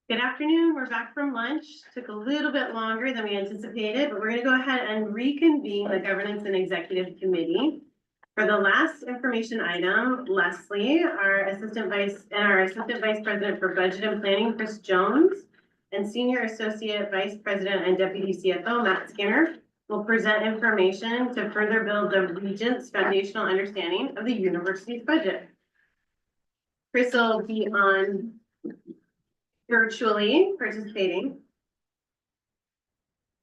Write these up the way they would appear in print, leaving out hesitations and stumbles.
Good afternoon. We're back from lunch. Took a little bit longer than we anticipated, but we're going to go ahead and reconvene the Governance and Executive Committee. For the last information item, Leslie, our Assistant Vice President for Budget and Planning, Chris Jones, and Senior Associate Vice President and Deputy CFO, Matt Skinner, will present information to further build the Regents' foundational understanding of the university's budget. Chris will be on virtually participating.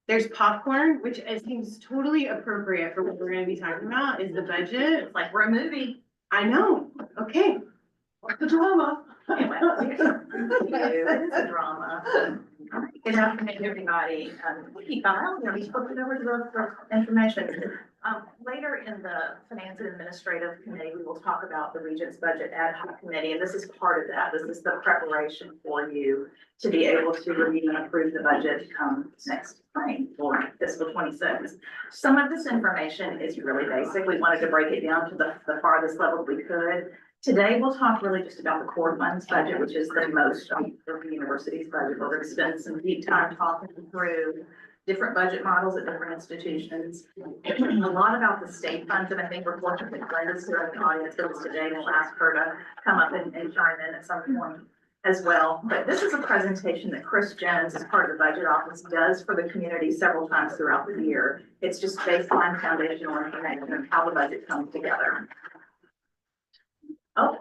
There's popcorn, which seems totally appropriate for what we're going to be talking about, is the budget. It's like we're a movie. I know. Okay. What's the drama? Anyway, it is a drama. Good afternoon, everybody. We spoken over the information. Later in the Finance and Administrative Committee, we will talk about the Regents Budget Ad Hoc Committee, and this is part of that. This is the preparation for you to be able to review and approve the budget come next spring for fiscal 26. Some of this information is really basic. We wanted to break it down to the farthest level we could. Today, we'll talk really just about the core funds budget, which is the most of the university's budget. We're going to spend some deep time talking through different budget models at different institutions. A lot about the state funds, and I think we're fortunate that Glenda's here in the audience with us today. We'll ask her to come up and chime in at some point as well. But this is a presentation that Chris Jones, as part of the budget office, does for the community several times throughout the year. It's just baseline foundational information of how the budget comes together. Oh,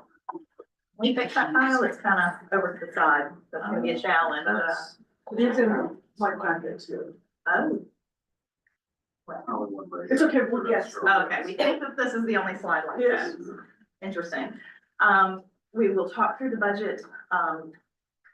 when you fix that file, it's kind of over to the side. That's going to be a challenge. It's in my packet too. Oh. It's okay, we'll guess. Okay, we think that this is the only slide like this. Interesting. We will talk through the budget.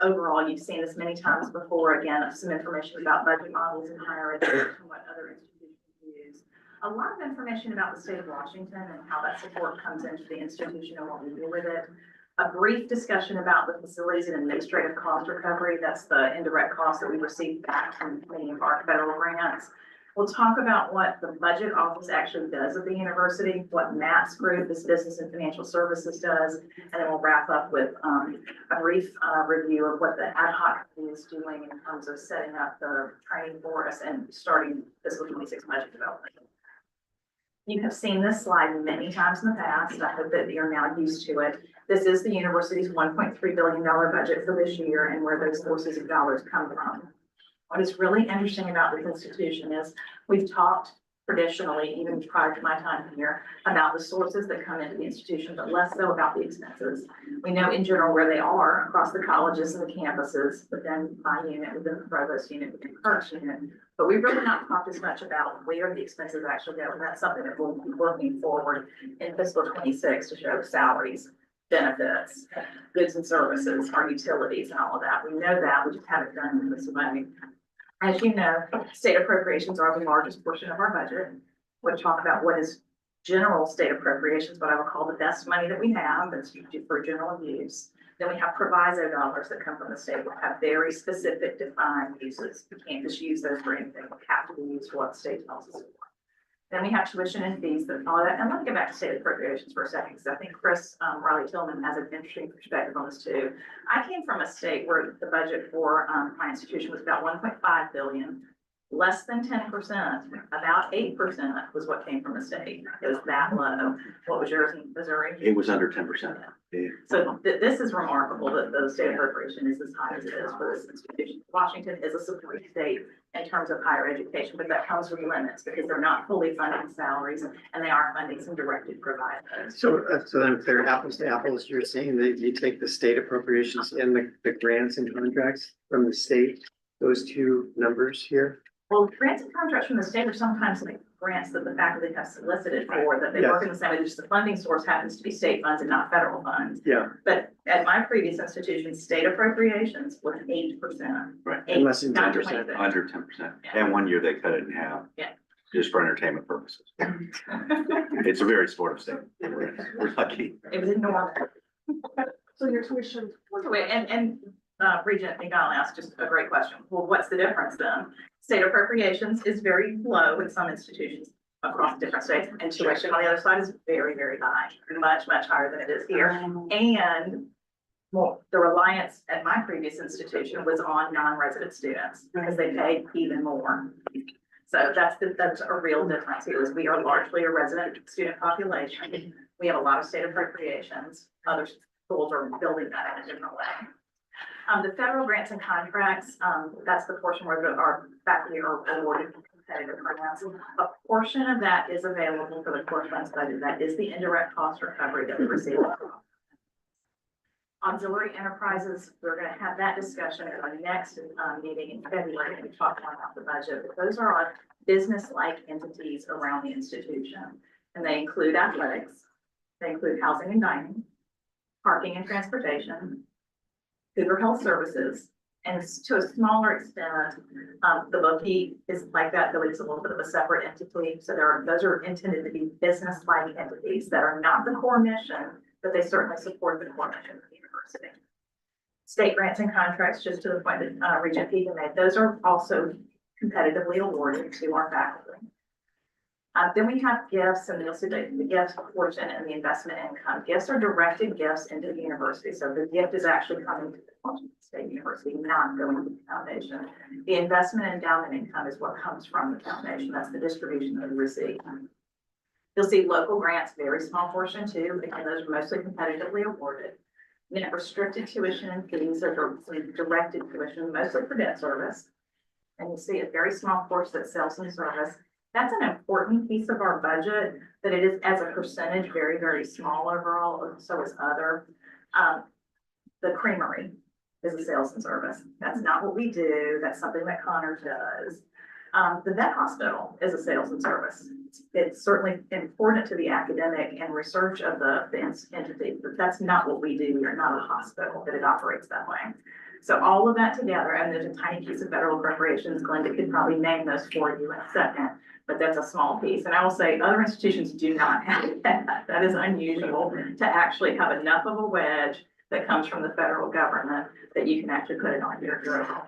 Overall, you've seen this many times before. Again, some information about budget models in higher education, what other institutions use. A lot of information about the state of Washington and how that support comes into the institution and what we do with it. A brief discussion about the facilities and administrative cost recovery. That's the indirect costs that we receive back from many of our federal grants. We'll talk about what the budget office actually does at the university, what Matt's group, this business and financial services does, and then we'll wrap up with a brief review of what the ad hoc committee is doing in terms of setting up the training for us and starting fiscal 26 budget development. You have seen this slide many times in the past. I hope that you're now used to it. This is the university's $1.3 billion budget for this year and where those sources of dollars come from. What is really interesting about this institution is we've talked traditionally, even prior to my time here, about the sources that come into the institution, but less so about the expenses. We know in general where they are across the colleges and the campuses, within my unit, within the provost unit, within Kirk's unit. But we've really not talked as much about where the expenses actually go. And that's something that we'll be working forward in fiscal 26 to show salaries, benefits, goods and services, our utilities and all of that. We know that, we just haven't done it in this way. As you know, state appropriations are the largest portion of our budget. We'll talk about what is general state appropriations, what I will call the best money that we have that's for general use. Then we have proviso dollars that come from the state. We have very specific defined uses. We can't just use those for anything. We have to be used for what the state tells us. Then we have tuition and fees that follow that. And let me get back to state appropriations for a second, because I think Chris Riley-Tillman has an interesting perspective on this too. I came from a state where the budget for my institution was about 1.5 billion, less than 10%, about 8% was what came from the state. It was that low. What was yours in Missouri? It was under 10%. Yeah. So this is remarkable that the state appropriation is as high as it is for this institution. Washington is a supporting state in terms of higher education, but that comes with limits because they're not fully funding salaries and they are funding some directed providers. So then if they're apples to apples, you're saying that you take the state appropriations and the grants and contracts from the state, those two numbers here? Well, grants and contracts from the state are sometimes like grants that the faculty have solicited for, that they work in the same way, just the funding source happens to be state funds and not federal funds. Yeah. But at my previous institution, state appropriations was 8%. Right. And less than 10%. 26. Under 10%. Yeah. And 1 year they cut it in half. Yeah. Just for entertainment purposes. It's a very supportive state. We're lucky. It was enormous. So your tuition. And Regent McDonald asked just a great question. Well, what's the difference then? State appropriations is very low in some institutions across different states, and tuition on the other side is very, very high, much, much higher than it is here. And more, the reliance at my previous institution was on non-resident students because they paid even more. So that's a real difference here is we are largely a resident student population. We have a lot of state appropriations. Other schools are building that in a different way. The federal grants and contracts, that's the portion where our faculty are awarded competitive grants. A portion of that is available for the core funds budget. That is the indirect cost recovery that we receive. Auxiliary enterprises, we're going to have that discussion at our next meeting in February and talk more about the budget. But those are our business-like entities around the institution. And they include athletics, they include housing and dining, parking and transportation, Cougar Health Services, and to a smaller extent, the boutique is like that, though it's a little bit of a separate entity. So those are intended to be business-like entities that are not the core mission, but they certainly support the core mission of the university. State grants and contracts, just to the point that Regent Pekin made, those are also competitively awarded to our faculty. Then we have gifts, and you'll see the gifts portion and the investment income. Gifts are directed gifts into the university. So the gift is actually coming to the Washington State University, not going to the foundation. The investment endowment income is what comes from the foundation. That's the distribution that we receive. You'll see local grants, very small portion too. Again, those are mostly competitively awarded. Net restricted tuition and fees are directed tuition, mostly for debt service. And you see a very small portion that sales and service. That's an important piece of our budget, that it is as a percentage, very, very small overall. So is other. The creamery is a sales and service. That's not what we do. That's something that Connor does. The vet hospital is a sales and service. It's certainly important to the academic and research of the entity, but that's not what we do. We're not a hospital, but it operates that way. So all of that together, and there's a tiny piece of federal appropriations. Glenda could probably name those for you in a second, but that's a small piece. And I will say other institutions do not have that. That is unusual to actually have enough of a wedge that comes from the federal government that you can actually put it on your journal.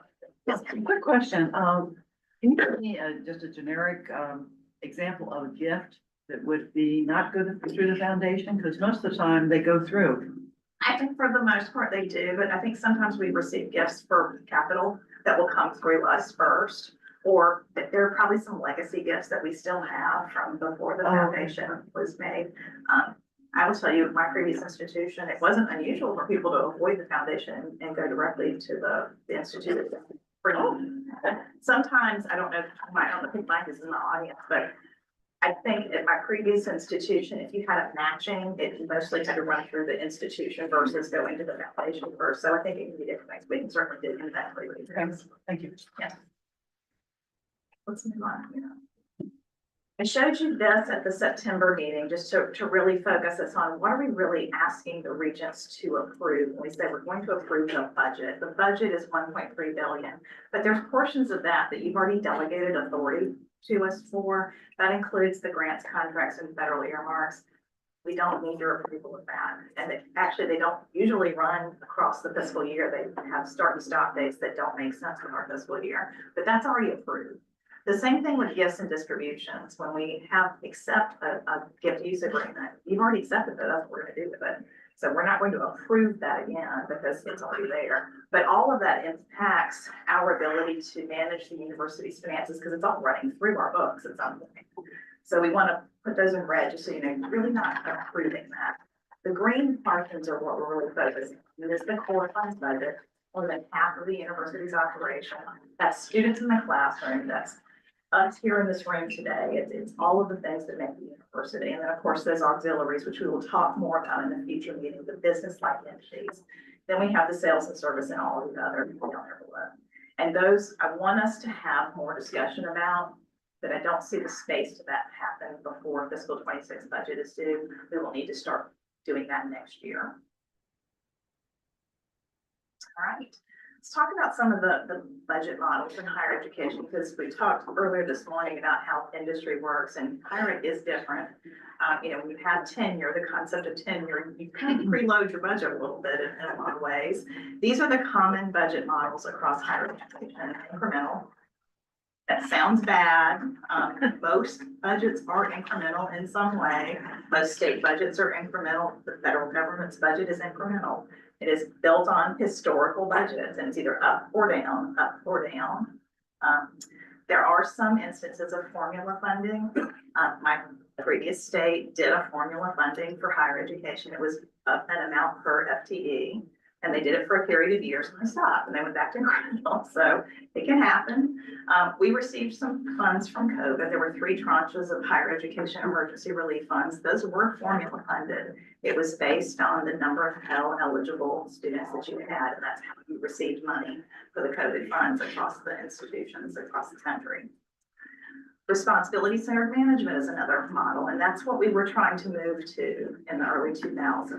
Yes, quick question. Can you give me just a generic example of a gift that would be not good through the foundation? Because most of the time they go through. I think for the most part they do, but I think sometimes we receive gifts for capital that will come through us first. Or there are probably some legacy gifts that we still have from before the foundation was made. I will tell you, my previous institution, it wasn't unusual for people to avoid the foundation and go directly to the institute. Sometimes, I don't know, I don't think Mike is in the audience, but I think at my previous institution, if you had a matching, it mostly had to run through the institution versus going to the foundation first. So I think it can be different things. We can certainly do that. Thank you. Yeah. Let's move on. I showed you this at the September meeting, just to really focus us on what are we really asking the regents to approve when we say we're going to approve the budget. The budget is 1.3 billion, but there's portions of that you've already delegated authority to us for. That includes the grants, contracts, and federal earmarks. We don't need your approval of that. And they don't usually run across the fiscal year. They have start and stop dates that don't make sense in our fiscal year, but that's already approved. The same thing with gifts and distributions. When we accept a gift use agreement, you've already accepted that. That's what we're going to do with it. So we're not going to approve that again because it's already there. But all of that impacts our ability to manage the university's finances because it's all running through our books at some point. So we want to put those in red just so you know, you're really not approving that. The green margins are what we're really focusing on. This is the core funds budget, more than half of the university's operation. That's students in the classroom. That's us here in this room today. It's all of the things that make the university. And then of course, there's auxiliaries, which we will talk more about in the future meeting, the business-like entities. Then we have the sales and service and all of the other. And those, I want us to have more discussion about, but I don't see the space to that happen before fiscal 26 budget is due. We will need to start doing that next year. All right. Let's talk about some of the budget models in higher education, because we talked earlier this morning about how industry works, and higher ed is different. When you have tenure, the concept of tenure, you kind of preload your budget a little bit in a lot of ways. These are the common budget models across higher education. Incremental. That sounds bad. Most budgets are incremental in some way. Most state budgets are incremental. The federal government's budget is incremental. It is built on historical budgets and it's either up or down, up or down. There are some instances of formula funding. My previous state did a formula funding for higher education. It was an amount per FTE. And they did it for a period of years and they stopped and they went back to incremental. So it can happen. We received some funds from COVID. There were 3 tranches of higher education emergency relief funds. Those were formula funded. It was based on the number of Pell eligible students that you had, and that's how you received money for the COVID funds across the institutions across the country. Responsibility centered management is another model, and that's what we were trying to move to in the early 2000s.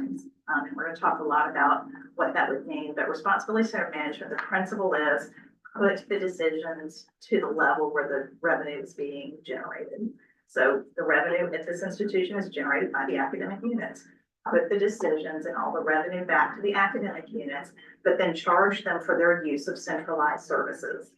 And we're going to talk a lot about what that would mean, but responsibility centered management, the principle is put the decisions to the level where the revenue is being generated. So the revenue at this institution is generated by the academic units. Put the decisions and all the revenue back to the academic units, but then charge them for their use of centralized services.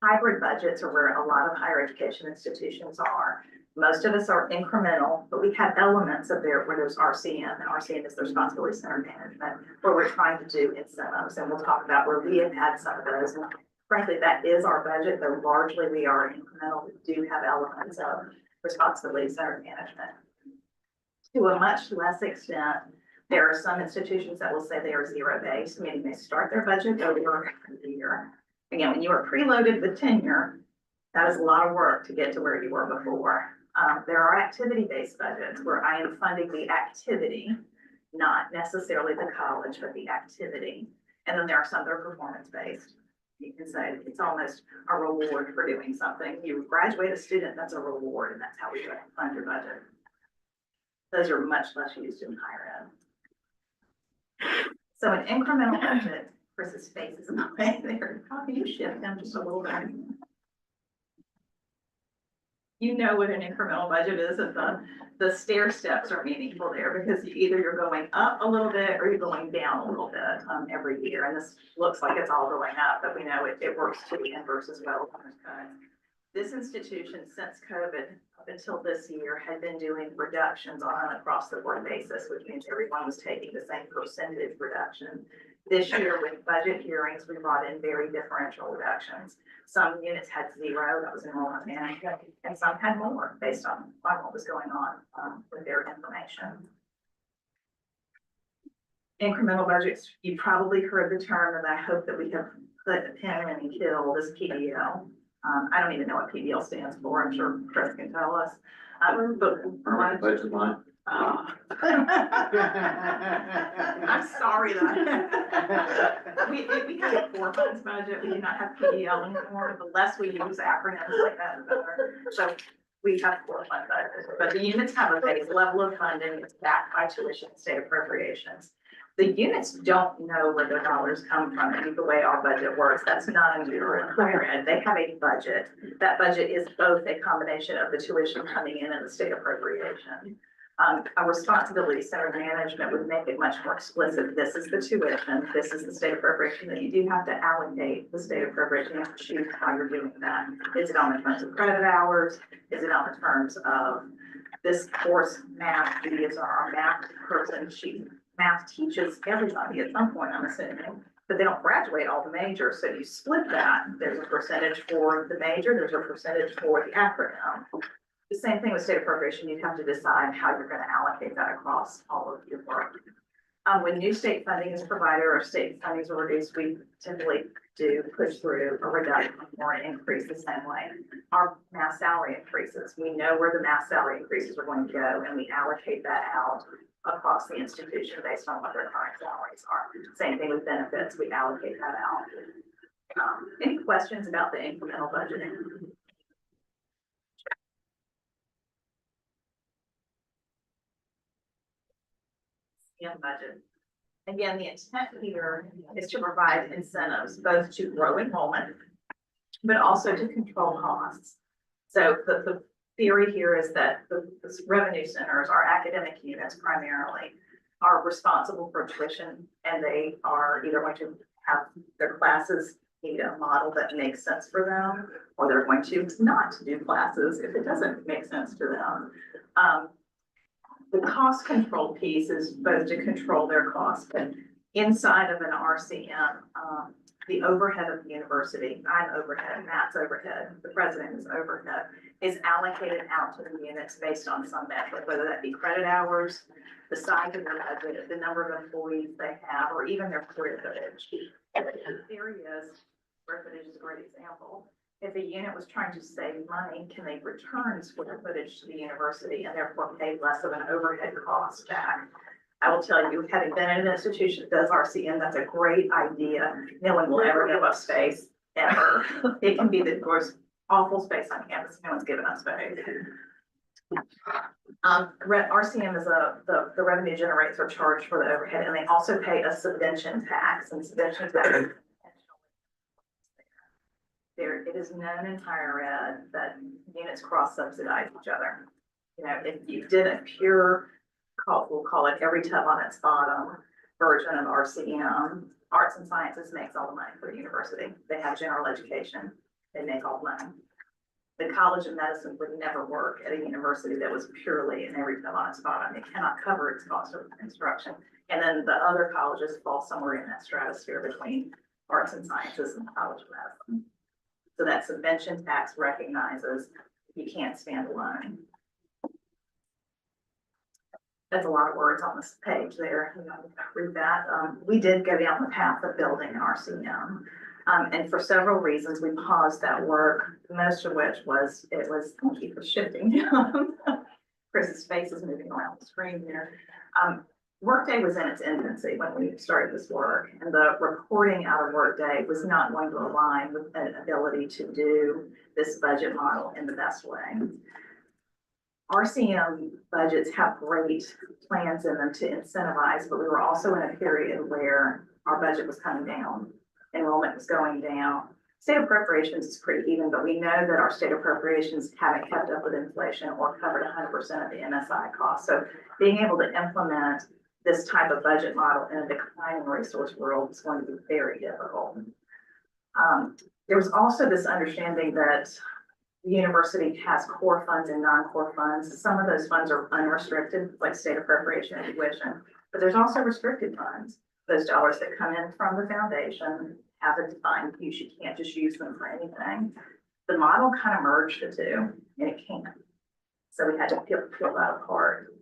Hybrid budgets are where a lot of higher education institutions are. Most of us are incremental, but we have elements of there where there's RCM, and RCM is the responsibility centered management, where we're trying to do incentives, and we'll talk about where we have had some of those. And frankly, that is our budget, though largely we are incremental. We do have elements of responsibility centered management. To a much less extent, there are some institutions that will say they are zero-based, meaning they start their budget over the year. Again, when you are preloaded with tenure, that is a lot of work to get to where you were before. There are activity-based budgets where I am funding the activity, not necessarily the college, but the activity. And then there are some that are performance-based. You can say it's almost a reward for doing something. You graduate a student, that's a reward, and that's how we fund your budget. Those are much less used in higher ed. So an incremental budget, Chris's face is in the way there. How can you shift them just a little bit? You know what an incremental budget is, and the stair steps are meaningful there because either you're going up a little bit or you're going down a little bit every year. And this looks like it's all going up, but we know it works to the inverse as well. This institution, since COVID up until this year, had been doing reductions on an across the board basis, which means everyone was taking the same percentage reduction. This year with budget hearings, we brought in very differential reductions. Some units had 0, that was enrollment management, and some had more based on what was going on with their information. Incremental budgets, you probably heard the term, and I hope that we have put a pin in and killed this PDL. I don't even know what PDL stands for. I'm sure Chris can tell us. But Budget line. oh. I'm sorry that we have a 4 funds budget. We do not have PDL anymore. The less we use acronyms like that, the better. So we have 4 fund budgets, but the units have a base level of funding. It's backed by tuition and state appropriations. The units don't know where their dollars come from. And the way our budget works, that's not unusual in higher ed. They have a budget. That budget is both a combination of the tuition coming in and the state appropriation. A responsibility centered management would make it much more explicit. This is the tuition, this is the state appropriation, that you do have to allocate the state appropriation. You have to choose how you're doing that. Is it on the terms of credit hours? Is it on the terms of this course math? Is our math person, math teaches everybody at some point, I'm assuming, but they don't graduate all the majors. So you split that. There's a percentage for the major, there's a percentage for the acronym. The same thing with state appropriation, you have to decide how you're going to allocate that across all of your work. When new state funding is provided or state funding is reduced, we typically do push through a reduction or an increase the same way. Our math salary increases. We know where the math salary increases are going to go, and we allocate that out across the institution based on what their current salaries are. Same thing with benefits, we allocate that out. Any questions about the incremental budgeting? Budget. Again, the intent here is to provide incentives, both to grow enrollment, but also to control costs. So the theory here is that the revenue centers, our academic units primarily, are responsible for tuition, and they are either going to have their classes need a model that makes sense for them, or they're going to not do classes if it doesn't make sense to them. The cost control piece is supposed to control their costs, but inside of an RCM, the overhead of the university, I'm overhead, Matt's overhead, the president is overhead, is allocated out to the units based on some metric, whether that be credit hours, the size of their budget, the number of employees they have, or even their square footage. Areas, square footage is a great example. If a unit was trying to save money, can they return square footage to the university and therefore pay less of an overhead cost back? I will tell you, having been in an institution that does RCM, that's a great idea. No one will ever give up space, ever. It can be the most awful space on campus. No one's given us space. RCM is the revenue generates or charged for the overhead, and they also pay a subvention tax, and subvention tax. It is known in higher ed that units cross-subsidize each other. You know, if you did a pure, we'll call it every tub on its bottom version of RCM, arts and sciences makes all the money for the university. They have general education, they make all the money. The College of Medicine would never work at a university that was purely an every tub on its bottom. It cannot cover its cost of instruction. And then the other colleges fall somewhere in that stratosphere between arts and sciences and the College of Medicine. So that subvention tax recognizes you can't stand alone. That's a lot of words on this page there. You know, read that. We did go down the path of building an RCM. And for several reasons, we paused that work, most of which was, thank you for shifting. Chris's face is moving around the screen here. Workday was in its infancy when we started this work, and the reporting out of Workday was not going to align with an ability to do this budget model in the best way. RCM budgets have great plans in them to incentivize, but we were also in a period where our budget was coming down, enrollment was going down. State appropriations is pretty even, but we know that our state appropriations haven't kept up with inflation or covered 100% of the MSI cost. So being able to implement this type of budget model in a declining resource world is going to be very difficult. There was also this understanding that the university has core funds and non-core funds. Some of those funds are unrestricted, like state appropriation and tuition, but there's also restricted funds. Those dollars that come in from the foundation have a defined use. You can't just use them for anything. The model kind of merged the two, and it can't. So we had to peel that apart.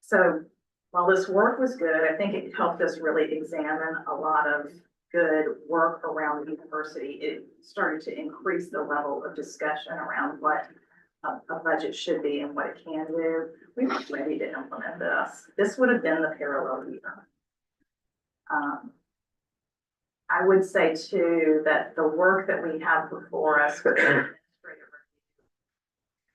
So while this work was good, I think it helped us really examine a lot of good work around the university. It started to increase the level of discussion around what a budget should be and what it can do. We were ready to implement this. This would have been the parallel year. I would say too that the work that we have before us with administrative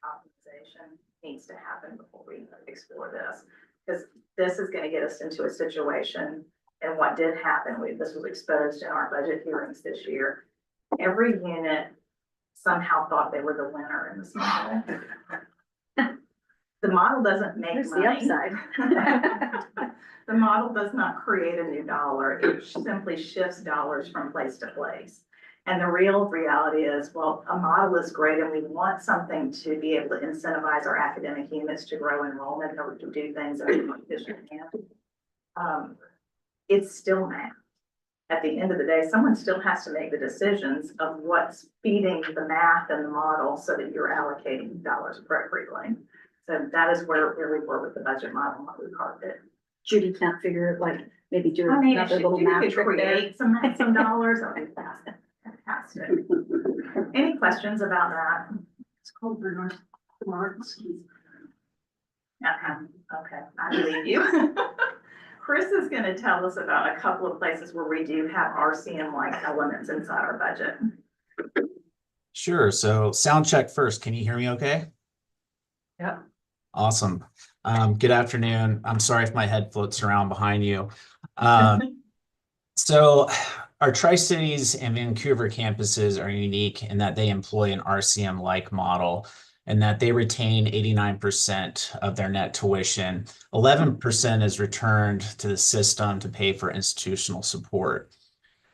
optimization needs to happen before we explore this, because this is going to get us into a situation. And what did happen, this was exposed in our budget hearings this year. Every unit somehow thought they were the winner in this model. The model doesn't make There's money. the upside. The model does not create a new dollar. It simply shifts dollars from place to place. And the real reality is, well, a model is great and we want something to be able to incentivize our academic units to grow enrollment or to do things in a more efficient manner. It's still math. At the end of the day, someone still has to make the decisions of what's feeding the math and the model so that you're allocating dollars appropriately. So that is where we were with the budget model, what we carved it. Judy can't figure, like, maybe do I mean, if another little you math could trick there. create some dollars, I think that's fantastic. Any questions about that? It's called Bernard Martin's. Okay, I believe you. Chris is going to tell us about a couple of places where we do have RCM-like elements inside our budget. Sure. So sound check first. Can you hear me okay? Yeah. Awesome. Good afternoon. I'm sorry if my head floats around behind you. So our Tri-Cities and Vancouver campuses are unique in that they employ an RCM-like model and that they retain 89% of their net tuition. 11% is returned to the system to pay for institutional support.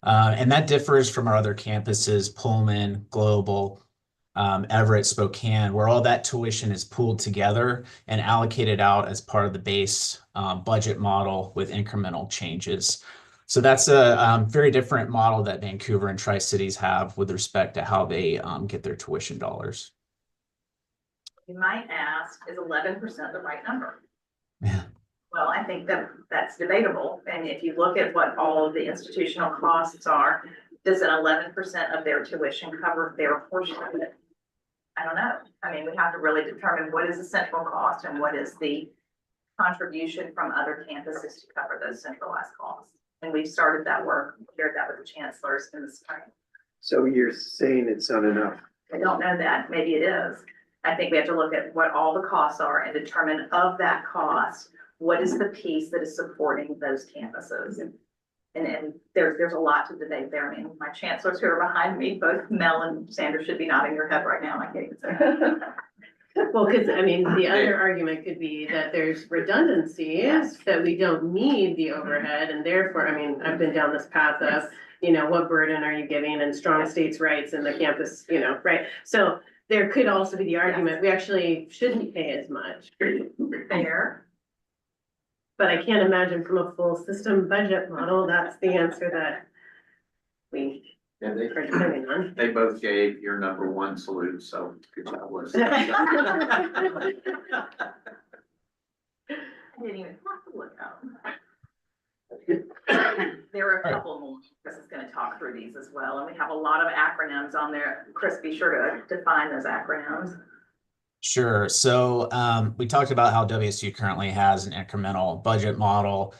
And that differs from our other campuses, Pullman, Global, Everett, Spokane, where all that tuition is pooled together and allocated out as part of the base budget model with incremental changes. So that's a very different model that Vancouver and Tri-Cities have with respect to how they get their tuition dollars. You might ask, is 11% the right number? Yeah. Well, I think that that's debatable. And if you look at what all of the institutional costs are, does an 11% of their tuition cover their portion of it? I don't know. I mean, we have to really determine what is the central cost and what is the contribution from other campuses to cover those centralized costs. And we've started that work, shared that with the chancellors in the spring. So you're saying it's not enough? I don't know that. Maybe it is. I think we have to look at what all the costs are and determine of that cost, what is the piece that is supporting those campuses? And there's a lot to debate there. I mean, my chancellors who are behind me, both Mel and Sandra should be nodding their head right now. I can't even say that. Well, because I mean, the other argument could be that there's redundancies, that we don't need the overhead, and therefore, I mean, I've been down this path of, what burden are you giving and strong states' rights and the campus, right? So there could also be the argument, we actually shouldn't pay as much. Fair. But I can't imagine from a full system budget model, that's the answer that we Yeah, are depending on. they both gave your number one salute, so good job, Liz. I didn't even have to look up. There are a couple more. Chris is going to talk through these as well, and we have a lot of acronyms on there. Chris, be sure to define those acronyms. Sure. So we talked about how WSU currently has an incremental budget model.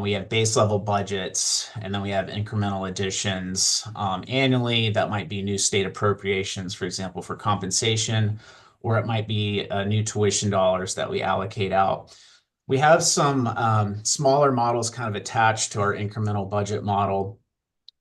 We have base level budgets, and then we have incremental additions annually. That might be new state appropriations, for example, for compensation, or it might be new tuition dollars that we allocate out. We have some smaller models kind of attached to our incremental budget model,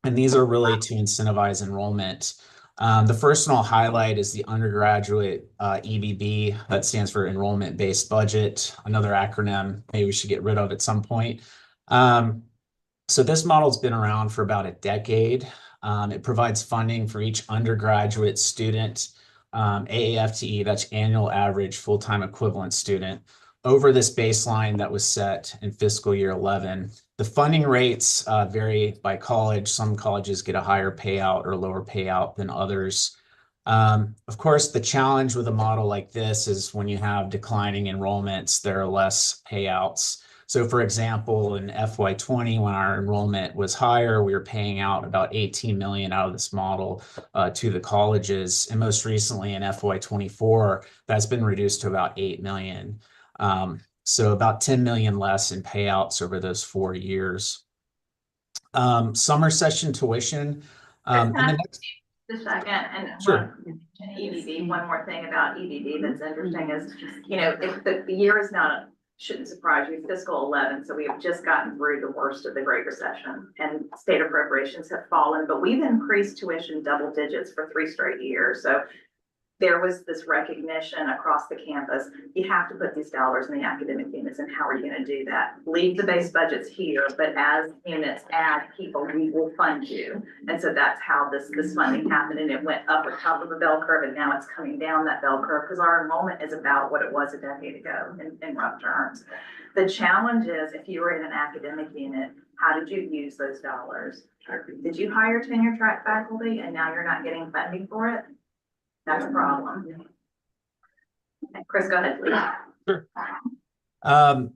and these are really to incentivize enrollment. The first one I'll highlight is the undergraduate EBB. That stands for Enrollment Based Budget, another acronym maybe we should get rid of at some point. So this model's been around for about a decade. It provides funding for each undergraduate student, AAFTE, that's annual average full-time equivalent student, over this baseline that was set in fiscal year 11. The funding rates vary by college. Some colleges get a higher payout or lower payout than others. Of course, the challenge with a model like this is when you have declining enrollments, there are less payouts. So for example, in FY20, when our enrollment was higher, we were paying out about 18 million out of this model to the colleges. And most recently in FY24, that's been reduced to about 8 million. So about 10 million less in payouts over those 4 years. Summer session tuition. The second, and Sure. EBB, one more thing about EBB that's interesting is, if the year is not, shouldn't surprise you, fiscal 11, so we have just gotten through the worst of the Great Recession and state appropriations have fallen, but we've increased tuition double digits for 3 straight years. So there was this recognition across the campus, you have to put these dollars in the academic units, and how are you going to do that? Leave the base budgets here, but as units add people, we will fund you. And so that's how this funding happened, and it went up at top of the bell curve, and now it's coming down that bell curve because our enrollment is about what it was a decade ago in rough terms. The challenge is, if you were in an academic unit, how did you use those dollars? Did you hire tenure track faculty and now you're not getting funding for it? That's a problem. Okay, Chris, go ahead, please. Sure.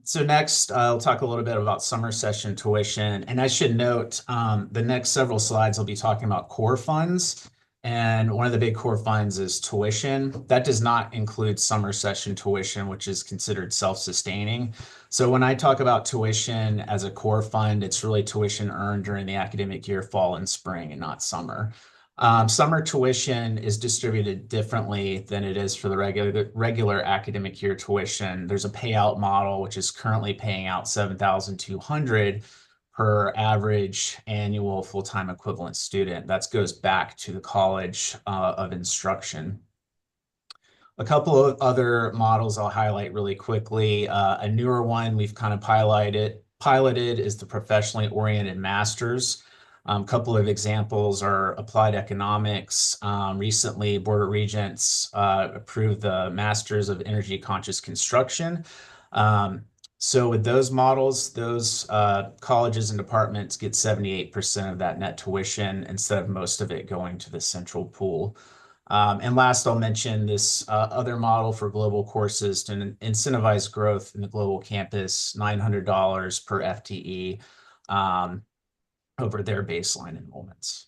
So next, I'll talk a little bit about summer session tuition. And I should note, the next several slides, I'll be talking about core funds. And one of the big core funds is tuition. That does not include summer session tuition, which is considered self-sustaining. So when I talk about tuition as a core fund, it's really tuition earned during the academic year, fall and spring, and not summer. Summer tuition is distributed differently than it is for the regular academic year tuition. There's a payout model, which is currently paying out $7,200 per average annual full-time equivalent student. That goes back to the College of Instruction. A couple of other models I'll highlight really quickly. A newer one we've kind of piloted is the professionally oriented masters. Couple of examples are applied economics. Recently, Board of Regents approved the Masters of Energy Conscious Construction. So with those models, those colleges and departments get 78% of that net tuition instead of most of it going to the central pool. And last, I'll mention this other model for global courses to incentivize growth in the global campus, $900 per FTE over their baseline enrollments.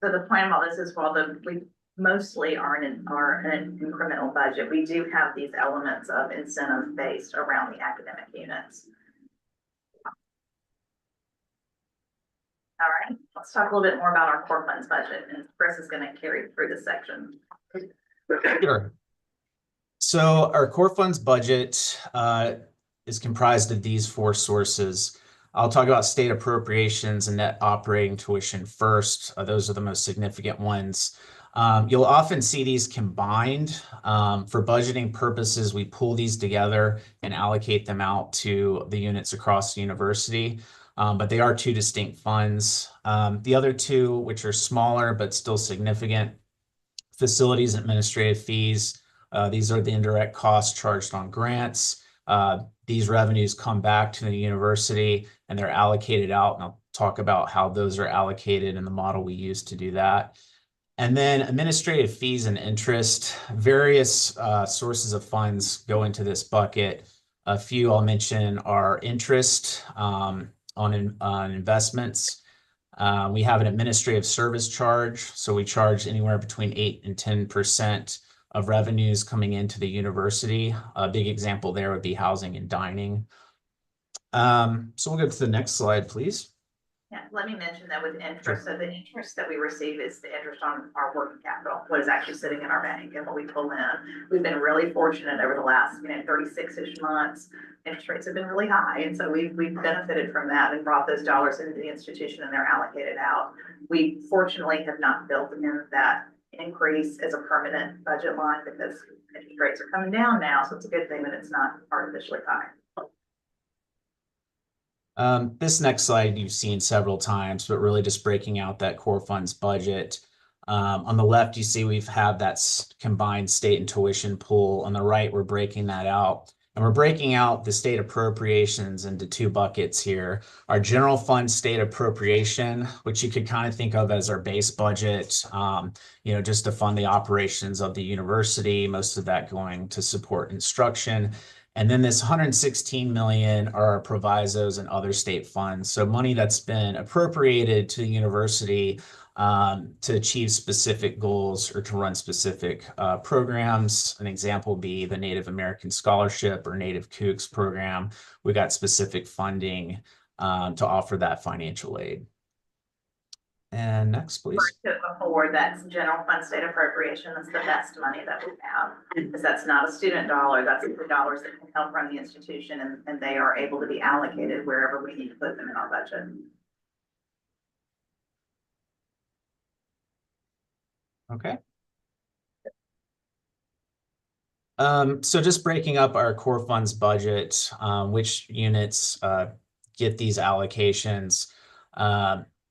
So the point of all this is while we mostly are an incremental budget, we do have these elements of incentive based around the academic units. All right, let's talk a little bit more about our core funds budget, and Chris is going to carry through this section. Sure. So our core funds budget is comprised of these four sources. I'll talk about state appropriations and net operating tuition first. Those are the most significant ones. You'll often see these combined. For budgeting purposes, we pull these together and allocate them out to the units across the university. But they are two distinct funds. The other two, which are smaller but still significant, facilities and administrative fees. These are the indirect costs charged on grants. These revenues come back to the university and they're allocated out. And I'll talk about how those are allocated in the model we use to do that. And then administrative fees and interest, various sources of funds go into this bucket. A few I'll mention are interest on investments. We have an administrative service charge. So we charge anywhere between 8 and 10% of revenues coming into the university. A big example there would be housing and dining. So we'll go to the next slide, please. Yeah, let me mention that with interest, so the interest that we receive is the interest on our working capital, what is actually sitting in our bank and what we pull in. We've been really fortunate over the last 36-ish months. Interest rates have been really high, and so we've benefited from that and brought those dollars into the institution and they're allocated out. We fortunately have not built in that increase as a permanent budget line because interest rates are coming down now, so it's a good thing that it's not artificially high. This next slide you've seen several times, but really just breaking out that core funds budget. On the left, you see we've had that combined state and tuition pool. On the right, we're breaking that out. And we're breaking out the state appropriations into two buckets here. Our general fund state appropriation, which you could kind of think of as our base budget, just to fund the operations of the university, most of that going to support instruction. And then this 116 million are our provisos and other state funds. So money that's been appropriated to the university to achieve specific goals or to run specific programs. An example would be the Native American Scholarship or Native Kooks program. We got specific funding to offer that financial aid. And next, please. Before, that's general fund state appropriation. That's the best money that we have, because that's not a student dollar. That's the dollars that can help run the institution, and they are able to be allocated wherever we need to put them in our budget. Okay. So just breaking up our core funds budget, which units get these allocations.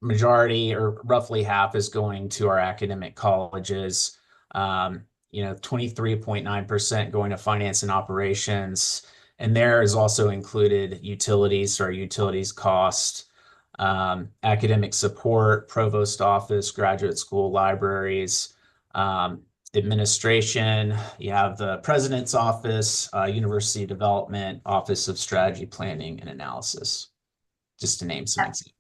Majority or roughly half is going to our academic colleges, 23.9% going to finance and operations. And there is also included utilities, so our utilities cost, academic support, provost office, graduate school, libraries, administration. You have the president's office, university development, office of strategy, planning, and analysis, just to name some examples.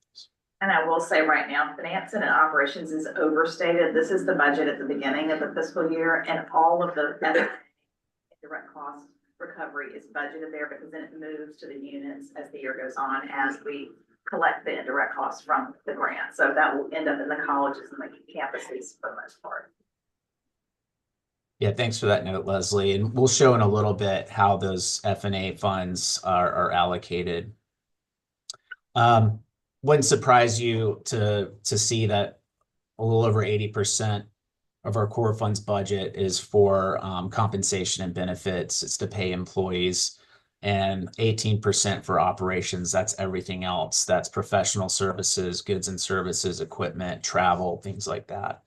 And I will say right now, finance and operations is overstated. This is the budget at the beginning of the fiscal year, and all of the direct cost recovery is budgeted there because then it moves to the units as the year goes on as we collect the indirect costs from the grant. So that will end up in the colleges and the campuses for the most part. Yeah, thanks for that note, Leslie. And we'll show in a little bit how those F&A funds are allocated. Wouldn't surprise you to see that a little over 80% of our core funds budget is for compensation and benefits. It's to pay employees. and 18% for operations. That's everything else. That's professional services, goods and services, equipment, travel, things like that.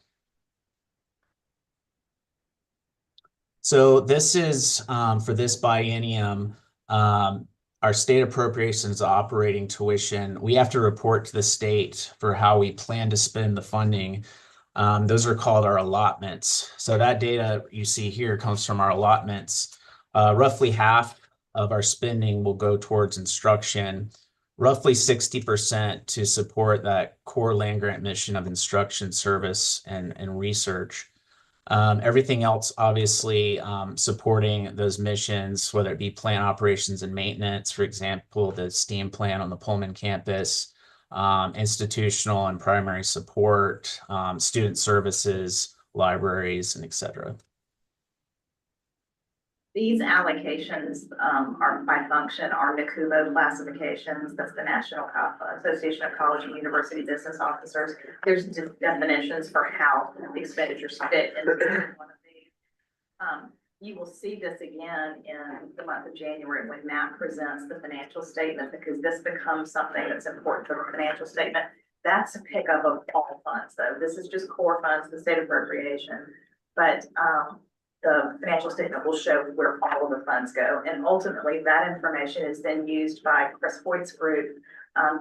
So this is for this biennium, our state appropriations operating tuition. We have to report to the state for how we plan to spend the funding. Those are called our allotments. So that data you see here comes from our allotments. Roughly half of our spending will go towards instruction, roughly 60% to support that core land-grant mission of instruction, service, and research. Everything else, obviously, supporting those missions, whether it be plant operations and maintenance, for example, the STEAM plant on the Pullman campus, institutional and primary support, student services, libraries, and et cetera. These allocations are by function, are NACUMO classifications. That's the National Association of College and University Business Officers. There's definitions for how the expenditures fit in one of these. You will see this again in the month of January when Matt presents the financial statement, because this becomes something that's important for the financial statement. That's a pickup of all funds, though. This is just core funds, the state appropriation. But the financial statement will show where all of the funds go. And ultimately, that information is then used by Chris Hoyt's group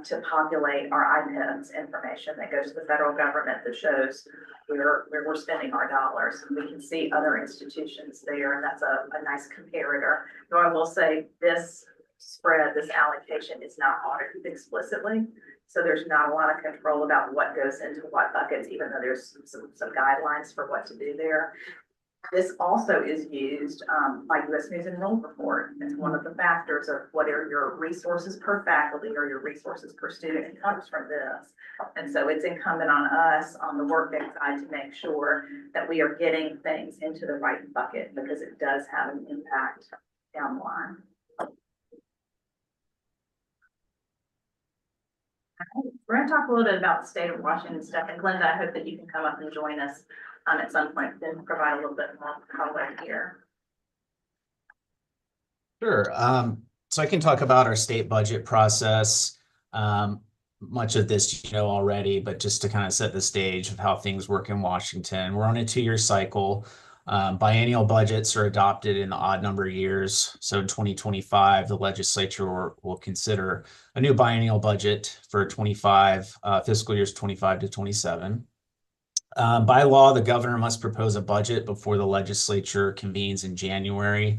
to populate our IPEDS information that goes to the federal government that shows where we're spending our dollars. We can see other institutions there, and that's a nice comparator. Though I will say this spread, this allocation is not audited explicitly. So there's not a lot of control about what goes into what buckets, even though there's some guidelines for what to do there. This also is used by U.S. News and World Report. It's one of the factors of what are your resources per faculty or your resources per student. It comes from this. And so it's incumbent on us on the workday side to make sure that we are getting things into the right bucket, because it does have an impact down the line. We're going to talk a little bit about the state of Washington stuff. And Glenda, I hope that you can come up and join us at some point, then provide a little bit more color here. Sure. So I can talk about our state budget process. Much of this you know already, but just to kind of set the stage of how things work in Washington. We're on a 2-year cycle. Biennial budgets are adopted in the odd number years. So in 2025, the legislature will consider a new biennial budget for 25 fiscal years 25 to 27. By law, the governor must propose a budget before the legislature convenes in January.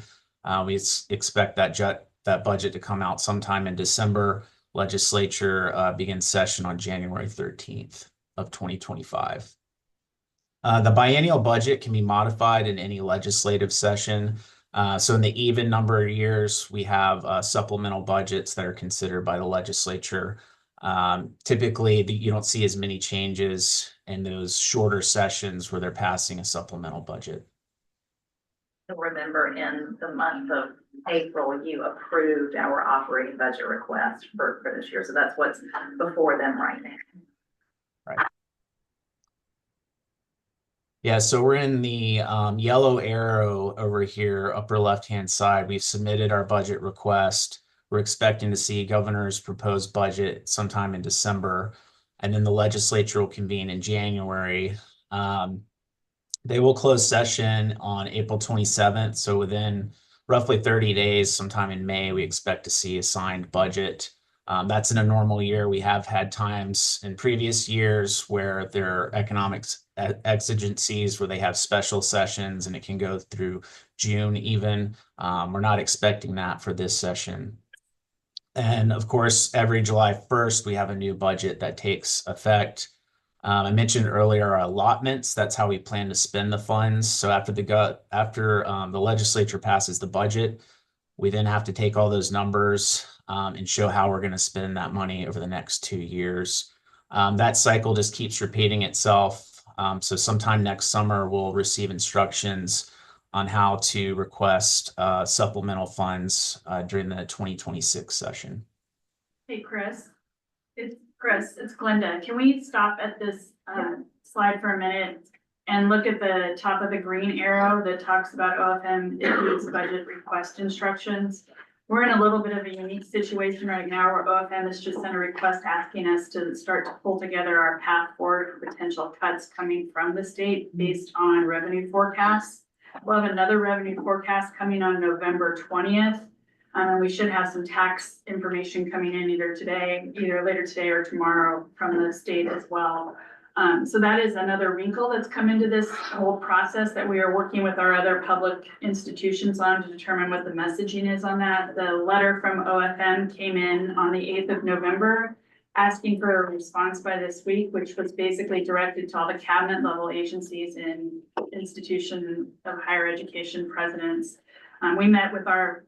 We expect that budget to come out sometime in December. Legislature begins session on January 13th of 2025. The biennial budget can be modified in any legislative session. So in the even number of years, we have supplemental budgets that are considered by the legislature. Typically, you don't see as many changes in those shorter sessions where they're passing a supplemental budget. Remember, in the month of April, you approved our operating budget request for this year. So that's what's before them right now. Right. Yeah, so we're in the yellow arrow over here, upper left-hand side. We've submitted our budget request. We're expecting to see governor's proposed budget sometime in December, and then the legislature will convene in January. They will close session on April 27th. So within roughly 30 days, sometime in May, we expect to see a signed budget. That's in a normal year. We have had times in previous years where there are economic exigencies where they have special sessions and it can go through June even. We're not expecting that for this session. And of course, every July 1st, we have a new budget that takes effect. I mentioned earlier our allotments. That's how we plan to spend the funds. So after the legislature passes the budget, we then have to take all those numbers and show how we're going to spend that money over the next 2 years. That cycle just keeps repeating itself. So sometime next summer, we'll receive instructions on how to request supplemental funds during the 2026 session. Hey, Chris. It's Glenda. Can we stop at this slide for a minute and look at the top of the green arrow that talks about OFM issues budget request instructions? we're in a little bit of a unique situation right now where OFM has just sent a request asking us to start to pull together our path forward for potential cuts coming from the state based on revenue forecasts. We'll have another revenue forecast coming on November 20th. And we should have some tax information coming in either later today or tomorrow from the state as well. So that is another wrinkle that's come into this whole process that we are working with our other public institutions on to determine what the messaging is on that. The letter from OFM came in on the 8th of November, asking for a response by this week, which was basically directed to all the cabinet level agencies and institution of higher education presidents. We met with our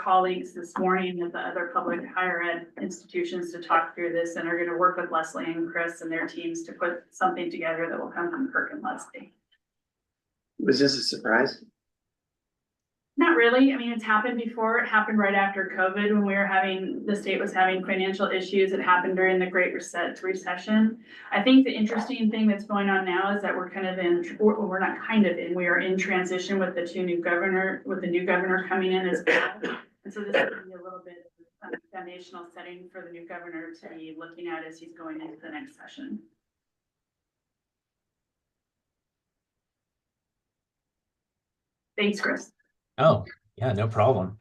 colleagues this morning at the other public higher ed institutions to talk through this, and are going to work with Leslie and Chris and their teams to put something together that will come from Kirk and Leslie. Was this a surprise? Not really. I mean, it's happened before. It happened right after COVID when the state was having financial issues. It happened during the Great Recession. I think the interesting thing that's going on now is that we're in transition with the new governor coming in as well. And so this will be a little bit of a foundational setting for the new governor to be looking at as he's going into the next session. Thanks, Chris. Oh, yeah, no problem.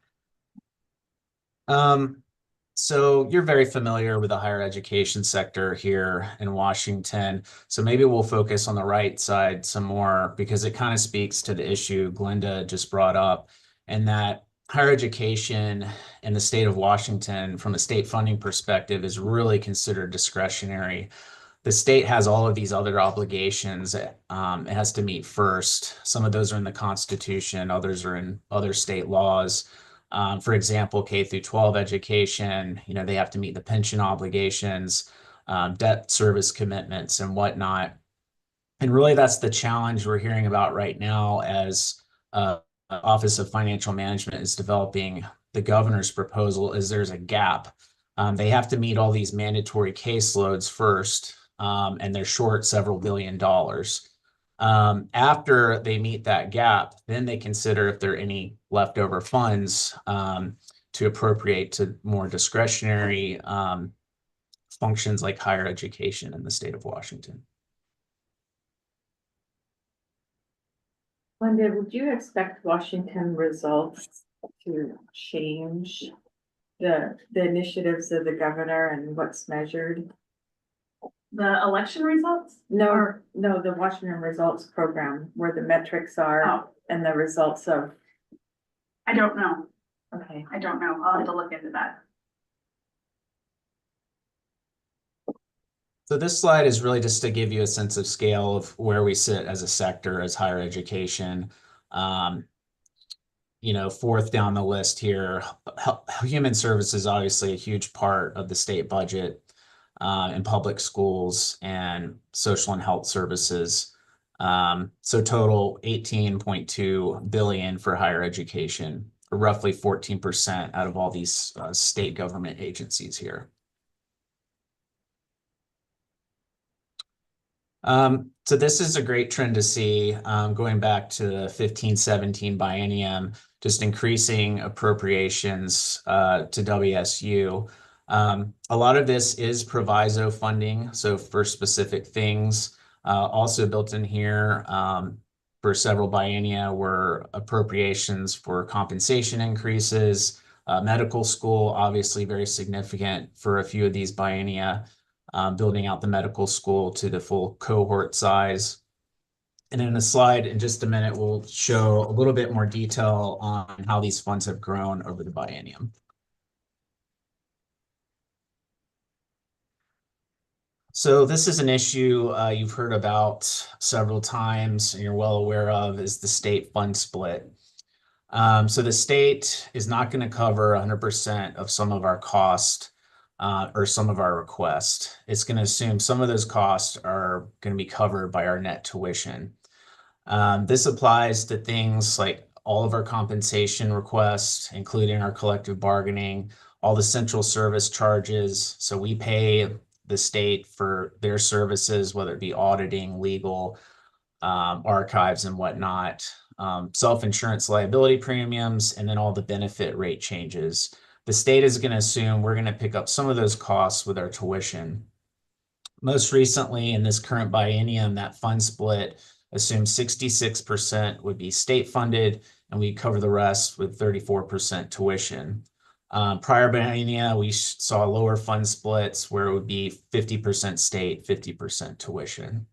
So you're very familiar with the higher education sector here in Washington. So maybe we'll focus on the right side some more because it kind of speaks to the issue Glenda just brought up, and that higher education in the state of Washington from a state funding perspective is really considered discretionary. The state has all of these other obligations it has to meet first. Some of those are in the Constitution, others are in other state laws. For example, K through 12 education, they have to meet the pension obligations, debt service commitments and whatnot. And really that's the challenge we're hearing about right now as Office of Financial Management is developing the governor's proposal is there's a gap. They have to meet all these mandatory caseloads first. And they're short several $1 billion. After they meet that gap, then they consider if there are any leftover funds to appropriate to more discretionary functions like higher education in the state of Washington. Linda, would you expect Washington results to change the initiatives of the governor and what's measured? The election results? No, the Washington Results Program, where the metrics are and the results of. I don't know. Okay. I don't know. I'll have to look into that. So this slide is really just to give you a sense of scale of where we sit as a sector, as higher education. Fourth down the list here, human services, obviously a huge part of the state budget. In public schools and social and health services. So total 18.2 billion for higher education, or roughly 14% out of all these state government agencies here. So this is a great trend to see going back to the 15-17 biennium, just increasing appropriations to WSU. A lot of this is proviso funding, so for specific things. Also built in here for several biennia were appropriations for compensation increases. Medical school, obviously very significant for a few of these biennia, building out the medical school to the full cohort size. And in a slide in just a minute, we'll show a little bit more detail on how these funds have grown over the biennium. So this is an issue you've heard about several times and you're well aware of is the state fund split. So the state is not going to cover 100% of some of our cost or some of our requests. It's going to assume some of those costs are going to be covered by our net tuition. This applies to things like all of our compensation requests, including our collective bargaining, all the central service charges. So we pay the state for their services, whether it be auditing, legal, archives and whatnot. self-insurance liability premiums, and then all the benefit rate changes. The state is going to assume we're going to pick up some of those costs with our tuition. Most recently, in this current biennium, that fund split assumes 66% would be state funded, and we cover the rest with 34% tuition. Prior biennia, we saw lower fund splits where it would be 50% state, 50% tuition.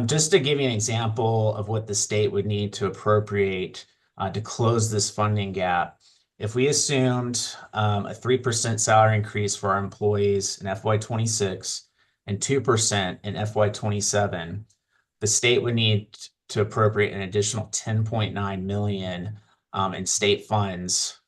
Just to give you an example of what the state would need to appropriate to close this funding gap, if we assumed a 3% salary increase for our employees in FY26 and 2% in FY27, the state would need to appropriate an additional 10.9 million in state funds.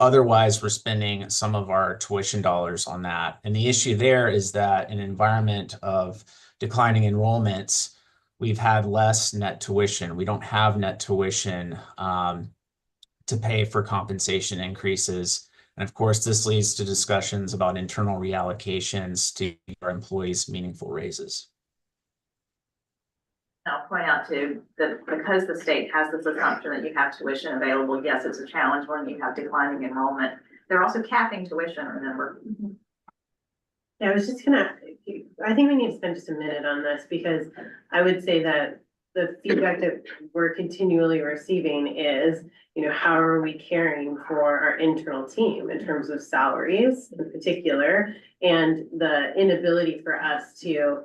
Otherwise, we're spending some of our tuition dollars on that. And the issue there is that in an environment of declining enrollments, we've had less net tuition. We don't have net tuition to pay for compensation increases. And of course, this leads to discussions about internal reallocations to give our employees meaningful raises. I'll point out too, that because the state has this assumption that you have tuition available, yes, it's a challenge when you have declining enrollment. They're also capping tuition, remember? Yeah, I was just gonna, I think we need to spend just a minute on this because I would say that the feedback that we're continually receiving is, you know, how are we caring for our internal team in terms of salaries in particular, and the inability for us to,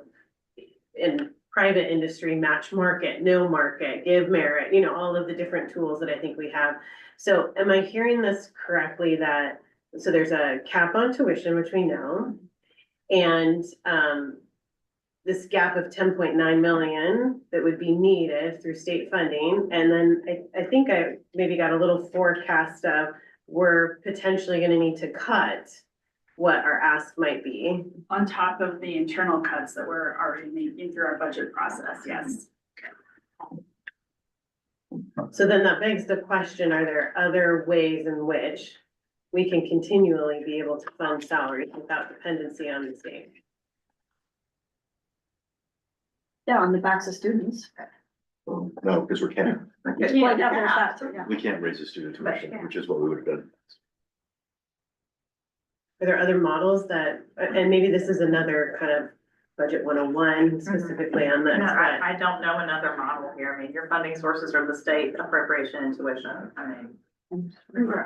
in private industry, match market, no market, give merit, you know, all of the different tools that I think we have. So am I hearing this correctly that, so there's a cap on tuition, which we know, and this gap of 10.9 million that would be needed through state funding. And then I think I maybe got a little forecast of we're potentially gonna need to cut what our ask might be. On top of the internal cuts that we're already making through our budget process, yes. So then that begs the question, are there other ways in which we can continually be able to fund salaries without dependency on the state? Yeah, on the backs of students. Well, no, because we can't. Well, yeah, there's that too, yeah. We can't raise the student tuition, which is what we would have done. Are there other models that, and maybe this is another kind of budget 101 specifically on this, No, but I don't know another model here. I mean, your funding sources are the state appropriation and tuition. I mean. And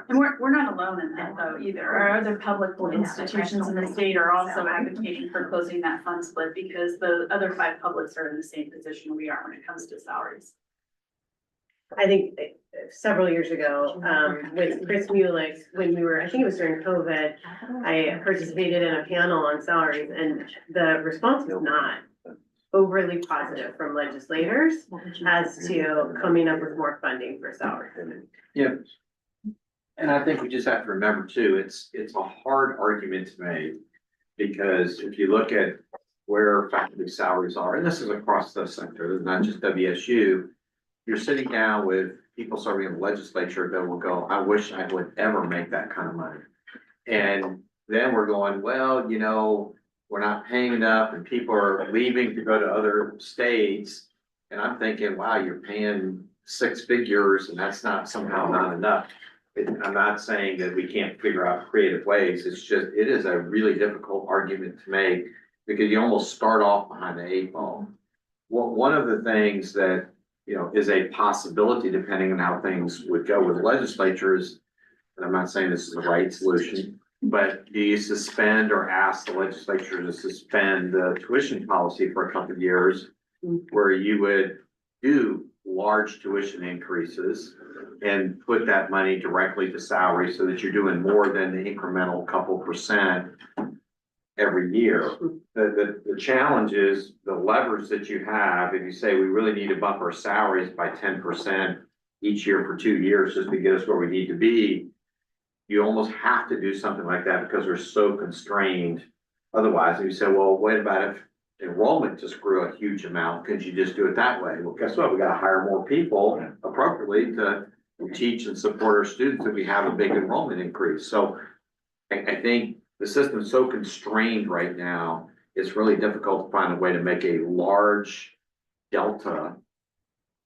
we're not alone in that though either. Our other public institutions in the state are also advocating for closing that fund split because the other 5 publics are in the same position we are when it comes to salaries. I think several years ago, with Chris Mulick, when we were, I think it was during COVID, I participated in a panel on salaries, and the response was not overly positive from legislators as to coming up with more funding for salaries. Yeah. And I think we just have to remember too, it's a hard argument to make. Because if you look at where faculty salaries are, and this is across the sector, not just WSU, you're sitting down with people serving in the legislature that will go, I wish I would ever make that kind of money. And then we're going, well, you know, we're not paying enough and people are leaving to go to other states. And I'm thinking, wow, you're paying 6 figures and that's not somehow not enough. I'm not saying that we can't figure out creative ways. It's just, it is a really difficult argument to make because you almost start off behind the 8 ball. Well, one of the things that, you know, is a possibility depending on how things would go with legislatures, and I'm not saying this is the right solution, but do you suspend or ask the legislature to suspend the tuition policy for a couple of years where you would do large tuition increases and put that money directly to salary so that you're doing more than the incremental couple percent every year. The challenge is the levers that you have. If you say we really need to bump our salaries by 10% each year for 2 years just to get us where we need to be, you almost have to do something like that because we're so constrained. Otherwise, you say, well, what about if enrollment just grew a huge amount? Could you just do it that way? Well, guess what? We got to hire more people appropriately to teach and support our students if we have a big enrollment increase. So I think the system is so constrained right now, it's really difficult to find a way to make a large delta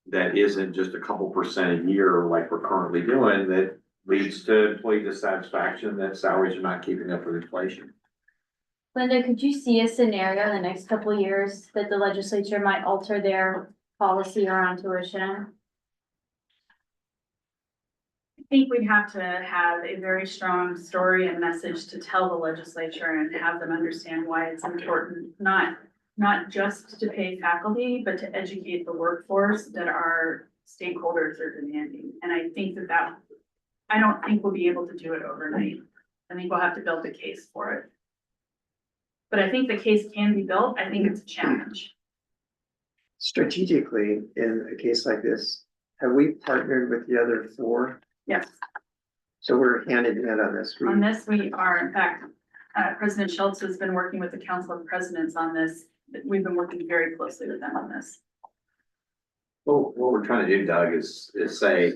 that isn't just a couple percent a year like we're currently doing, that leads to employee dissatisfaction, that salaries are not keeping up with inflation. Linda, could you see a scenario in the next couple of years that the legislature might alter their policy around tuition? I think we'd have to have a very strong story and message to tell the legislature and have them understand why it's important, not just to pay faculty, but to educate the workforce that our stakeholders are demanding. And I think I don't think we'll be able to do it overnight. I think we'll have to build a case for it. But I think the case can be built. I think it's a challenge. Strategically, in a case like this, have we partnered with the other four? Yes, So we're hand in hand on this. on this, we are, in fact, President Schultz has been working with the Council of Presidents on this. We've been working very closely with them on this. Well, what we're trying to do, Doug, is say,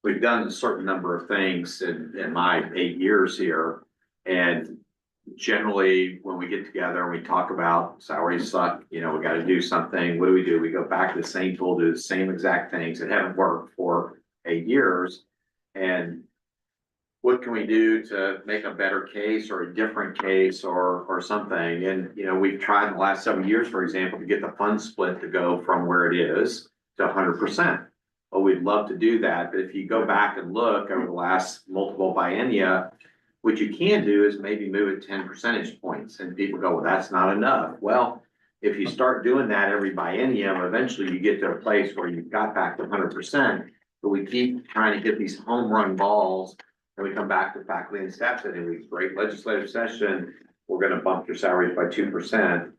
we've done a certain number of things in my 8 years here. And generally, when we get together and we talk about salaries suck, we got to do something. What do? We go back to the same tool, do the same exact things that haven't worked for 8 years. And what can we do to make a better case or a different case or something? And, we've tried in the last 7 years, for example, to get the fund split to go from where it is to 100%. Well, we'd love to do that, but if you go back and look over the last multiple biennia, what you can do is maybe move it 10 percentage points, and people go, well, that's not enough. Well, if you start doing that every biennium, eventually you get to a place where you've got back to 100%, but we keep trying to hit these home run balls, and we come back to faculty and staff saying, we great legislative session, we're gonna bump your salaries by 2%.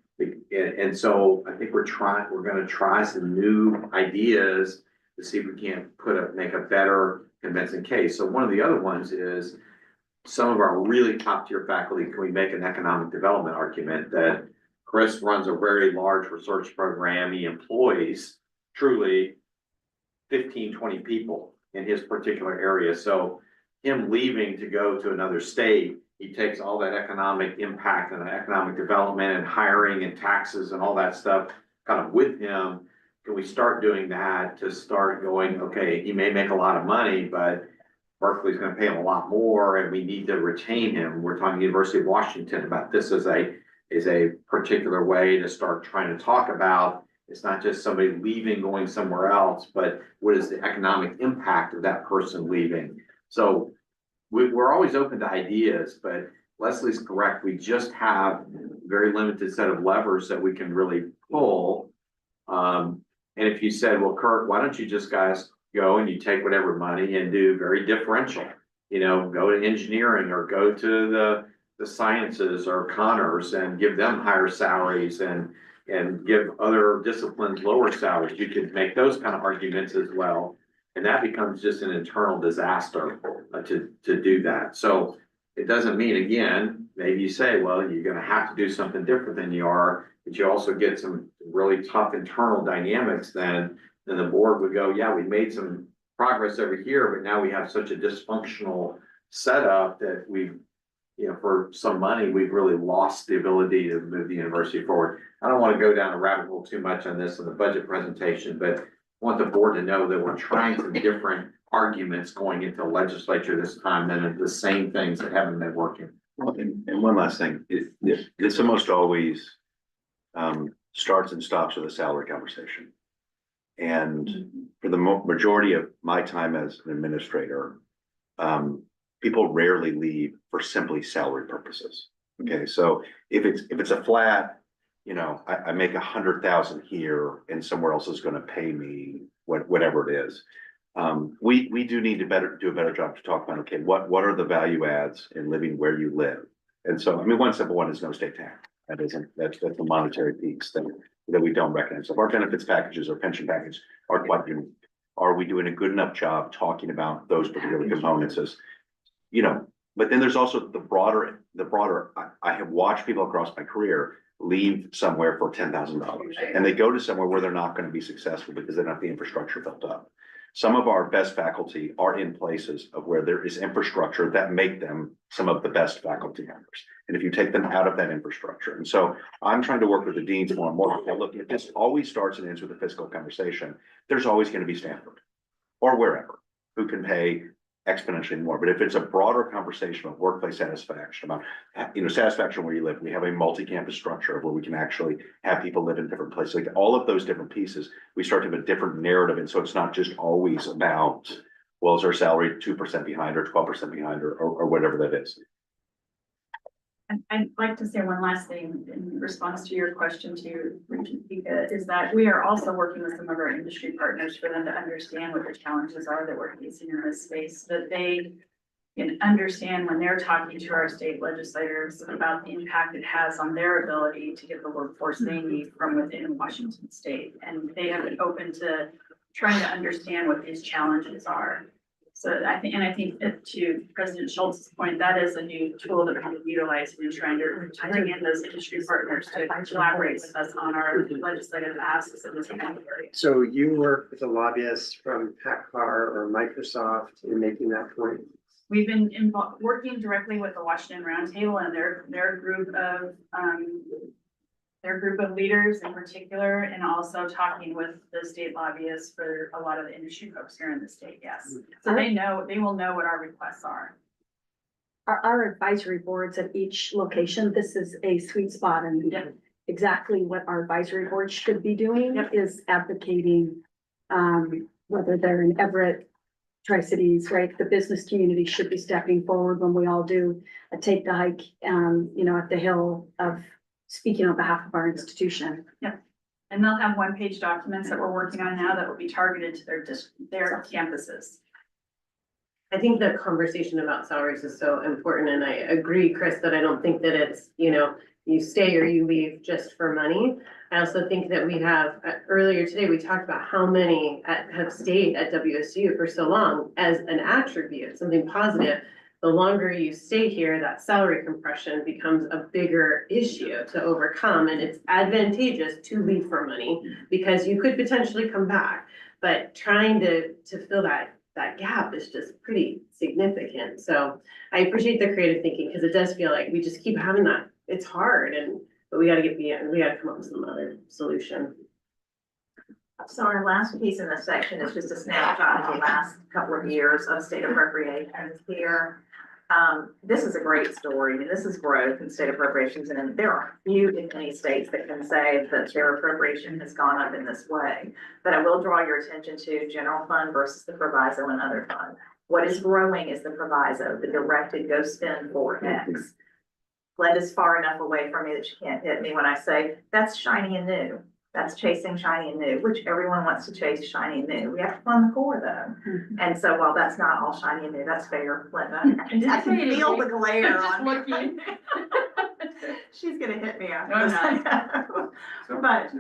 And so I think we're gonna try some new ideas to see if we can't make a better convincing case. So one of the other ones is some of our really top tier faculty, can we make an economic development argument that Chris runs a very large research program, he employs truly 15, 20 people in his particular area. So him leaving to go to another state, he takes all that economic impact and economic development and hiring and taxes and all that stuff kind of with him. Can we start doing that to start going, okay, he may make a lot of money, but Berkeley's gonna pay him a lot more and we need to retain him. We're talking University of Washington about this as a particular way to start trying to talk about. It's not just somebody leaving, going somewhere else, but what is the economic impact of that person leaving? So we're always open to ideas, but Leslie's correct. We just have a very limited set of levers that we can really pull. And if you said, well, Kurt, why don't you just guys go and you take whatever money and do very differential, go to engineering or go to the sciences or Connors and give them higher salaries and give other disciplines lower salaries. You could make those kind of arguments as well. And that becomes just an internal disaster to do that. So it doesn't mean, again, maybe you say, well, you're going to have to do something different than you are, but you also get some really tough internal dynamics then the board would go, yeah, we made some progress over here, but now we have such a dysfunctional setup that we've, for some money, we've really lost the ability to move the university forward. I don't want to go down a rabbit hole too much on this in the budget presentation, but I want the board to know that we're trying some different arguments going into the legislature this time than the same things that haven't been working. Well, and one last thing, it's almost always starts and stops with a salary conversation. And for the majority of my time as an administrator, people rarely leave for simply salary purposes. Okay, so if it's a flat, I make 100,000 here and somewhere else is going to pay me whatever it is. We do need to do a better job to talk about, okay, what are the value adds in living where you live? And so, one simple one is no state tax. That's the monetary piece that we don't recognize. So if our benefits packages or pension package are quite unique, are we doing a good enough job talking about those particular components as, but then there's also the broader, I have watched people across my career leave somewhere for $10,000 and they go to somewhere where they're not going to be successful because they don't have the infrastructure built up. Some of our best faculty are in places of where there is infrastructure that make them some of the best faculty members. And if you take them out of that infrastructure, and so I'm trying to work with the deans more and more. Okay, look, if this always starts and ends with a fiscal conversation, there's always going to be Stanford or wherever who can pay exponentially more. But if it's a broader conversation of workplace satisfaction, about, satisfaction where you live, we have a multi-campus structure where we can actually have people live in different places, like all of those different pieces, we start to have a different narrative. And so it's not just always about, well, is our salary 2% behind or 12% behind or whatever that is. And I'd like to say one last thing in response to your question to Regent Pika, is that we are also working with some of our industry partners for them to understand what the challenges are that we're facing in this space, so that they can understand when they're talking to our state legislators about the impact it has on their ability to get the workforce they need from within Washington state. And they have been open to trying to understand what these challenges are. So I think that to President Schultz's point, that is a new tool that we can utilize in trying to bring in those industry partners to collaborate with us on our legislative asks in this area. So you work with a lobbyist from PACCAR or Microsoft in making that point? We've been working directly with the Washington Roundtable and their group of leaders in particular, and also talking with the state lobbyists for a lot of the industry folks here in the state, yes. So they will know what our requests are. Our advisory boards at each location, this is a sweet spot and exactly what our advisory board should be doing is advocating, whether they're in Everett, Tri-Cities, right? The business community should be stepping forward when we all do a take the hike, at the Hill of speaking on behalf of our institution. And they'll have one-page documents that we're working on now that will be targeted to their campuses. I think the conversation about salaries is so important, and I agree, Chris, that I don't think that it's, you stay or you leave just for money. I also think that we have, earlier today, we talked about how many have stayed at WSU for so long as an attribute, something positive. The longer you stay here, that salary compression becomes a bigger issue to overcome, and it's advantageous to leave for money because you could potentially come back, but trying to fill that gap is just pretty significant. So I appreciate the creative thinking because it does feel like we just keep having that. It's hard, but we got to come up with some other solution. So our last piece in this section is just a snapshot of the last couple of years of state appropriations here. This is a great story, and this is growth in state appropriations, and there are few, if any, states that can say that their appropriation has gone up in this way. But I will draw your attention to general fund versus the proviso and other fund. What is growing is the proviso, the directed go spend for X. Lead is far enough away from me that you can't hit me when I say that's shiny and new. That's chasing shiny and new, which everyone wants to chase shiny and new. We have to fund the core though. And so while that's not all shiny and new, that's fair, Linda. I can feel the glare on me. She's gonna hit me after this. But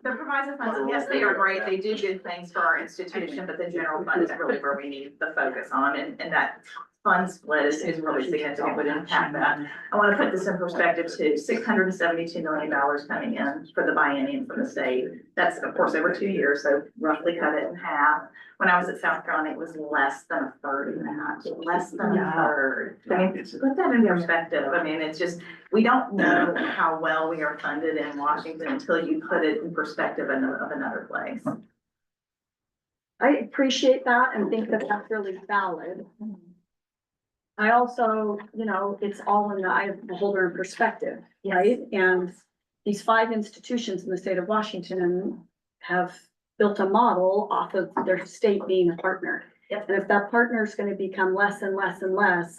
the proviso funds, yes, they are great. They do good things for our institution, but the general fund is really where we need the focus on, and that fund split is really significant, would impact that. I want to put this in perspective too, $672 million coming in for the biennium from the state. That's of course over 2 years, so roughly cut it in half. When I was at South Carolina, it was less than a third of that, less than a third. I mean, put that in perspective. I mean, it's just, we don't know how well we are funded in Washington until you put it in perspective of another place. I appreciate that and think that that's really valid. I also, it's all in the eye of the beholder in perspective, right? And these 5 institutions in the state of Washington have built a model off of their state being a partner. And if that partner is going to become less and less and less,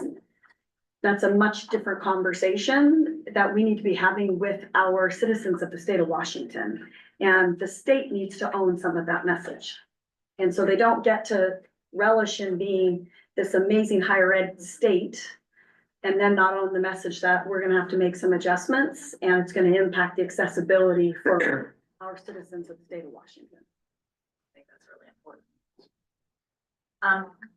that's a much different conversation that we need to be having with our citizens of the state of Washington. And the state needs to own some of that message. And so they don't get to relish in being this amazing higher ed state and then not own the message that we're gonna have to make some adjustments and it's gonna impact the accessibility for our citizens of the state of Washington. I think that's really important.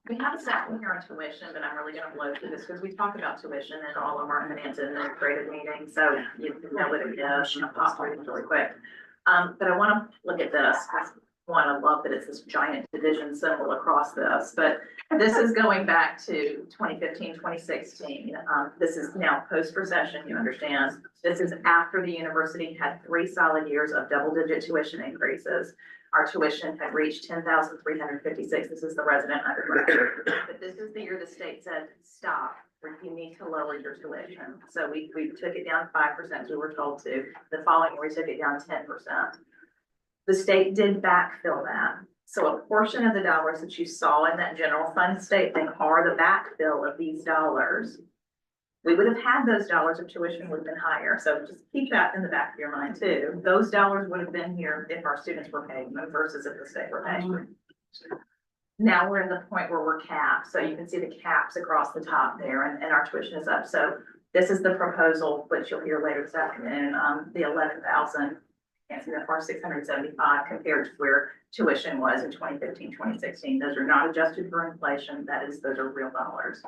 We have a section here on tuition, but I'm really gonna blow through this because we talk about tuition in all of our finance and administrative meetings, so you know what it is. I'm gonna pop through it really quick. But I wanna look at this, 'cause one, I love that it's this giant division symbol across this, but this is going back to 2015, 2016. This is now post-recession, you understand. This is after the university had 3 solid years of double-digit tuition increases. Our tuition had reached 10,356. This is the resident undergraduate. But this is the year the state said, stop, you need to lower your tuition. So we took it down 5%, we were told to. The following year, we took it down 10%. The state did backfill that. So a portion of the dollars that you saw in that general fund statement are the backfill of these dollars. We would have had those dollars if tuition would have been higher. So just keep that in the back of your mind too. Those dollars would have been here if our students were paying them versus if the state were paying them. Now we're in the point where we're capped. So you can see the caps across the top there and our tuition is up. So this is the proposal, which you'll hear later this afternoon, the 11,000. And so that far 675 compared to where tuition was in 2015, 2016. Those are not adjusted for inflation. Those are real dollars.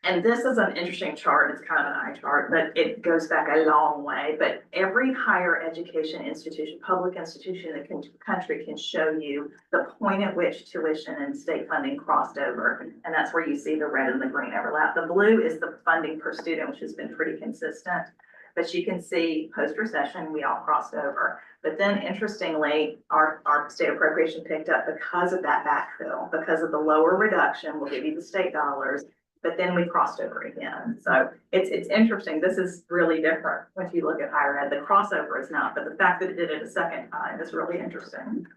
And this is an interesting chart. It's kind of an eye chart, but it goes back a long way. But every higher education institution, public institution in the country can show you the point at which tuition and state funding crossed over. And that's where you see the red and the green overlap. The blue is the funding per student, which has been pretty consistent. But you can see post-recession, we all crossed over. But then interestingly, our state appropriation picked up because of that backfill, because of the lower reduction, we'll give you the state dollars, but then we crossed over again. So it's interesting. This is really different when you look at higher ed. The crossover is not, but the fact that it did it a second time is really interesting.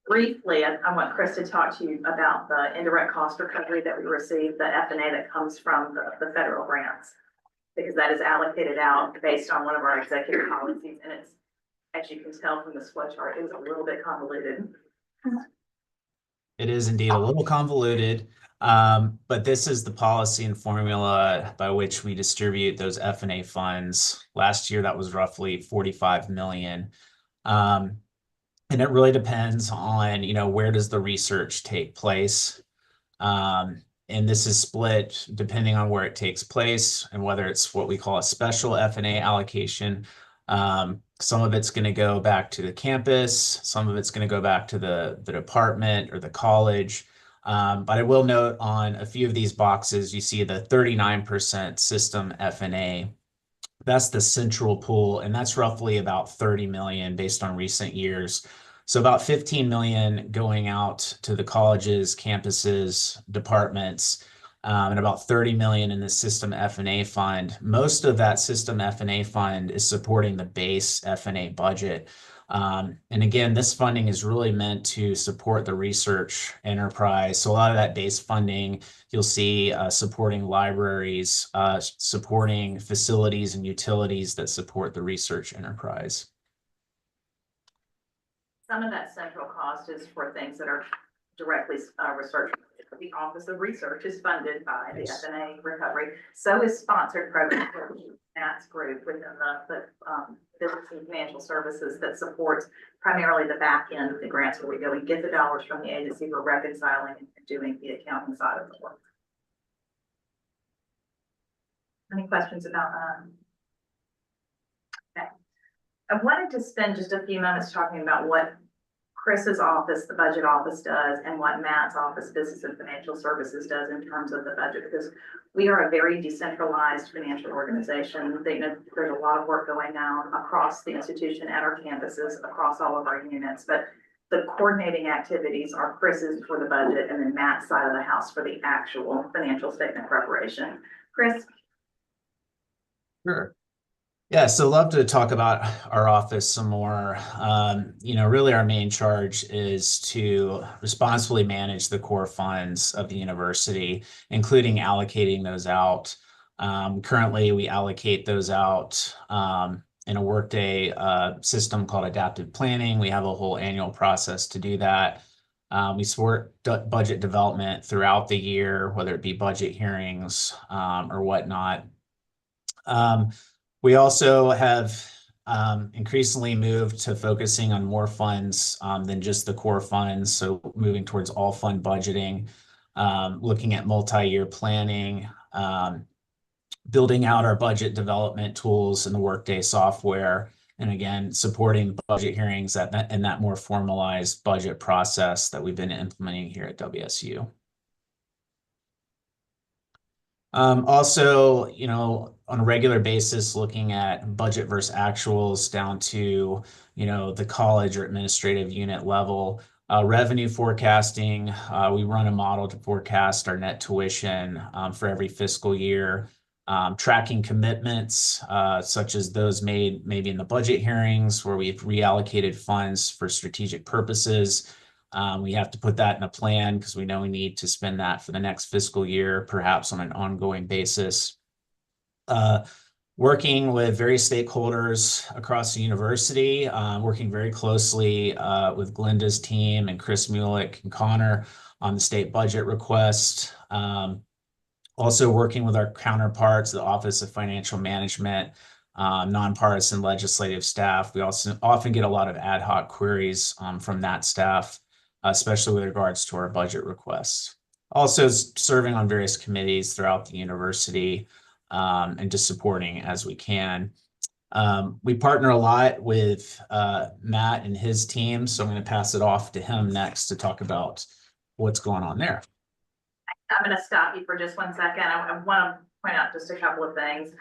Briefly, I want Chris to talk to you about the indirect cost recovery that we received, the F&A that comes from the federal grants, because that is allocated out based on one of our executive policies. And it's, as you can tell from the split chart, it was a little bit convoluted. It is indeed a little convoluted, but this is the policy and formula by which we distribute those F&A funds. Last year, that was roughly 45 million. And it really depends on, where does the research take place? And this is split depending on where it takes place and whether it's what we call a special F&A allocation. Some of it's going to go back to the campus. Some of it's going to go back to the department or the college. But I will note on a few of these boxes, you see the 39% system F&A. That's the central pool, and that's roughly about 30 million based on recent years. So about 15 million going out to the colleges, campuses, departments, and about 30 million in the system F&A fund. Most of that system F&A fund is supporting the base F&A budget. And again, this funding is really meant to support the research enterprise. So a lot of that base funding, you'll see supporting libraries, supporting facilities and utilities that support the research enterprise. Some of that central cost is for things that are directly research. The Office of Research is funded by the F&A recovery. So is sponsored programs, Matt's group within the business and financial services that supports primarily the back end of the grants where we go and get the dollars from the agency for reconciling and doing the accounting side of the work. Any questions about that? Okay. I wanted to spend just a few moments talking about what Chris's office, the budget office does, and what Matt's office, business and financial services does in terms of the budget, because we are a very decentralized financial organization. There's a lot of work going on across the institution, at our campuses, across all of our units, but the coordinating activities are Chris's for the budget and then Matt's side of the house for the actual financial statement preparation. Chris? Sure. Yeah, so love to talk about our office some more. Really our main charge is to responsibly manage the core funds of the university, including allocating those out. Currently, we allocate those out in a workday system called adaptive planning. We have a whole annual process to do that. We support budget development throughout the year, whether it be budget hearings or whatnot. We also have increasingly moved to focusing on more funds than just the core funds. So moving towards all fund budgeting, looking at multi-year planning. building out our budget development tools and the Workday software. And again, supporting budget hearings and that more formalized budget process that we've been implementing here at WSU. Also, on a regular basis, looking at budget versus actuals down to, the college or administrative unit level. Revenue forecasting, we run a model to forecast our net tuition for every fiscal year. Tracking commitments, such as those made maybe in the budget hearings where we've reallocated funds for strategic purposes. We have to put that in a plan because we know we need to spend that for the next fiscal year, perhaps on an ongoing basis. Working with various stakeholders across the university, working very closely with Glenda's team and Chris Mulick and Connor on the state budget request. Also working with our counterparts, the Office of Financial Management, nonpartisan legislative staff. We also often get a lot of ad hoc queries from that staff, especially with regards to our budget requests. Also serving on various committees throughout the university and just supporting as we can. We partner a lot with Matt and his team, so I'm going to pass it off to him next to talk about what's going on there. I'm gonna stop you for just 1 second. I want to point out just a couple of things.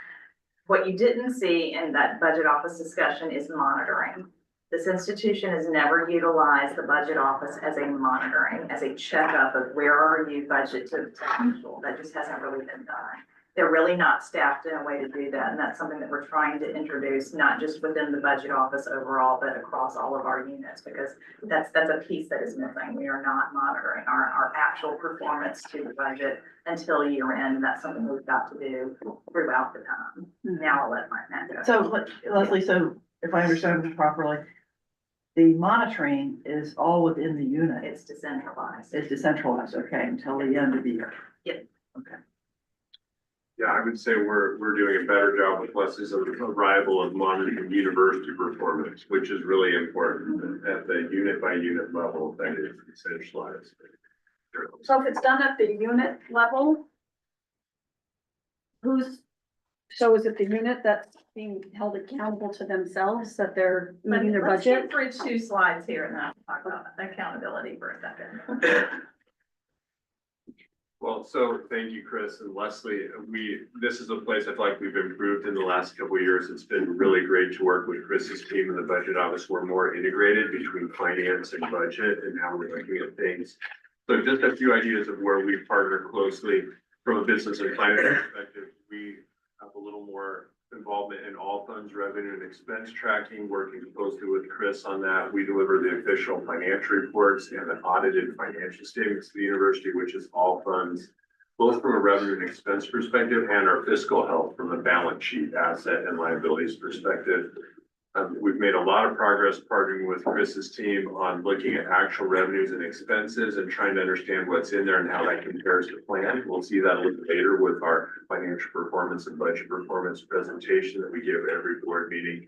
What you didn't see in that budget office discussion is monitoring. This institution has never utilized the budget office as a monitoring, as a checkup of where are you budget to actual. That just hasn't really been done. They're really not staffed in a way to do that. And that's something that we're trying to introduce, not just within the budget office overall, but across all of our units, because that's a piece that is missing. We are not monitoring our actual performance to the budget until year end. And that's something we've got to do throughout the time. Now I'll let Matt go. So Leslie, so if I understand this properly, the monitoring is all within the unit. It's decentralized. It's decentralized, okay, until the end of the year. Yep. Okay. Yeah, I would say we're doing a better job with Leslie's arrival of monitoring university performance, which is really important at the unit by unit level that is decentralized. So if it's done at the unit level, so is it the unit that's being held accountable to themselves that they're meeting their Let's budget? get through 2 slides here and then I'll talk about accountability for a second. Well, so thank you, Chris and Leslie. This is a place I feel like we've improved in the last couple of years. It's been really great to work with Chris's team in the budget office. We're more integrated between finance and budget and how we're looking at things. So just a few ideas of where we partner closely from a business and finance perspective. We have a little more involvement in all funds revenue and expense tracking, working closely with Chris on that. We deliver the official financial reports and the audited financial statements to the university, which is all funds, both from a revenue and expense perspective and our fiscal health from a balance sheet asset and liabilities perspective. We've made a lot of progress partnering with Chris's team on looking at actual revenues and expenses and trying to understand what's in there and how that compares to plan. We'll see that a little later with our financial performance and budget performance presentation that we give every board meeting.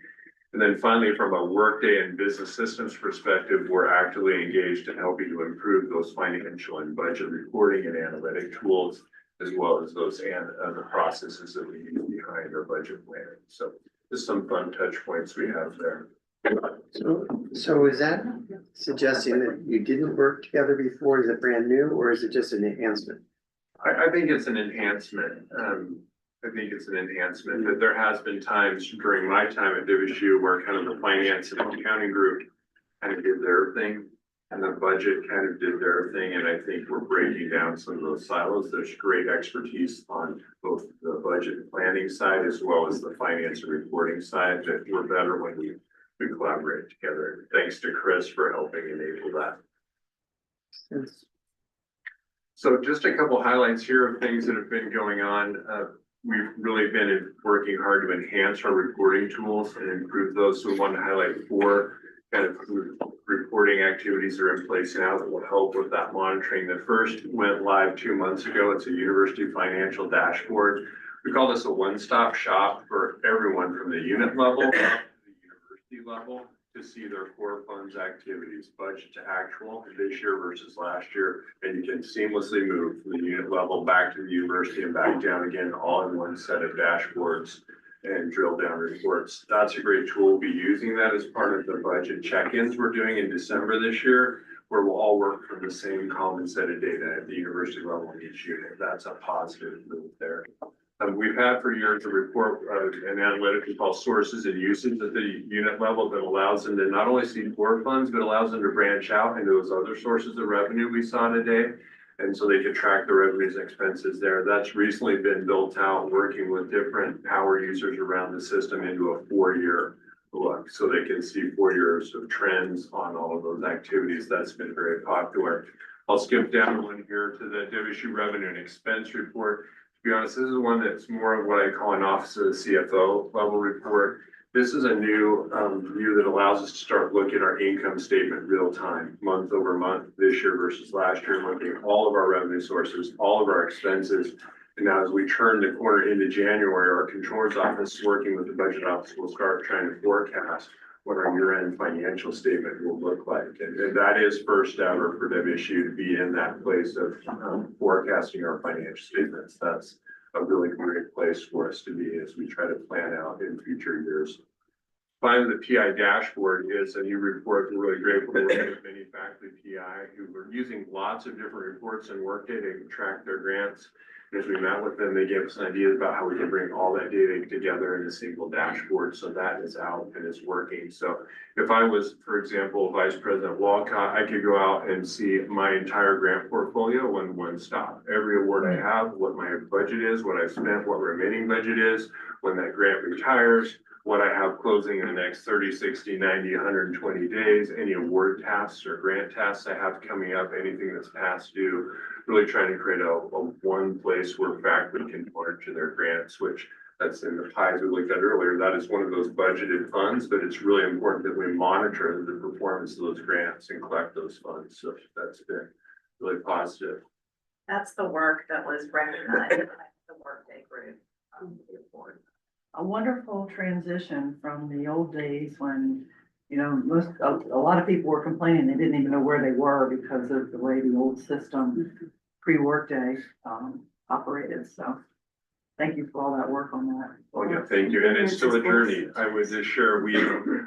And then finally, from a Workday and business systems perspective, we're actively engaged in helping to improve those financial and budget reporting and analytic tools, as well as those and the processes that we use behind our budget planning. So just some fun touch points we have there. So is that suggesting that you didn't work together before? Is it brand new or is it just an enhancement? I think it's an enhancement. I think it's an enhancement, but there has been times during my time at WSU where kind of the finance and accounting group kind of did their thing and the budget kind of did their thing. And I think we're breaking down some of those silos. There's great expertise on both the budget planning side as well as the finance and reporting side that we're better when we collaborate together. Thanks to Chris for helping enable that. So just a couple highlights here of things that have been going on. We've really been working hard to enhance our reporting tools and improve those. So we want to highlight 4 kind of reporting activities that are in place now that will help with that monitoring. The first went live 2 months ago. It's a university financial dashboard. We call this a one-stop shop for everyone from the unit level up to the university level to see their core funds activities, budget to actual this year versus last year. And you can seamlessly move from the unit level back to the university and back down again, all in one set of dashboards and drill down reports. That's a great tool. We'll be using that as part of the budget check-ins we're doing in December this year, where we'll all work from the same common set of data at the university level in each unit. That's a positive move there. We've had for years a report, an analytic we call sources and uses at the unit level that allows them to not only see core funds, but allows them to branch out into those other sources of revenue we saw today. And so they can track the revenues and expenses there. That's recently been built out, working with different power users around the system into a 4-year look. So they can see 4 years of trends on all of those activities. That's been very popular. I'll skip down one here to the WSU revenue and expense report. To be honest, this is one that's more of what I call an office of the CFO level report. This is a new view that allows us to start looking at our income statement real time, month over month, this year versus last year, looking at all of our revenue sources, all of our expenses. And now as we turn the corner into January, our controller's office, working with the budget office, will start trying to forecast what our year-end financial statement will look like. And that is first ever for WSU to be in that place of forecasting our financial statements. That's a really great place for us to be as we try to plan out in future years. Finally, the PI dashboard is a new report. We're really grateful to work with many faculty PI who were using lots of different reports and Workday to track their grants. And as we met with them, they gave us an idea about how we can bring all that data together in a single dashboard. So that is out and is working. So if I was, for example, Vice President Walcott, I could go out and see my entire grant portfolio in one stop. Every award I have, what my budget is, what I've spent, what remaining budget is, when that grant retires, what I have closing in the next 30, 60, 90, 120 days, any award tasks or grant tasks I have coming up, anything that's past due, really trying to create a one place where faculty can monitor their grants, which that's in the pies we looked at earlier. That is one of those budgeted funds, but it's really important that we monitor the performance of those grants and collect those funds. So that's been really positive. That's the work that was recognized by the Workday group. Report. A wonderful transition from the old days when, you know, a lot of people were complaining they didn't even know where they were because of the way the old system pre-Workday operated. So thank you for all that work on that. Oh yeah, thank you. And it's still a journey. I would just share,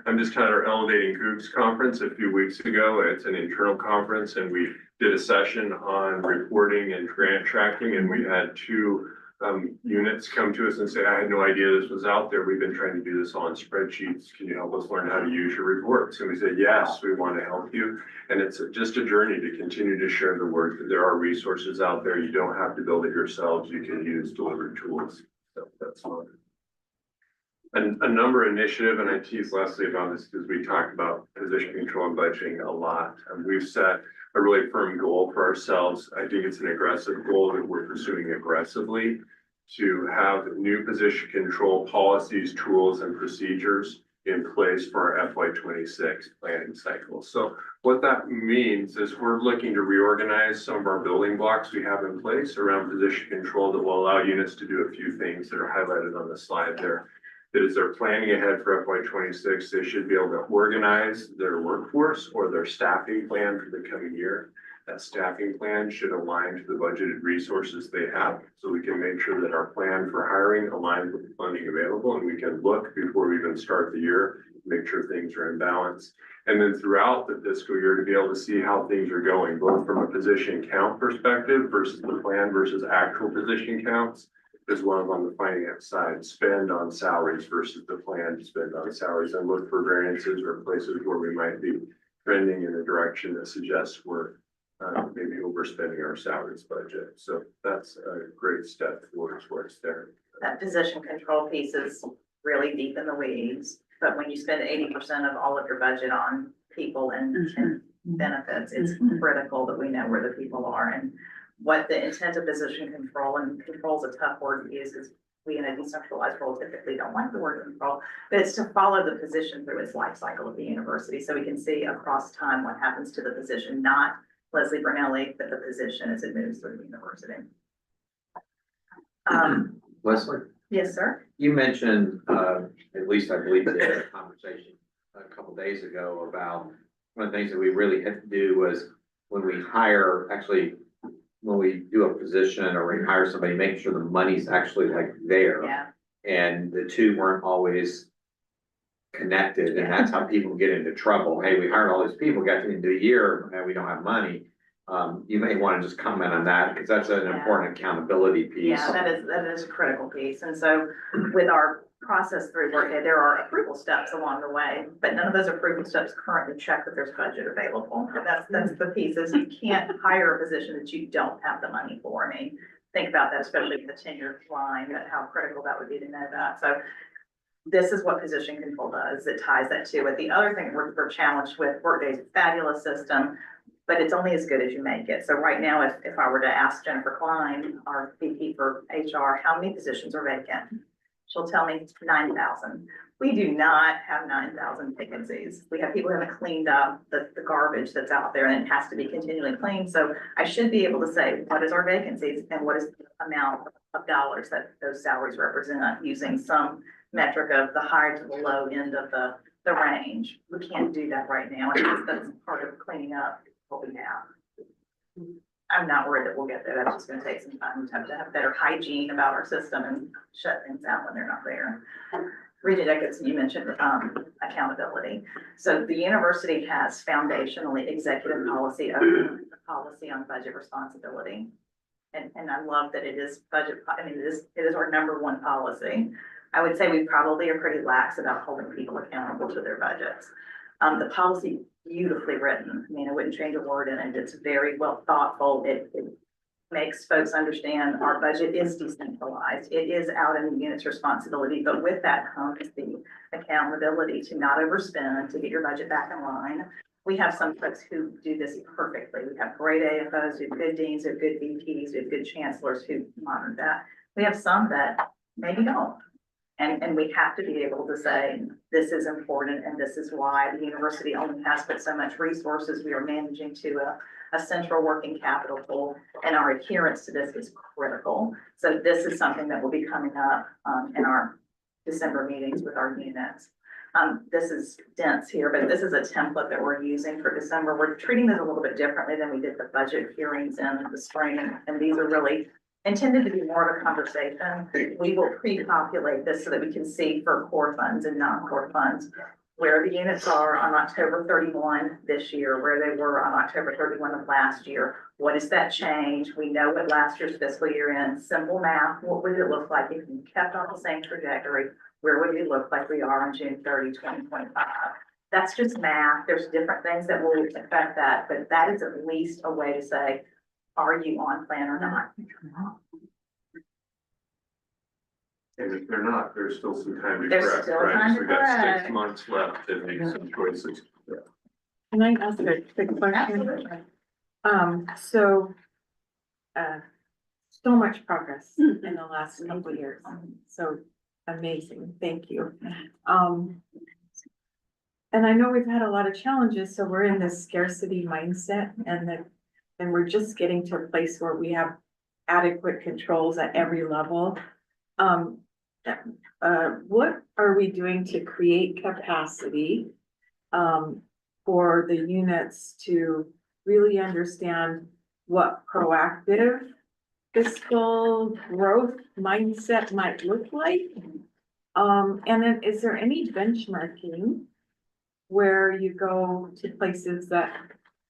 I'm just at our Elevating Googs conference a few weeks ago. It's an internal conference and we did a session on reporting and grant tracking, and we had 2 units come to us and say, I had no idea this was out there. We've been trying to do this all in spreadsheets. Can you help us learn how to use your reports? And we said, yes, we want to help you. And it's just a journey to continue to share the word that there are resources out there. You don't have to build it yourselves. You can use delivered tools. So that's fun. And a number of initiative, and I tease Leslie about this because we talked about position control and budgeting a lot. And we've set a really firm goal for ourselves. I think it's an aggressive goal that we're pursuing aggressively to have new position control policies, tools, and procedures in place for our FY26 planning cycle. So what that means is we're looking to reorganize some of our building blocks we have in place around position control that will allow units to do a few things that are highlighted on the slide there. That is, they're planning ahead for FY26, they should be able to organize their workforce or their staffing plan for the coming year. That staffing plan should align to the budgeted resources they have, so we can make sure that our plan for hiring aligns with the funding available, and we can look before we even start the year, make sure things are in balance. And then throughout the fiscal year to be able to see how things are going, both from a position count perspective versus the plan versus actual position counts, as well as on the finance side, spend on salaries versus the plan to spend on salaries, and look for variances or places where we might be trending in a direction that suggests we're maybe overspending our salaries budget. So that's a great step towards there. That position control piece is really deep in the weeds, but when you spend 80% of all of your budget on people and benefits, it's critical that we know where the people are and what the intent of position control, and control is a tough word to use, is we in a decentralized role typically don't like the word control, but it's to follow the position through its life cycle at the university. So we can see across time what happens to the position, not Leslie Bernelli, but the position as it moves through the university. Leslie, Yes, sir. you mentioned, at least I believe in the conversation a couple days ago about one of the things that we really had to do was when we hire, actually, when we do a position or we hire somebody, make sure the money's actually like there. Yeah, And the two weren't always connected, and that's how people get into trouble. Hey, we hired all these people, got to the end of the year, and we don't have money. You may want to just comment on that, because that's an important accountability piece. yeah, that is a critical piece. And so with our process through Workday, there are approval steps along the way, but none of those approval steps currently check that there's budget available. And that's the piece, is you can't hire a position that you don't have the money for. I mean, think about that, especially with the tenure line, that how critical that would be to know that. So this is what position control does. It ties that to it. The other thing we're challenged with, Workday's fabulous system, but it's only as good as you make it. So right now, if I were to ask Jennifer Klein, our VP for HR, how many positions are vacant? She'll tell me 9,000. We do not have 9,000 vacancies. We have people who haven't cleaned up the garbage that's out there, and it has to be continually cleaned. So I should be able to say, what is our vacancies and what is the amount of dollars that those salaries represent using some metric of the high to the low end of the range. We can't do that right now, and that's part of cleaning up what we have. I'm not worried that we'll get there. That's just gonna take some time. We have to have better hygiene about our system and shut things out when they're not there. Regent Dickinson, you mentioned accountability. So the university has foundationally executive policy over the policy on budget responsibility. And I love that it is budget, I mean, it is our number one policy. I would say we probably are pretty lax about holding people accountable to their budgets. The policy beautifully written. I mean, I wouldn't change a word in it. It's very well thoughtful. It makes folks understand our budget is decentralized. It is out in the unit's responsibility, but with that comes the accountability to not overspend, to get your budget back in line. We have some folks who do this perfectly. We have great AFOs, we have good deans, we have good VPs, we have good chancellors who monitor that. We have some that maybe don't. And we have to be able to say, this is important and this is why the university only has but so much resources. We are managing to a central working capital pool, and our adherence to this is critical. So this is something that will be coming up in our December meetings with our units. This is dense here, but this is a template that we're using for December. We're treating this a little bit differently than we did the budget hearings in the spring, and these are really intended to be more of a conversation. We will pre-populate this so that we can see for core funds and non-core funds where the units are on October 31 this year, where they were on October 31 of last year. What is that change? We know what last year's fiscal year ends. Simple math. What would it look like if we kept on the same trajectory? Where would it look like we are on June 30, 2025? That's just math. There's different things that will affect that, but that is at least a way to say, are you on plan or not? And if they're not, there's still some time to There's correct, still right? time So to we got correct. 6 months left to make some choices. Can I ask a quick question? Absolutely. So, so much progress in the last couple of years. So amazing. Thank you. And I know we've had a lot of challenges, so we're in this scarcity mindset and we're just getting to a place where we have adequate controls at every level. What are we doing to create capacity for the units to really understand what proactive fiscal growth mindset might look like? And then is there any benchmarking where you go to places that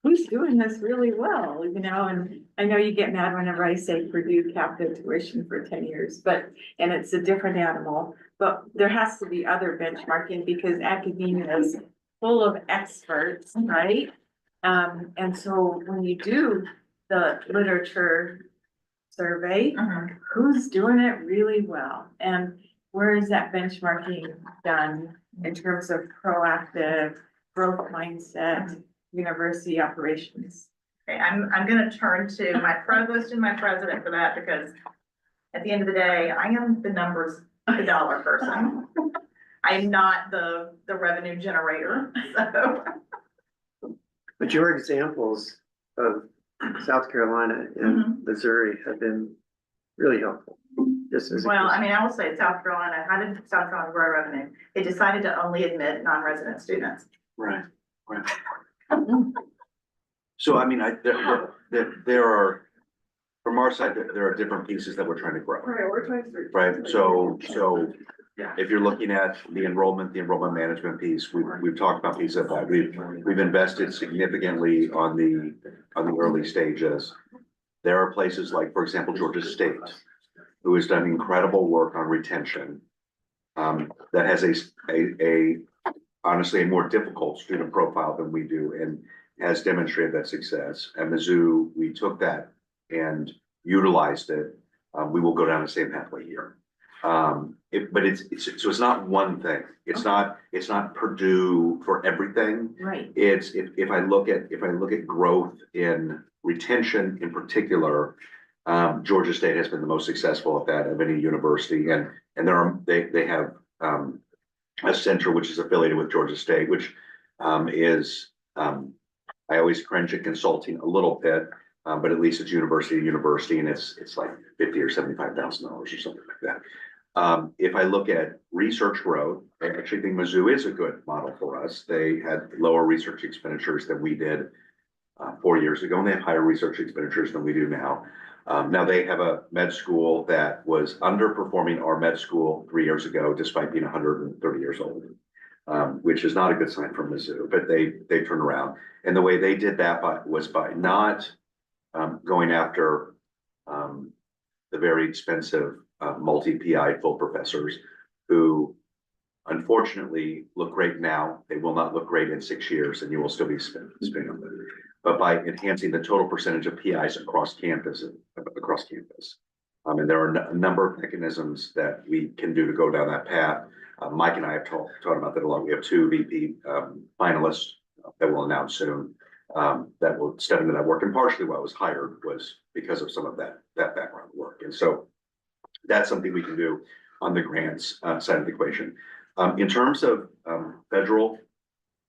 who's doing this really well, you know? And I know you get mad whenever I say Purdue capped the tuition for 10 years, and it's a different animal, but there has to be other benchmarking because academia is full of experts, right? And so when you do the literature survey, who's doing it really well? And where is that benchmarking done in terms of proactive growth mindset, university operations? Okay, I'm gonna turn to my provost and my president for that, because at the end of the day, I am the numbers, the dollar person. I'm not the revenue generator, so. But your examples of South Carolina and Missouri have been really helpful. Just as. Well, I mean, I will say South Carolina, how did South Carolina grow revenue? It decided to only admit non-resident students. Right, right. So I mean, there are, from our side, there are different pieces that we're trying to grow. Right, so if you're looking at the enrollment management piece, we've talked about pieces of that. We've invested significantly on the early stages. There are places like, for example, Georgia State, who has done incredible work on retention. That has honestly a more difficult student profile than we do and has demonstrated that success. At Mizzou, we took that and utilized it. We will go down the same pathway here. But it's not one thing. It's not Purdue for everything. Right. It's if I look at growth in retention in particular, Georgia State has been the most successful at that of any university, and they have a center which is affiliated with Georgia State, which is I always cringe at consulting a little bit, but at least it's university to university, and it's like $50,000 or $75,000 or something like that. If I look at research growth, I actually think Mizzou is a good model for us. They had lower research expenditures than we did 4 years ago, and they have higher research expenditures than we do now. Now they have a med school that was underperforming our med school 3 years ago, despite being 130 years old, which is not a good sign for Mizzou, but they turned around. And the way they did that was by not going after the very expensive multi-PI full professors who unfortunately look great now. They will not look great in 6 years, and you will still be spending on them. But by enhancing the total percentage of PIs across campus. And there are a number of mechanisms that we can do to go down that path. Mike and I have talked about that a lot. We have 2 VP finalists that we'll announce soon that will step into that work. And partially why I was hired was because of some of that background work. And so that's something we can do on the grants side of the equation. In terms of federal,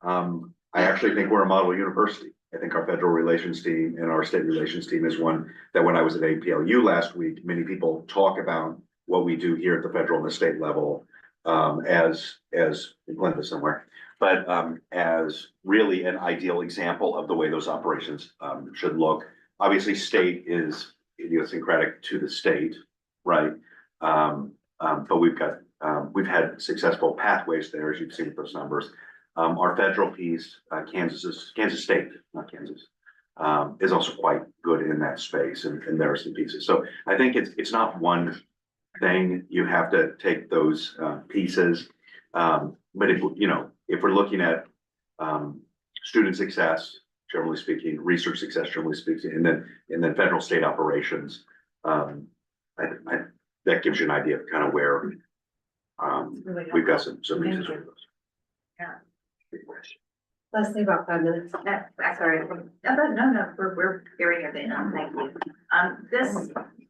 I actually think we're a model university. I think our federal relations team and our state relations team is one that when I was at APLU last week, many people talk about what we do here at the federal and the state level as Glenda somewhere, but as really an ideal example of the way those operations should look. Obviously, state is idiosyncratic to the state, right? But we've had successful pathways there, as you've seen with those numbers. Our federal piece, Kansas State, not Kansas, is also quite good in that space, and there are some pieces. So I think it's not one thing. You have to take those pieces. But if we're looking at student success, generally speaking, research success, generally speaking, and then federal state operations, that gives you an idea of kind of where we've got some pieces. Leslie, about 5 minutes. Sorry, no, we're hearing it then, thank you.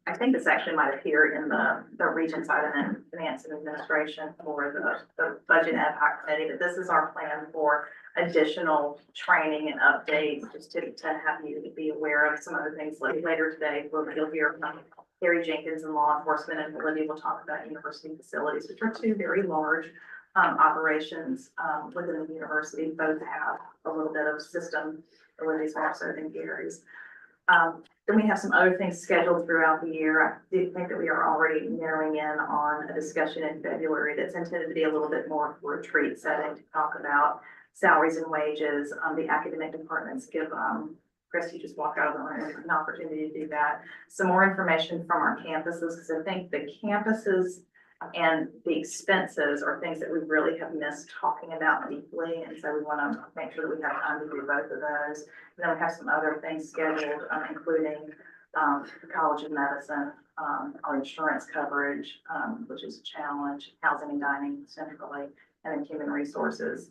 I think this actually might appear in the Regents item in Finance and Administration for the Budget Ad Hoc Committee, but this is our plan for additional training and updates, just to have you be aware of some other things later today. You'll hear from Harry Jenkins in law enforcement, and Olivia will talk about university facilities, which are 2 very large operations within the university. Both have a little bit of system abilities more so than Gary's. Then we have some other things scheduled throughout the year. I do think that we are already narrowing in on a discussion in February that's intended to be a little bit more retreat setting to talk about salaries and wages. The academic departments give Chris, you just walk out of the room, an opportunity to do that. Some more information from our campuses, because I think the campuses and the expenses are things that we really have missed talking about deeply. And so we want to make sure that we have time to do both of those. And then we have some other things scheduled, including the College of Medicine, our insurance coverage, which is a challenge, housing and dining centrally, and then human resources.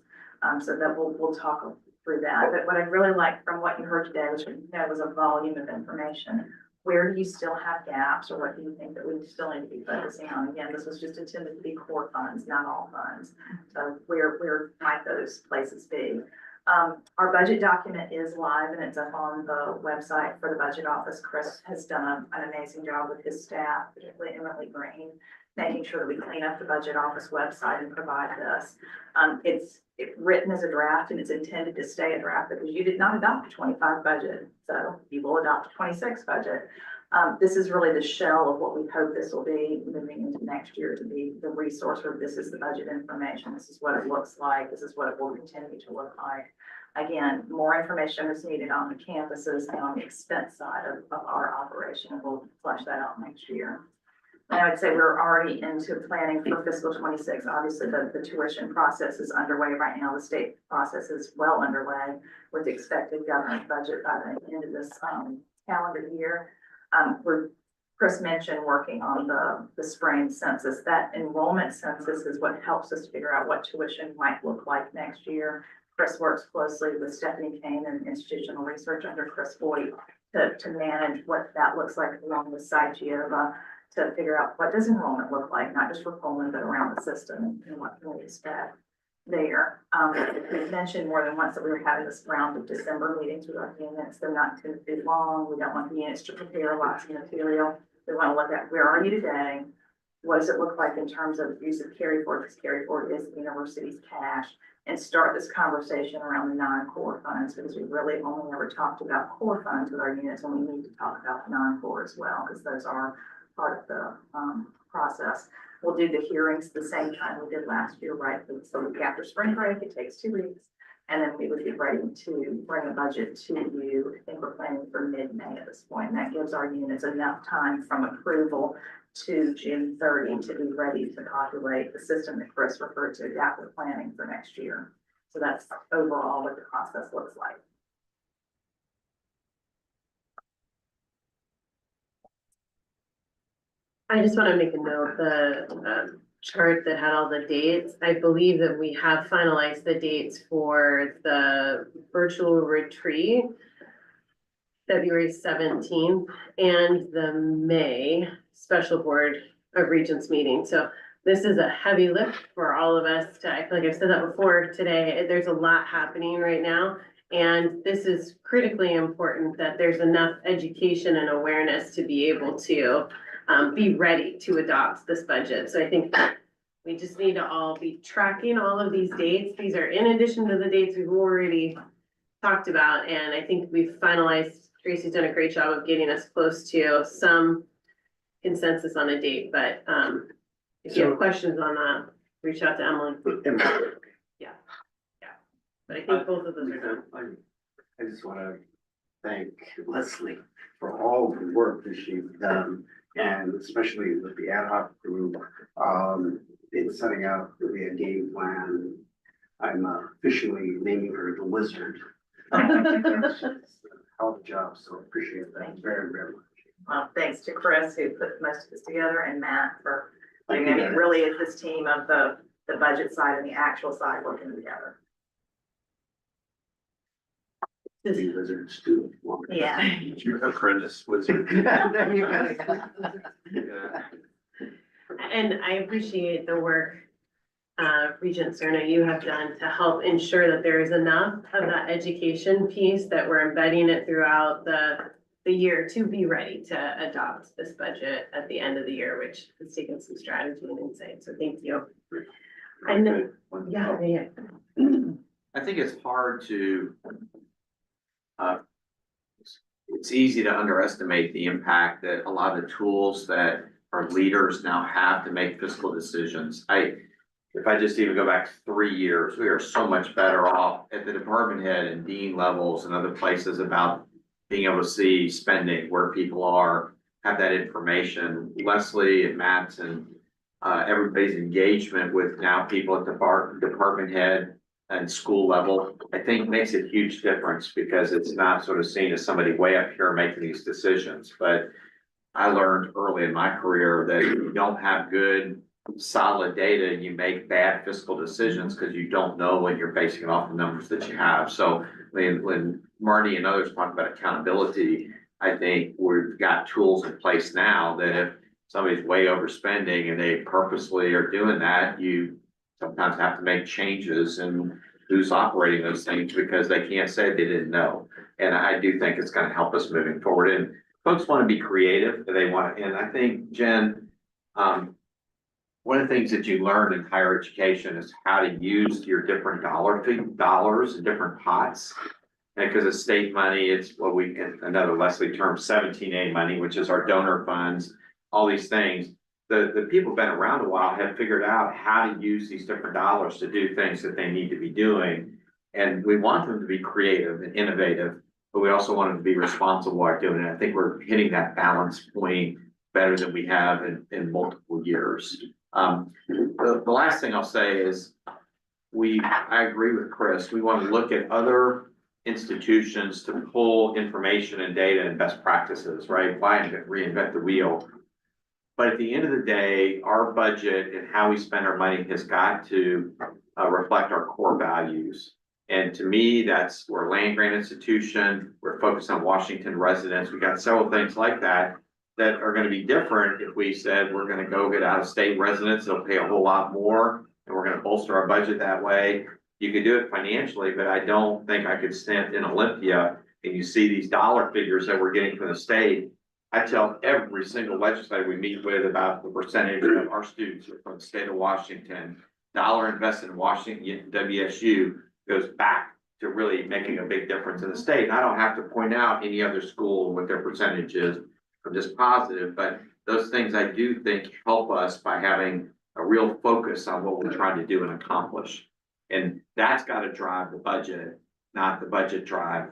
So that we'll talk through that. But what I really liked from what you heard today, which was a volume of information. Where do you still have gaps, or what do you think that we still need to be focusing on? Again, this was just intended to be core funds, not all funds. So where might those places be? Our budget document is live and it's up on the website for the budget office. Chris has done an amazing job with his staff, particularly Emily Green, making sure that we clean up the budget office website and provide this. It's written as a draft and it's intended to stay a draft because you did not adopt a 25 budget, so you will adopt a 26 budget. This is really the shell of what we hope this will be moving into next year, to be the resource where this is the budget information. This is what it looks like. This is what it will continue to look like. Again, more information is needed on the campuses and on the expense side of our operation, and we'll flesh that out next year. And I would say we're already into planning for fiscal 26. Obviously, the tuition process is underway right now. The state process is well underway with the expected government budget by the end of this calendar year. Chris mentioned working on the spring census. That enrollment census is what helps us figure out what tuition might look like next year. Chris works closely with Stephanie Kane and Institutional Research under Chris Boyd to manage what that looks like along with SciGiova, to figure out what does enrollment look like, not just for Poland, but around the system, and what can we expect there. We've mentioned more than once that we were having this round of December meetings with our units. They're not too long. We don't want the units to prepare lots of material. We want to look at where are you today? What does it look like in terms of use of carry forward? Because carry forward is the university's cash, and start this conversation around the non-core funds, because we really only ever talked about core funds with our units, and we need to talk about non-core as well, because those are part of the process. We'll do the hearings the same time we did last year, right? So week after spring break, it takes 2 weeks. And then we would be ready to bring a budget to you. I think we're planning for mid-May at this point. And that gives our units enough time from approval to June 30 to be ready to populate the system that Chris referred to, adaptive planning for next year. So that's overall what the process looks like. I just want to make a note, the chart that had all the dates, I believe that we have finalized the dates for the virtual retreat, February 17th, and the May special board of Regents meeting. So this is a heavy lift for all of us to, I feel like I've said that before today, there's a lot happening right now. And this is critically important that there's enough education and awareness to be able to be ready to adopt this budget. So I think we just need to all be tracking all of these dates. These are in addition to the dates we've already talked about. And I think we've finalized, Tracy's done a great job of getting us close to some consensus on a date. But if you have questions on that, reach out to Emily. Yeah. But I think both of those are done. I just want to thank Leslie for all the work that she's done, and especially with the ad hoc group, in setting out the game plan. I'm officially naming her the wizard. Hell of a job, so appreciate that very, very much. Well, thanks to Chris, who put most of this together, and Matt for doing it. It really is this team of the budget side and the actual side working together. The wizards too. Yeah. Your apprentice wizard. There you go. Yeah. And I appreciate the work, Regent Cerna, you have done to help ensure that there is enough of that education piece, that we're embedding it throughout the year to be ready to adopt this budget at the end of the year, which has taken some strategy and insight. So thank you. And then, yeah. I think it's hard to, it's easy to underestimate the impact that a lot of the tools that our leaders now have to make fiscal decisions. If I just even go back 3 years, we are so much better off at the department head and dean levels and other places about being able to see spending, where people are, have that information. Leslie and Matt and everybody's engagement with now people at the department head and school level, I think makes a huge difference, because it's not sort of seen as somebody way up here making these decisions. But I learned early in my career that if you don't have good, solid data, you make bad fiscal decisions because you don't know when you're basing it off the numbers that you have. So when Marty and others talk about accountability, I think we've got tools in place now that if somebody's way overspending and they purposely are doing that, you sometimes have to make changes. And who's operating those things because they can't say they didn't know. And I do think it's gonna help us moving forward. And folks want to be creative, they want, and I think, Jen, one of the things that you learn in higher education is how to use your different dollars and different pots. And because it's state money, it's what we, in another Leslie term, 17A money, which is our donor funds, all these things. The people who've been around a while have figured out how to use these different dollars to do things that they need to be doing. And we want them to be creative and innovative, but we also want them to be responsible while doing it. I think we're hitting that balance point better than we have in multiple years. The last thing I'll say is I agree with Chris. We want to look at other institutions to pull information and data and best practices, right? Why reinvent the wheel? But at the end of the day, our budget and how we spend our money has got to reflect our core values. And to me, we're a land grant institution. We're focused on Washington residents. We got several things like that are going to be different if we said we're going to go get out of state residents. They'll pay a whole lot more, and we're going to bolster our budget that way. You could do it financially, but I don't think I could stand in Olympia and you see these dollar figures that we're getting from the state. I tell every single legislator we meet with about the percentage of our students are from the state of Washington. Dollar invested in Washington, WSU goes back to really making a big difference in the state. And I don't have to point out any other school what their percentage is. I'm just positive, but those things I do think help us by having a real focus on what we're trying to do and accomplish. And that's got to drive the budget, not the budget drive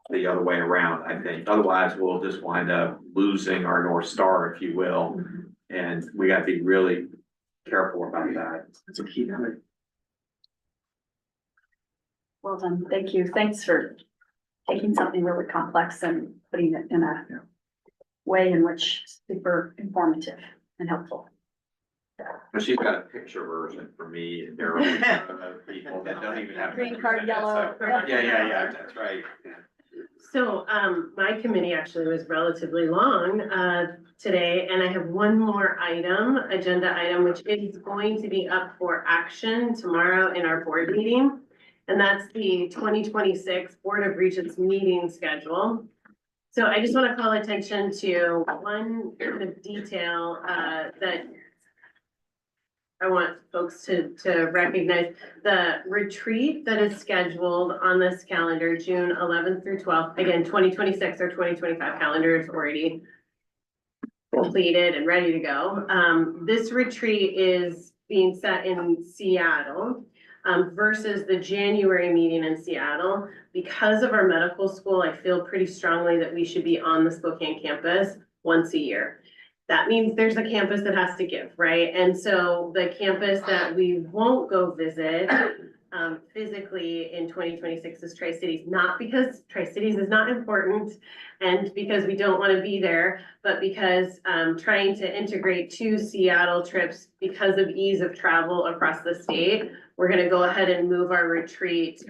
the other way around, I think. Otherwise, we'll just wind up losing our North Star, if you will. And we got to be really careful about that. It's a key number. Well done, thank you. Thanks for taking something really complex and putting it in a way in which is super informative and helpful. But she's got a picture version for me and Daryl of people that don't even have. Green card, yellow. Yeah, that's right. So, my committee actually was relatively long, today, and I have one more agenda item, which is going to be up for action tomorrow in our board meeting. And that's the 2026 Board of Regents meeting schedule. So I just want to call attention to one bit of detail, that I want folks to recognize. The retreat that is scheduled on this calendar, June 11th through 12th, again, 2026 or 2025 calendar is already completed and ready to go. This retreat is being set in Seattle, versus the January meeting in Seattle. Because of our medical school, I feel pretty strongly that we should be on the Spokane campus once a year. That means there's a campus that has to give, right? And so the campus that we won't go visit physically in 2026 is Tri-Cities, not because Tri-Cities is not important and because we don't want to be there, but because trying to integrate 2 Seattle trips because of ease of travel across the state, we're going to go ahead and move our retreat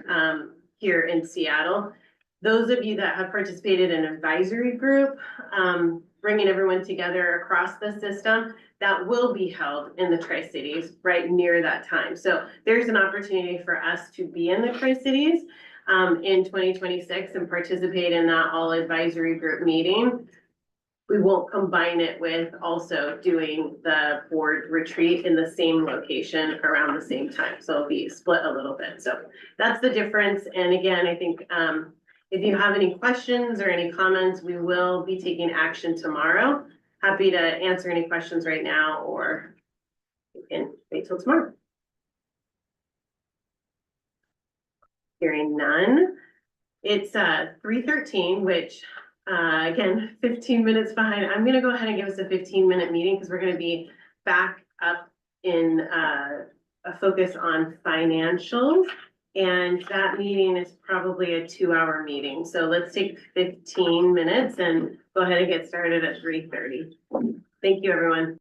here in Seattle. Those of you that have participated in an advisory group, bringing everyone together across the system, that will be held in the Tri-Cities right near that time. So there's an opportunity for us to be in the Tri-Cities in 2026 and participate in that all advisory group meeting. We won't combine it with also doing the board retreat in the same location around the same time. So it'll be split a little bit. So that's the difference. And again, I think if you have any questions or any comments, we will be taking action tomorrow. Happy to answer any questions right now, or you can wait till tomorrow. Hearing none. It's 3:13, which again, 15 minutes behind. I'm gonna go ahead and give us a 15-minute meeting because we're gonna be back up in a focus on financials. And that meeting is probably a 2-hour meeting. So let's take 15 minutes and go ahead and get started at 3:30. Thank you, everyone.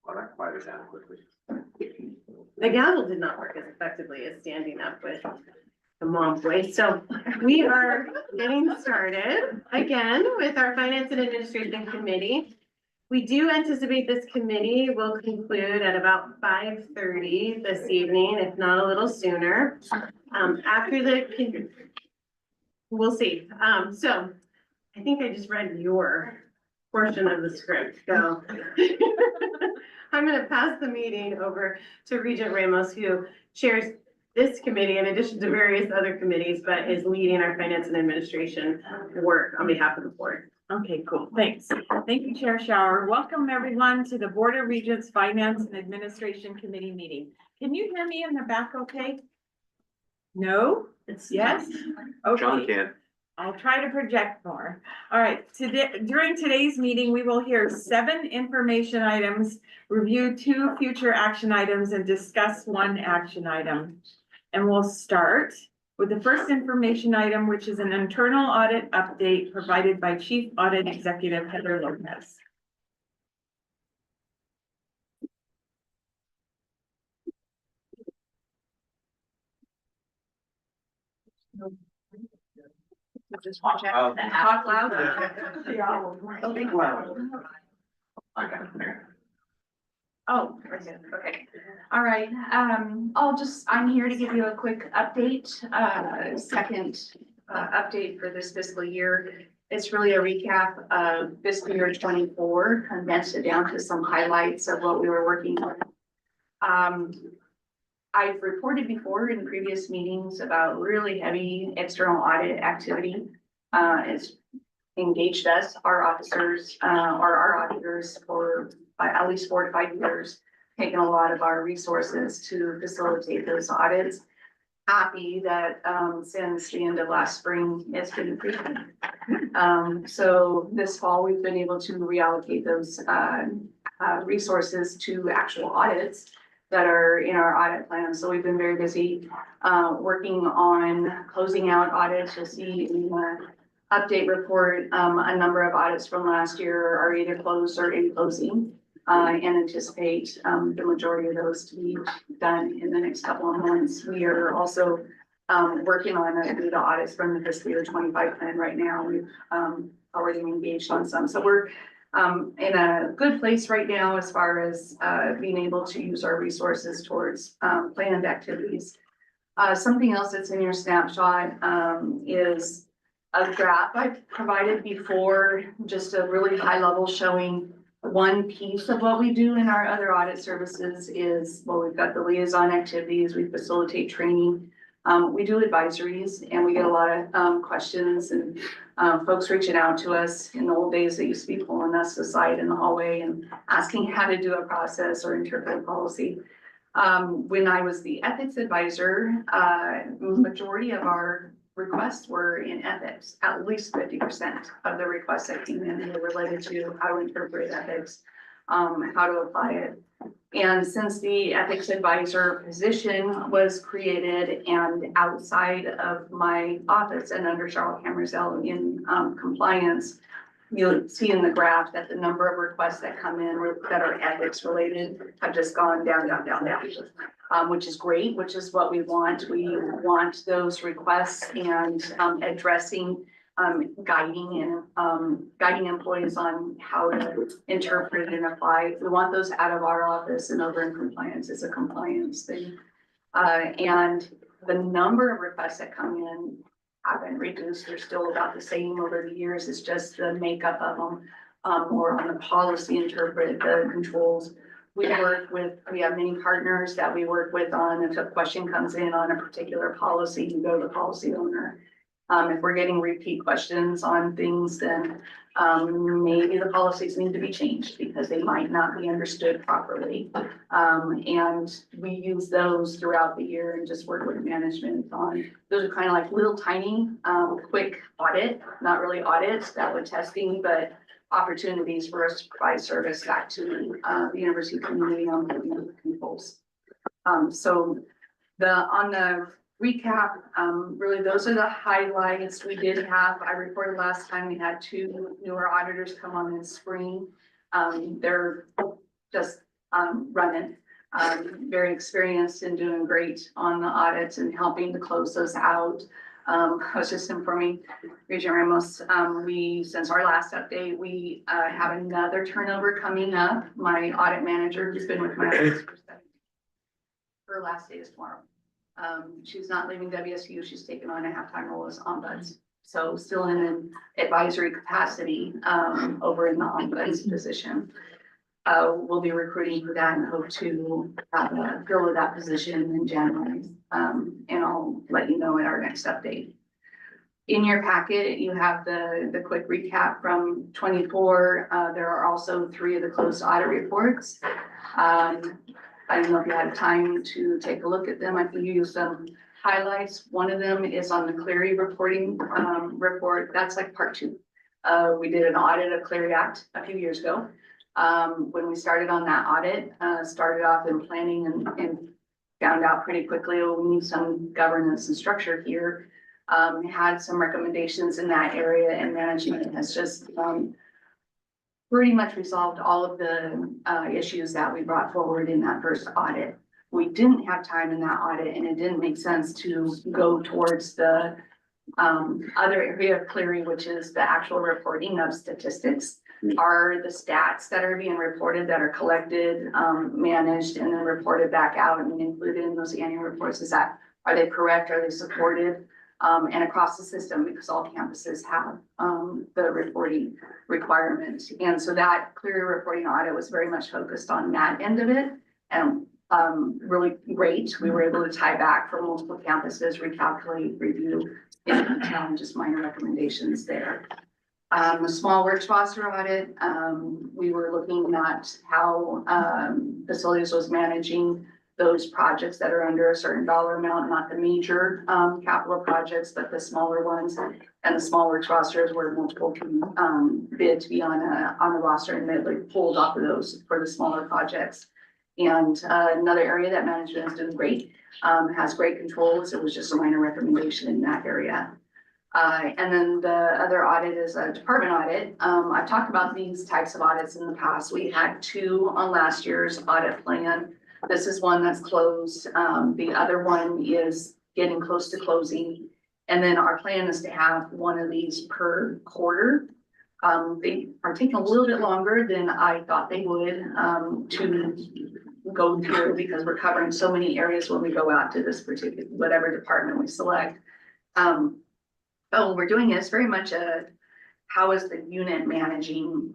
Well, that quite as adequately. The gavel did not work as effectively as standing up with the mom voice. So we are getting started again with our Finance and Administration Committee. We do anticipate this committee will conclude at about 5:30 this evening, if not a little sooner. After the, we'll see. So I think I just read your portion of the script, so. I'm gonna pass the meeting over to Regent Ramos, who chairs this committee in addition to various other committees, but is leading our finance and administration work on behalf of the board. Okay, cool, thanks. Thank you, Chair Shower. Welcome everyone to the Board of Regents Finance and Administration Committee meeting. Can you hear me in the back okay? No? Yes? John Okay. can. I'll try to project more. All right, during today's meeting, we will hear 7 information items, review 2 future action items, and discuss 1 action item. And we'll start with the first information item, which is an internal audit update provided by Chief Audit Executive Heather Lopez. Just watch out. Talk loud. Think loud. Oh, very good. Okay. All right. I'm here to give you a quick update, second update for this fiscal year. It's really a recap of fiscal year 24, condensed it down to some highlights of what we were working on. I've reported before in previous meetings about really heavy external audit activity. It's engaged us, our officers, or our auditors for at least 4 to 5 years, taken a lot of our resources to facilitate those audits. Happy that since the end of last spring, it's been improving. So this fall, we've been able to reallocate those resources to actual audits that are in our audit plan. So we've been very busy working on closing out audits. You'll see in the update report, a number of audits from last year are either closed or in closing, and anticipate the majority of those to be done in the next couple of months. We are also working on the audits from the fiscal year 25 plan right now. We've already engaged on some. So we're in a good place right now as far as being able to use our resources towards planned activities. Something else that's in your snapshot is a graph I provided before, just a really high level showing one piece of what we do in our other audit services is, well, we've got the liaison activities, we facilitate training. We do advisories and we get a lot of questions and folks reaching out to us. In the old days, they used to be pulling us aside in the hallway and asking how to do a process or interpret a policy. When I was the ethics advisor, majority of our requests were in ethics. At least 50% of the requests that came in were related to how to interpret ethics, how to apply it. And since the ethics advisor position was created and outside of my office and under Charlotte Hammerzell in compliance, you'll see in the graph that the number of requests that come in that are ethics related have just gone down, which is great, which is what we want. We want those requests and addressing guiding employees on how to interpret and apply. We want those out of our office and over in compliance. It's a compliance thing. And the number of requests that come in haven't reduced. They're still about the same over the years. It's just the makeup of them, more on the policy interpret, the controls. We have many partners that we work with on, if a question comes in on a particular policy, you go to the policy owner. If we're getting repeat questions on things, then maybe the policies need to be changed because they might not be understood properly. And we use those throughout the year and just work with management on, those are kind of like little tiny, quick audit, not really audits, that would testing, but opportunities for us to provide service back to the university community on the controls. So on the recap, really those are the highlights. We did have, I reported last time, we had 2 newer auditors come on in spring. They're just, running. Very experienced and doing great on the audits and helping to close those out. I was just informing Regent Ramos, since our last update, we, have another turnover coming up. My audit manager, who's been with my office for 7 her last day is tomorrow. She's not leaving WSU. She's taken on a half-time role as ombuds. So still in an advisory capacity, over in the ombuds position. We'll be recruiting for that and hope to fill that position in January. And I'll let you know in our next update. In your packet, you have the quick recap from 24. There are also 3 of the closed audit reports. I don't know if you had time to take a look at them. I can give you some highlights. One of them is on the Clery reporting report. That's like part 2. We did an audit of Clery Act a few years ago. When we started on that audit, started off in planning and found out pretty quickly, oh, we need some governance and structure here. Had some recommendations in that area, and management has just pretty much resolved all of the issues that we brought forward in that first audit. We didn't have time in that audit, and it didn't make sense to go towards the other area of Clery, which is the actual reporting of statistics. Are the stats that are being reported, that are collected, managed, and then reported back out and included in those annual reports, are they correct? Are they supported? And across the system, because all campuses have the reporting requirements. And so that Clery reporting audit was very much focused on that end of it, and really great. We were able to tie back from multiple campuses, recalculate, review, and just minor recommendations there. The small works roster audit, we were looking at how facilities was managing those projects that are under a certain dollar amount, not the major capital projects, but the smaller ones. And the small works rosters where multiple can bid to be on a roster, and they like pulled off of those for the smaller projects. And another area that management is doing great, has great controls. It was just a minor recommendation in that area. And then the other audit is a department audit. I've talked about these types of audits in the past. We had 2 on last year's audit plan. This is one that's closed. The other one is getting close to closing. And then our plan is to have one of these per quarter. They are taking a little bit longer than I thought they would to go through, because we're covering so many areas when we go out to this particular, whatever department we select. We're doing is very much how is the unit managing,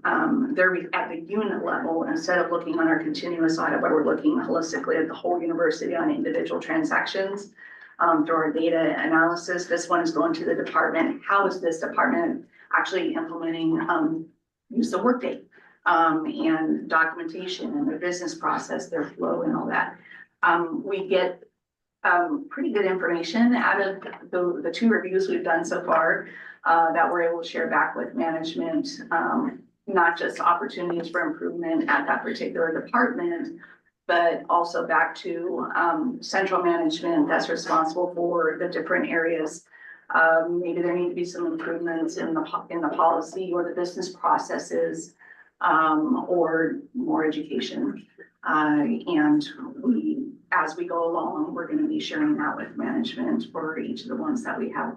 they're at the unit level, instead of looking on our continuous audit, where we're looking holistically at the whole university on individual transactions. Through our data analysis, this one is going to the department. How is this department actually implementing use of Workday and documentation and their business process, their flow and all that. We get pretty good information out of the 2 reviews we've done so far that we're able to share back with management, not just opportunities for improvement at that particular department, but also back to central management that's responsible for the different areas. Maybe there need to be some improvements in the policy or the business processes, or more education. And as we go along, we're going to be sharing that with management for each of the ones that we have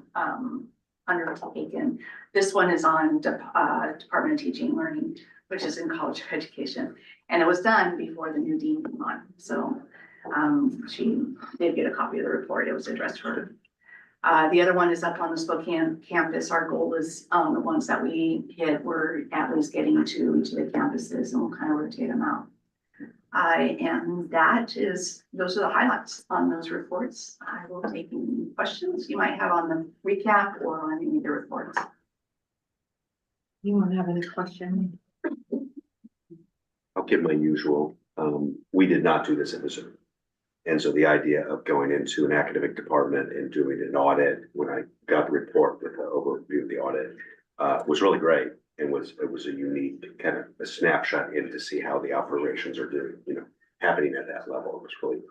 undertaken. This one is on Department of Teaching and Learning, which is in college education. And it was done before the new dean came on. So she did get a copy of the report. It was addressed to her. The other one is up on the Spokane campus. Our goal is the ones that we hit, we're at least getting to each of the campuses, and we'll kind of rotate them out. And those are the highlights on those reports. I will take any questions you might have on the recap or on any of the reports. You won't have any question? I'll give my usual. We did not do this in Missouri. And so the idea of going into an academic department and doing an audit, when I got the report with the overview of the audit, was really great. And it was a unique kind of a snapshot in to see how the operations are doing, happening at that level. It was really,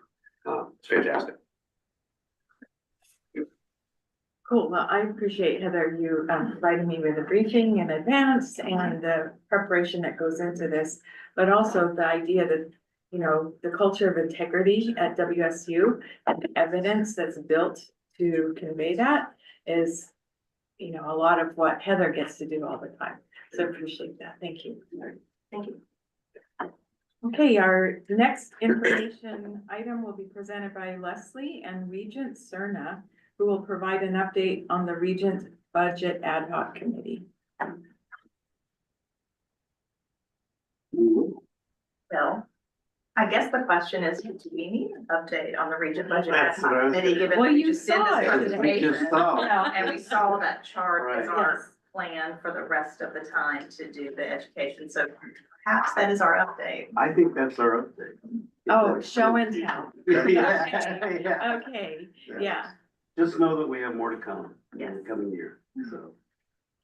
it's fantastic. Cool, well, I appreciate Heather, you providing me with a briefing in advance and the preparation that goes into this. But also the idea that, you know, the culture of integrity at WSU and the evidence that's built to convey that is, you know, a lot of what Heather gets to do all the time. So I appreciate that, thank you. Thank you. Okay, our next information item will be presented by Leslie and Regent Cerna, who will provide an update on the Regent Budget Ad Hoc Committee. Bill, I guess the question is, do we need an update on the Regent Budget Ad That's what I Hoc was Committee, given Well, that we you just did saw this it. presentation? We just saw. And we saw that chart as Right. our plan for the rest of the time to do the education, so perhaps that is our update. I think that's our update. Oh, show and tell. Yeah, yeah. Okay, yeah. Just know that we have more to come in Yes. the coming year, so.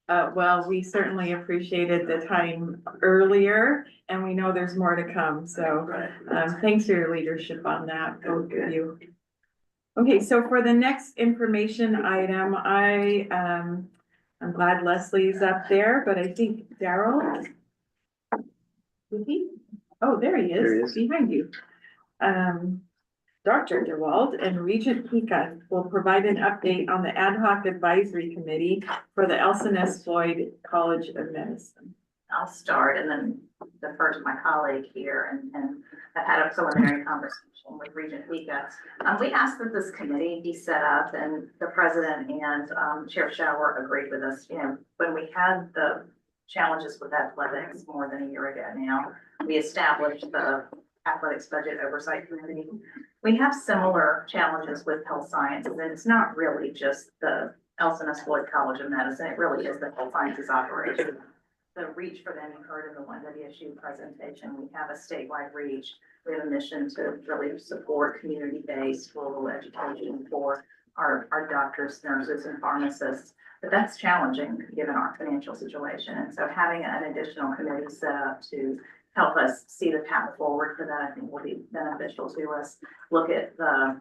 Well, we certainly appreciated the time earlier and we know there's more to come. So thanks for your leadership on that, both of you. Okay, so for the next information item, I'm glad Leslie's up there, but I think Daryl. Is he? Oh, there he There he is, is. behind you. Dr. DeWald and Regent Pika will provide an update on the ad hoc advisory committee for the Elson S. Floyd College of Medicine. I'll start and then defer to my colleague here and I've had a preliminary conversation with Regent Pika. We asked that this committee be set up and the president and Chair Shower agreed with us. You know, when we had the challenges with athletics more than a year ago now, we established the athletics budget oversight committee. We have similar challenges with health sciences, and it's not really just the Elson S. Floyd College of Medicine. It really is the health sciences operation. The reach for them, you heard in the one WSU presentation, we have a statewide reach. We have a mission to really support community-based rural education for our doctors, nurses, and pharmacists. But that's challenging given our financial situation. And so having an additional committee set up to help us see the path forward for that, I think will be beneficial to us. Look at I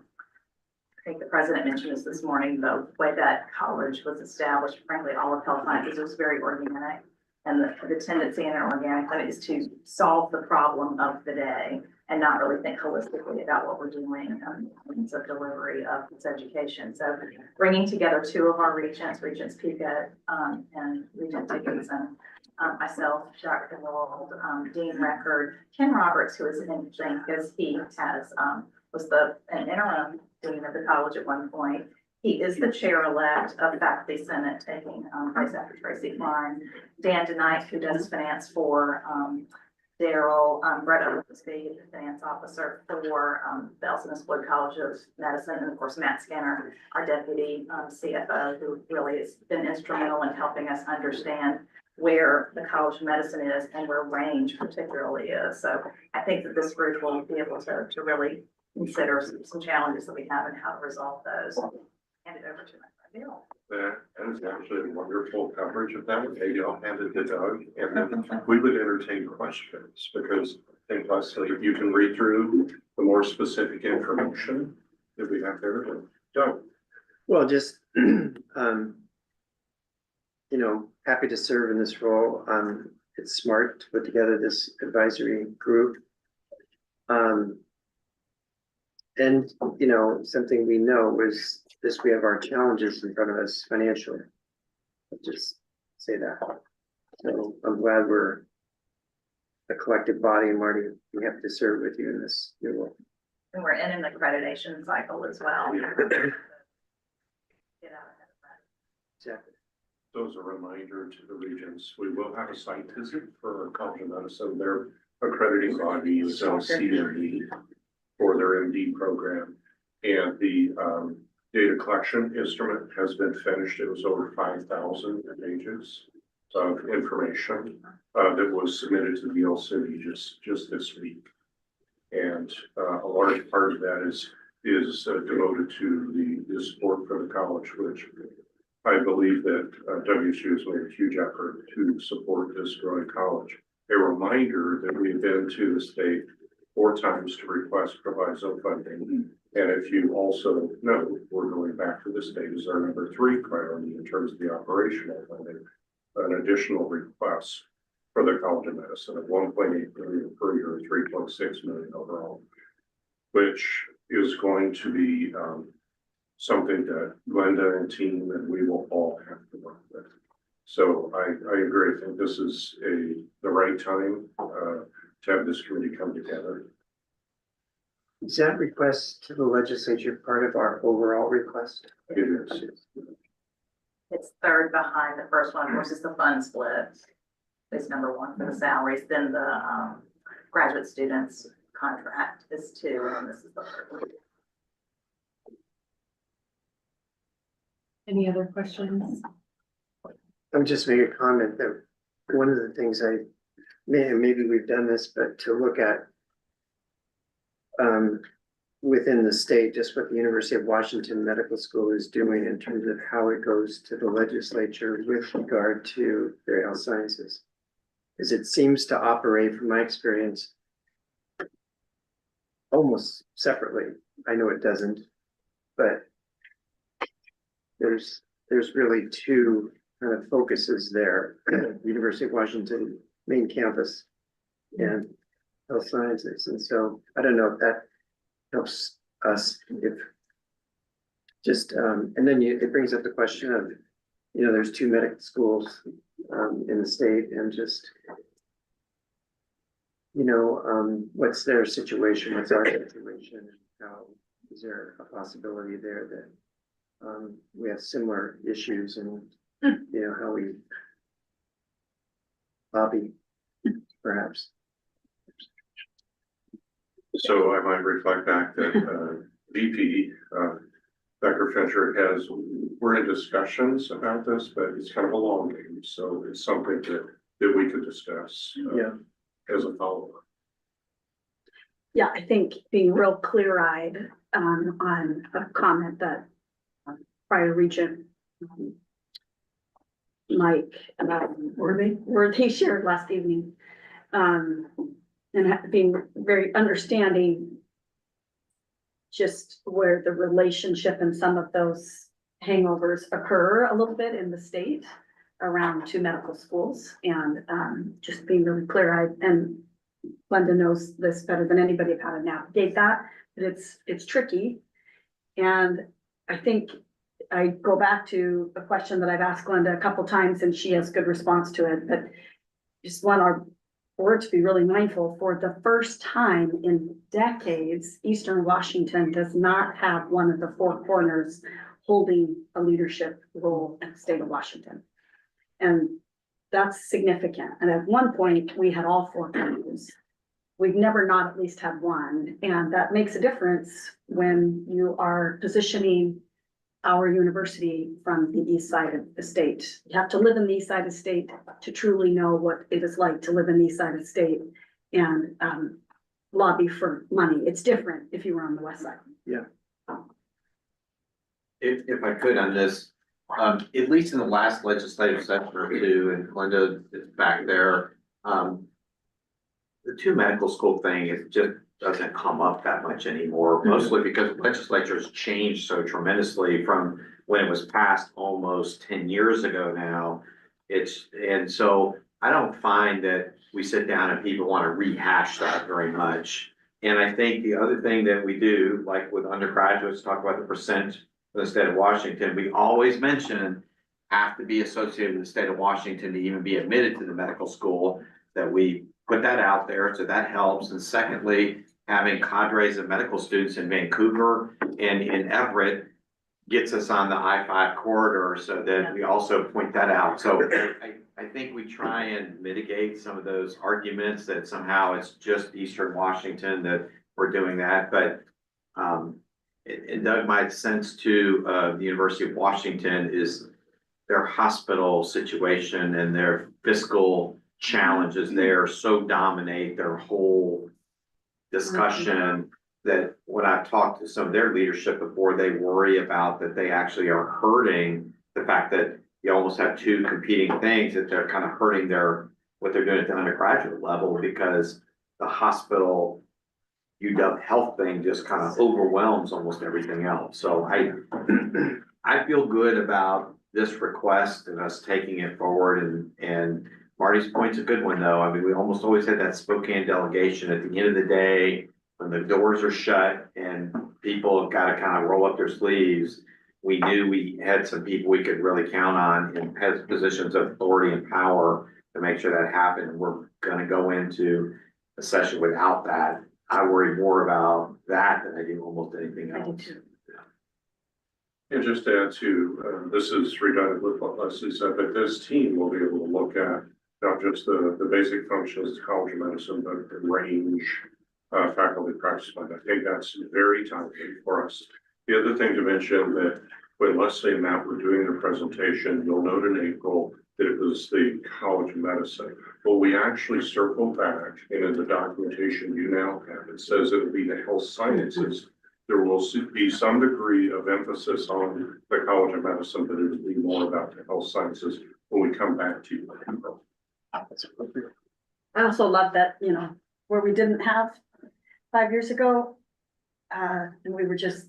think the president mentioned this morning, the way that college was established, frankly, all of health sciences was very organic. And the tendency in an organic plan is to solve the problem of the day and not really think holistically about what we're doing in terms of delivery of this education. So bringing together two of our regents, Regents Pika and Regent Dickinson, myself, Dr. World, Dean Record, Ken Roberts, who is interesting because he has was an interim dean of the college at one point. He is the chair-elect of Faculty Senate, taking place after Tracy Klein. Dan DeKnight, who does finance for Daryl, Brett Oakley, the finance officer for the Elson S. Floyd College of Medicine, and of course, Matt Skinner, our deputy CFO, who really has been instrumental in helping us understand where the College of Medicine is and where range particularly is. So I think that this group will be able to really consider some challenges that we have and how to resolve those. Hand it over to my friend Bill. That is actually wonderful coverage of that. Maybe I'll hand it to Doug, and then we would entertain questions, because I think Leslie, you can read through the more specific information that we have there. Doug. Well, just, happy to serve in this role. It's smart to put together this advisory group. And, something we know is this, we have our challenges in front of us financially. I'll just say that. So I'm glad we're a collective body, and Marty, we have to serve with you in this new role. And we're in an accreditation cycle as well. Get out ahead of that. Exactly. So as a reminder to the Regents, we will have a site visit for College of Medicine. Their accrediting body is CMD for their MD program. And the data collection instrument has been finished. It was over 5,000 pages of information that was submitted to the LCD just this week. And a large part of that is devoted to the support for the college, which I believe that WSU has made a huge effort to support this growing college. A reminder that we've been to the state 4 times to request proviso funding, And if you also know, we're going back to the state as our number 3 priority in terms of the operational funding, an additional request for the College of Medicine of 1.8 million per year, 3.6 million overall, which is going to be something that Glenda and team and we will all have to work with. So I agree. I think this is the right time to have this committee come together. Is that request to the legislature part of our overall request? It is. It's third behind the first one versus the fund split. It's number 1 for the salaries, then the graduate students contract is 2, and this is the third one. Any other questions? I'm just making a comment that one of the things maybe we've done this, but to look at within the state, just what the University of Washington Medical School is doing in terms of how it goes to the legislature with regard to their health sciences. Because it seems to operate, from my experience, almost separately. I know it doesn't, but there's really 2 kind of focuses there. University of Washington main campus and health sciences. And so I don't know if that helps us if just, and then it brings up the question of, there's 2 medical schools in the state and just, what's their situation, what's our situation, how is there a possibility there that we have similar issues and, how we lobby, perhaps. So I might reflect back that VP, Dr. Fincher we're in discussions about this, but it's kind of a long game. So it's something that we could discuss as a follow-up. Yeah, I think being real clear-eyed on a comment that prior Regent Mike Worthy shared last evening. And being very understanding just where the relationship and some of those hangovers occur a little bit in the state around 2 medical schools, and just being really clear-eyed. And Glenda knows this better than anybody of how to navigate that, but it's tricky. And I think I go back to a question that I've asked Glenda a couple times, and she has good response to it, but just want our board to be really mindful. For the first time in decades, Eastern Washington does not have one of the 4 corners holding a leadership role in the state of Washington. And that's significant. And at one point, we had all 4 corners. We've never not at least had one. And that makes a difference when you are positioning our university from the east side of the state. You have to live in the east side of the state to truly know what it is like to live in the east side of the state and lobby for money. It's different if you were on the west side. Yeah. If I could on this, at least in the last legislative session or 2, and Glenda is back there, the 2 medical school thing is just doesn't come up that much anymore, mostly because legislatures changed so tremendously from when it was passed almost 10 years ago now. And so I don't find that we sit down and people want to rehash that very much. And I think the other thing that we do, like with undergraduates, talk about the percent of the state of Washington, we always mention have to be associated with the state of Washington to even be admitted to the medical school, that we put that out there, so that helps. And secondly, having cadres of medical students in Vancouver and in Everett gets us on the I-5 corridor, so that we also point that out. So I think we try and mitigate some of those arguments that somehow it's just Eastern Washington that we're doing that. But it does make sense to the University of Washington is their hospital situation and their fiscal challenges there so dominate their whole discussion that when I've talked to some of their leadership before, they worry about that they actually are hurting the fact that you almost have 2 competing things, that they're kind of hurting what they're doing at the undergraduate level, because the hospital UW health thing just kind of overwhelms almost everything else. So I feel good about this request and us taking it forward, and Marty's point's a good one, though. I mean, we almost always had that Spokane delegation at the end of the day, when the doors are shut and people have got to kind of roll up their sleeves. We knew we had some people we could really count on in positions of authority and power to make sure that happened. And we're gonna go into a session without that. I worry more about that than I do almost anything else. And just to add to, this is redundant with what Leslie said, but this team will be able to look at not just the basic functions of College of Medicine, but the range, faculty practice plan. I think that's very timely for us. The other thing to mention that when Leslie and Matt were doing their presentation, you'll note in April that it was the College of Medicine. Well, we actually circled back, and in the documentation you now have, it says it'll be the health sciences. There will be some degree of emphasis on the College of Medicine, but it'll be more about the health sciences when we come back to you in April. I also love that, you know, where we didn't have 5 years ago, and we were just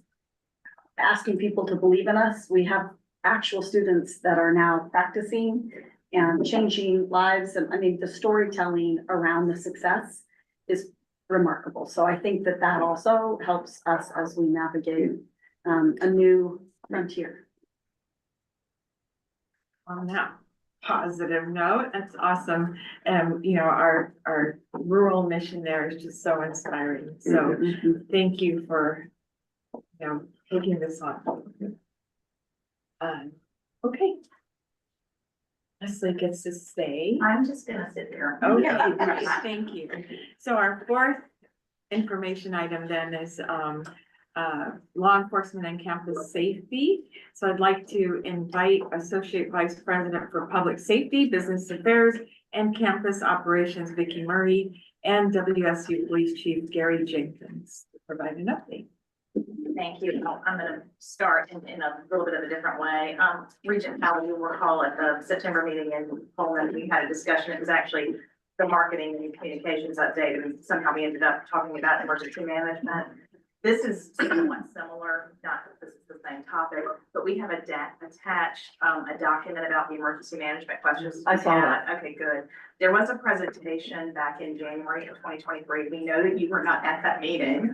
asking people to believe in us. We have actual students that are now practicing and changing lives. And I mean, the storytelling around the success is remarkable. So I think that that also helps us as we navigate a new frontier. On that positive note, that's awesome. And, you know, our rural mission there is just so inspiring. So thank you for, you know, taking this on. Okay. Leslie gets to stay. I'm just gonna sit here. Okay, great, thank you. So our fourth information item then is law enforcement and campus safety. So I'd like to invite Associate Vice President for Public Safety, Business Affairs, and Campus Operations, Vicki Murray, and WSU Police Chief Gary Jenkins to provide an update. Thank you. I'm gonna start in a little bit of a different way. Regent Powell, you will recall at the September meeting in Pullman, we had a discussion. It was actually the marketing and communications update, and somehow we ended up talking about emergency management. This is somewhat similar, not that this is the same topic, but we have attached a document about the emergency management questions. I saw that. Okay, good. There was a presentation back in January of 2023. We know that you were not at that meeting.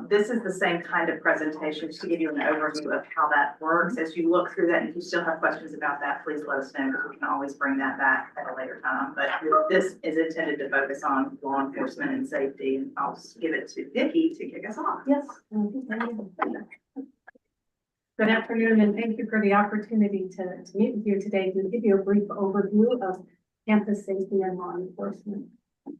This is the same kind of presentation, just to give you an overview of how that works. As you look through that, if you still have questions about that, please let us know, because we can always bring that back at a later time. But this is intended to focus on law enforcement and safety, and I'll just give it to Vicki to kick us off. Yes. Good afternoon, and thank you for the opportunity to meet with you today to give you a brief overview of campus safety and law enforcement.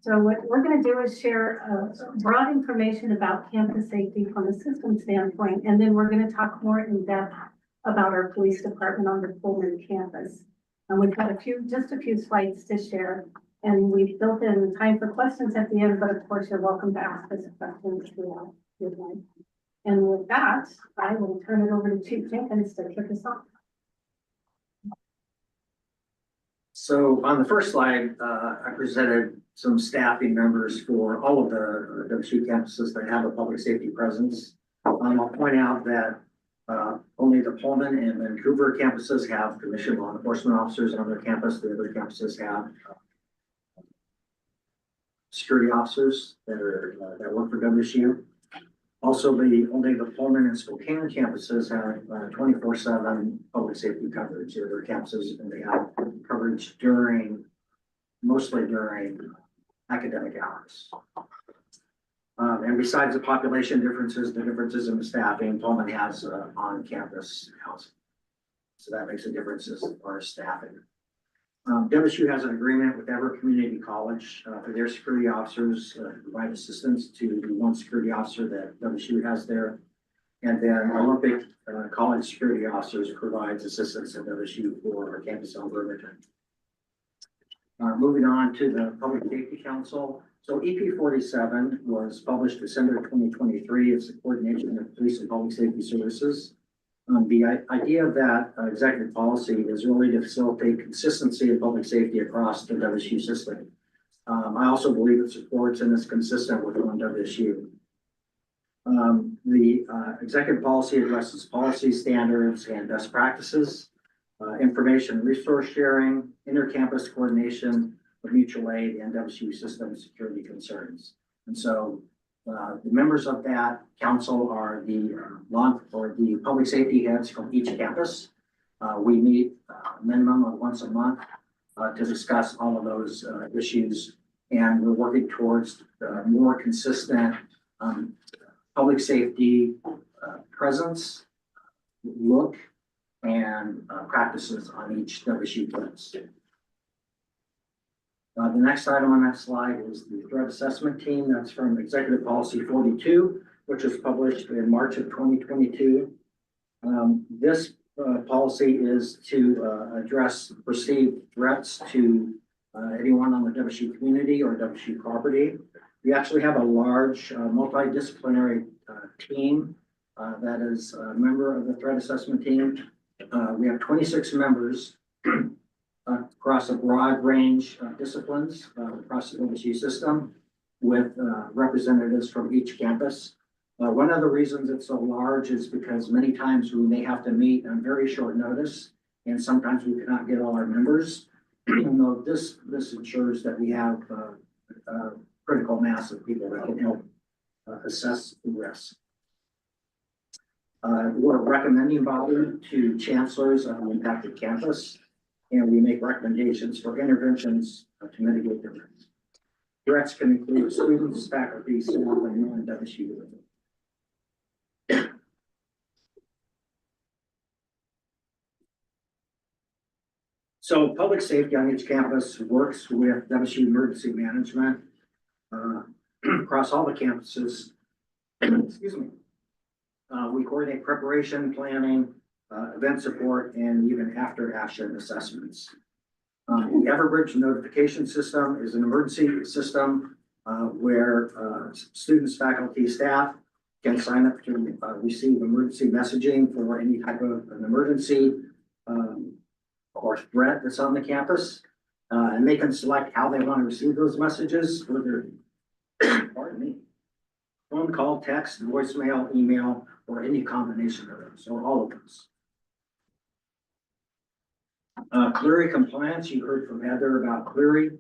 So what we're going to do is share broad information about campus safety from a system standpoint, and then we're going to talk more in depth about our police department on the Pullman campus. And we've got just a few slides to share, and we've built in time for questions at the end, but of course you're welcome to ask us questions throughout your time. And with that, I will turn it over to Chief Jenkins to kick us off. So on the first slide, I presented some staffing numbers for all of the WSU campuses that have a public safety presence. I'll point out that only the Pullman and Vancouver campuses have commissioned law enforcement officers on their campus. The other campuses have security officers that work for WSU. Also, only the Pullman and Spokane campuses have 24/7 public safety coverage. The other campuses, and they have coverage mostly during academic hours. And besides the population differences, the differences in the staffing, Pullman has on-campus housing. So that makes a difference as far as staffing. WSU has an agreement with Everett Community College for their security officers to provide assistance to the one security officer that WSU has there. And then Olympic College security officers provides assistance to WSU for our campus on Burlington. Moving on to the Public Safety Council. So EP 47 was published December 2023. It's the coordination of police and public safety services. The idea of that executive policy is really to facilitate consistency in public safety across the WSU system. I also believe it supports and is consistent with one WSU. The executive policy addresses policy standards and best practices, information resource sharing, inter-campus coordination of mutual aid, and WSU system security concerns. And so the members of that council are the the public safety heads from each campus. We meet a minimum of once a month to discuss all of those issues, and we're working towards more consistent public safety presence, look, and practices on each WSU campus. The next item on that slide is the threat assessment team. That's from Executive Policy 42, which was published in March of 2022. This policy is to address perceived threats to anyone on the WSU community or WSU property. We actually have a large multidisciplinary team that is a member of the threat assessment team. We have 26 members across a broad range of disciplines across the WSU system with representatives from each campus. One of the reasons it's so large is because many times we may have to meet on very short notice, and sometimes we cannot get all our members. This ensures that we have a critical mass of people that can help assess the risk. We're a recommending body to chancellors of the impacted campus, and we make recommendations for interventions to mitigate the risk. Threats can include students, faculty, staff, and non-WSU. So public safety on each campus works with WSU emergency management across all the campuses. Excuse me. We coordinate preparation, planning, event support, and even after action assessments. The Everbridge notification system is an emergency system where students, faculty, staff can sign up to receive emergency messaging for any type of an emergency or threat that's on the campus. And they can select how they want to receive those messages, whether, pardon me, phone call, text, voicemail, email, or any combination of those, or all of those. Clery compliance, you heard from Heather about Clery.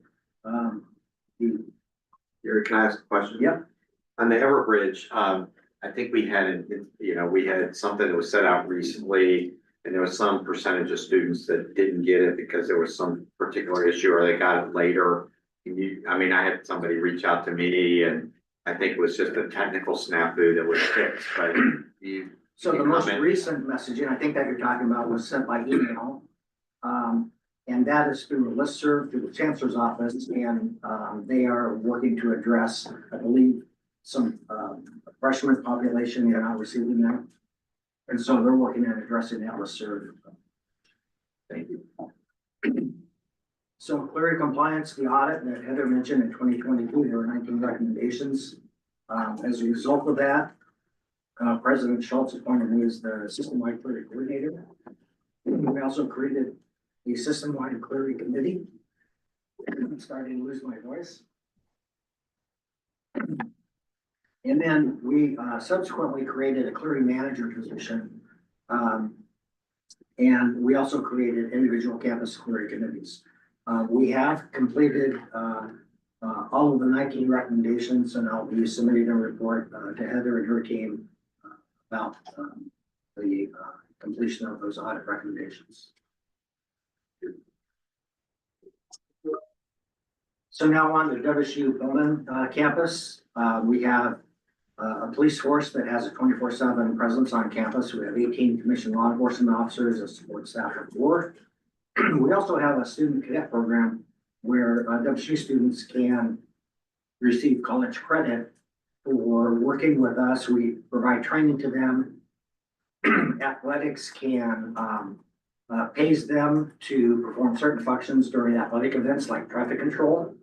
Gary, can I ask a question? Yep. On the Everbridge, I think we had, we had something that was set out recently, and there was some percentage of students that didn't get it because there was some particular issue or they got it later. I had somebody reach out to me, and I think it was just a technical snafu that was fixed, but So the most recent messaging, I think that you're talking about, was sent by email. And that is through a listserv through the chancellor's office, and they are working to address, I believe, some freshman population that are not receiving that. And so they're working on addressing that listserv. Thank you. So Clery compliance, the audit that Heather mentioned in 2022, there were 19 recommendations. As a result of that, President Schultz appointed me as the system-wide Clery coordinator. We also created a system-wide Clery committee. I'm starting to lose my voice. And then we subsequently created a Clery manager position. And we also created individual campus Clery committees. We have completed all of the 19 recommendations, and I'll be submitting a report to Heather and her team about the completion of those audit recommendations. So now on to WSU Bowman campus. We have a police force that has a 24/7 presence on campus. We have 18 commissioned law enforcement officers, a support staff of 4. We also have a student cadet program where WSU students can receive college credit for working with us. We provide training to them. Athletics can pays them to perform certain functions during athletic events like traffic control.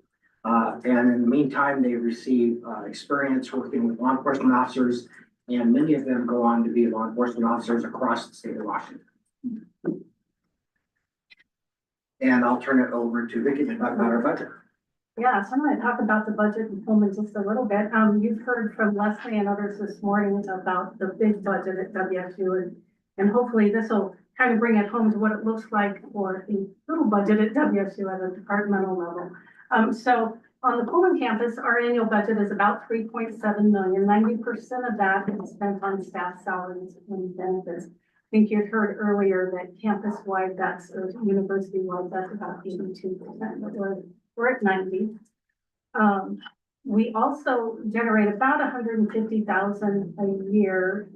And in the meantime, they receive experience working with law enforcement officers, and many of them go on to be law enforcement officers across the state of Washington. And I'll turn it over to Vicki to talk about our budget. Yeah, so I'm gonna talk about the budget in Pullman just a little bit. You've heard from Leslie and others this morning about the big budget at WSU, and hopefully this will kind of bring it home to what it looks like for the little budget at WSU at a departmental level. So on the Pullman campus, our annual budget is about 3.7 million. 90% of that is spent on staff salaries and benefits. I think you heard earlier that campus-wide, that's, or university-wide, that's about 82%, but we're at 90. We also generate about 150,000 a year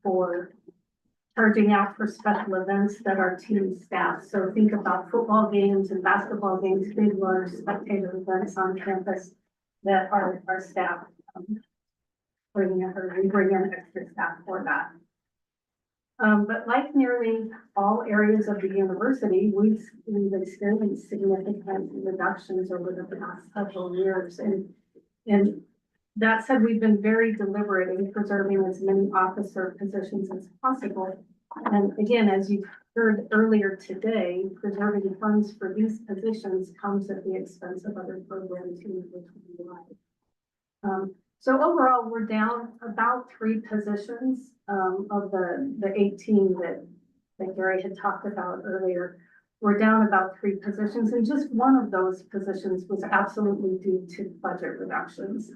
for charging out for special events that our team staff. So think about football games and basketball games, big large spectator events on campus that our staff bring in, or we bring in extra staff for that. But like nearly all areas of the university, we've experienced significant reductions over the past several years. And that said, we've been very deliberate in preserving as many officer positions as possible. And again, as you heard earlier today, preserving funds for these positions comes at the expense of other programs in which we rely. So overall, we're down about 3 positions of the 18 that Gary had talked about earlier. We're down about 3 positions, and just one of those positions was absolutely due to budget reductions.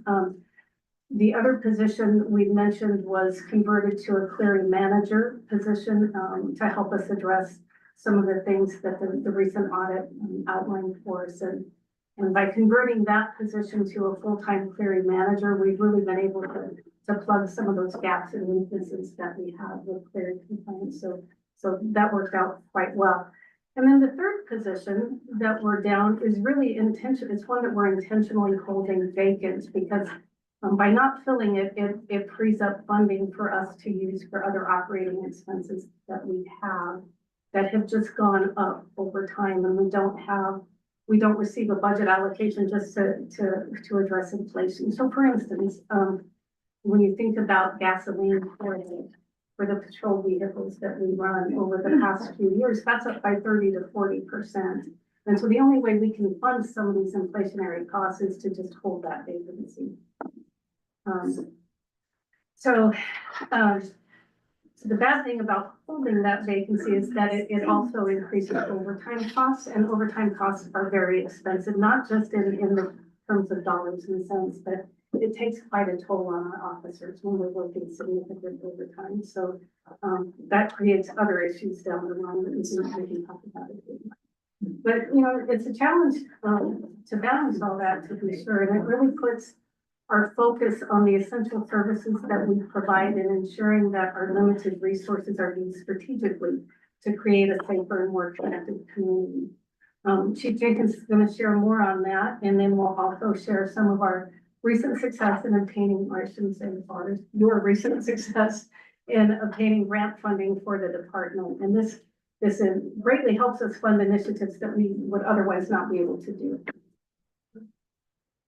The other position we mentioned was converted to a clearing manager position to help us address some of the things that the recent audit outlined for us. And by converting that position to a full-time clearing manager, we've really been able to plug some of those gaps and weaknesses that we have with clearing compliance. So that worked out quite well. And then the third position that we're down is really intentional. It's one that we're intentionally holding vacant because by not filling it, it frees up funding for us to use for other operating expenses that we have that have just gone up over time, and we don't receive a budget allocation just to address inflation. So for instance, when you think about gasoline for the patrol vehicles that we run over the past few years, that's up by 30 to 40%. And so the only way we can fund some of these inflationary costs is to just hold that vacancy. So the bad thing about holding that vacancy is that it also increases overtime costs, and overtime costs are very expensive, not just in the terms of dollars and cents, but it takes quite a toll on our officers when we're working significant overtime. So that creates other issues down the line that we can talk about it. But, you know, it's a challenge to balance all that, to be sure, and it really puts our focus on the essential services that we provide and ensuring that our limited resources are used strategically to create a safer and more connected community. Chief Jenkins is going to share more on that, and then we'll also share some of our recent success in obtaining, or I shouldn't say ours, your recent success in obtaining grant funding for the department. And this greatly helps us fund initiatives that we would otherwise not be able to do.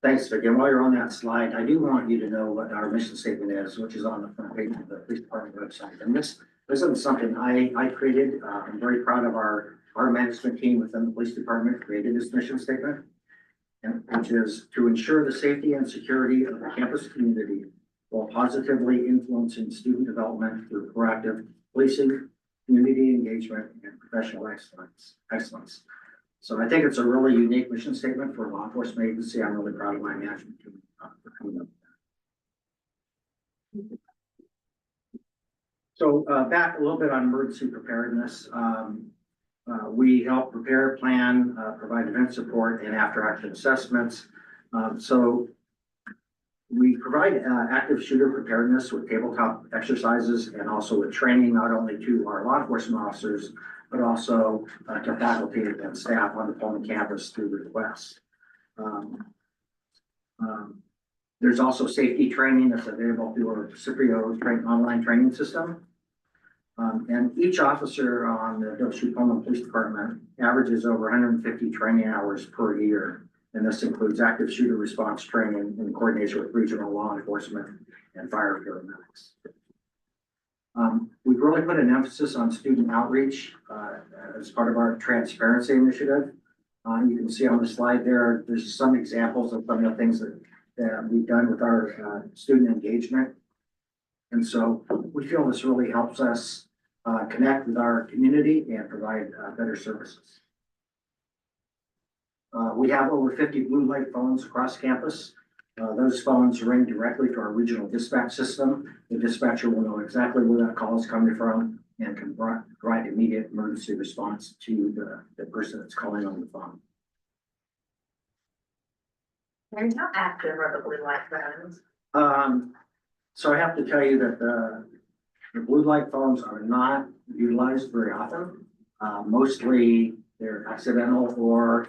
Thanks, Vicki. And while you're on that slide, I do want you to know what our mission statement is, which is on the front page of the police department website. And this isn't something I created. I'm very proud of our management team within the police department created this mission statement, and which is to ensure the safety and security of the campus community while positively influencing student development through proactive policing, community engagement, and professional excellence. So I think it's a really unique mission statement for a law enforcement agency. I'm really proud of my management team for coming up with that. So back a little bit on emergency preparedness. We help prepare, plan, provide event support and after action assessments. So we provide active shooter preparedness with tabletop exercises and also with training, not only to our law enforcement officers, but also to faculty and staff on the Pullman campus through requests. There's also safety training that's available through our Cyprio online training system. And each officer on the WSU Pullman Police Department averages over 150 training hours per year. And this includes active shooter response training in coordination with regional law enforcement and fire paramedics. We've really put an emphasis on student outreach as part of our transparency initiative. You can see on the slide there's some examples of some of the things that we've done with our student engagement. And so we feel this really helps us connect with our community and provide better services. We have over 50 blue light phones across campus. Those phones ring directly to our regional dispatch system. The dispatcher will know exactly where that call is coming from and can provide immediate emergency response to the person that's calling on the phone. And how active are the blue light phones? So I have to tell you that the blue light phones are not utilized very often. Mostly they're accidental or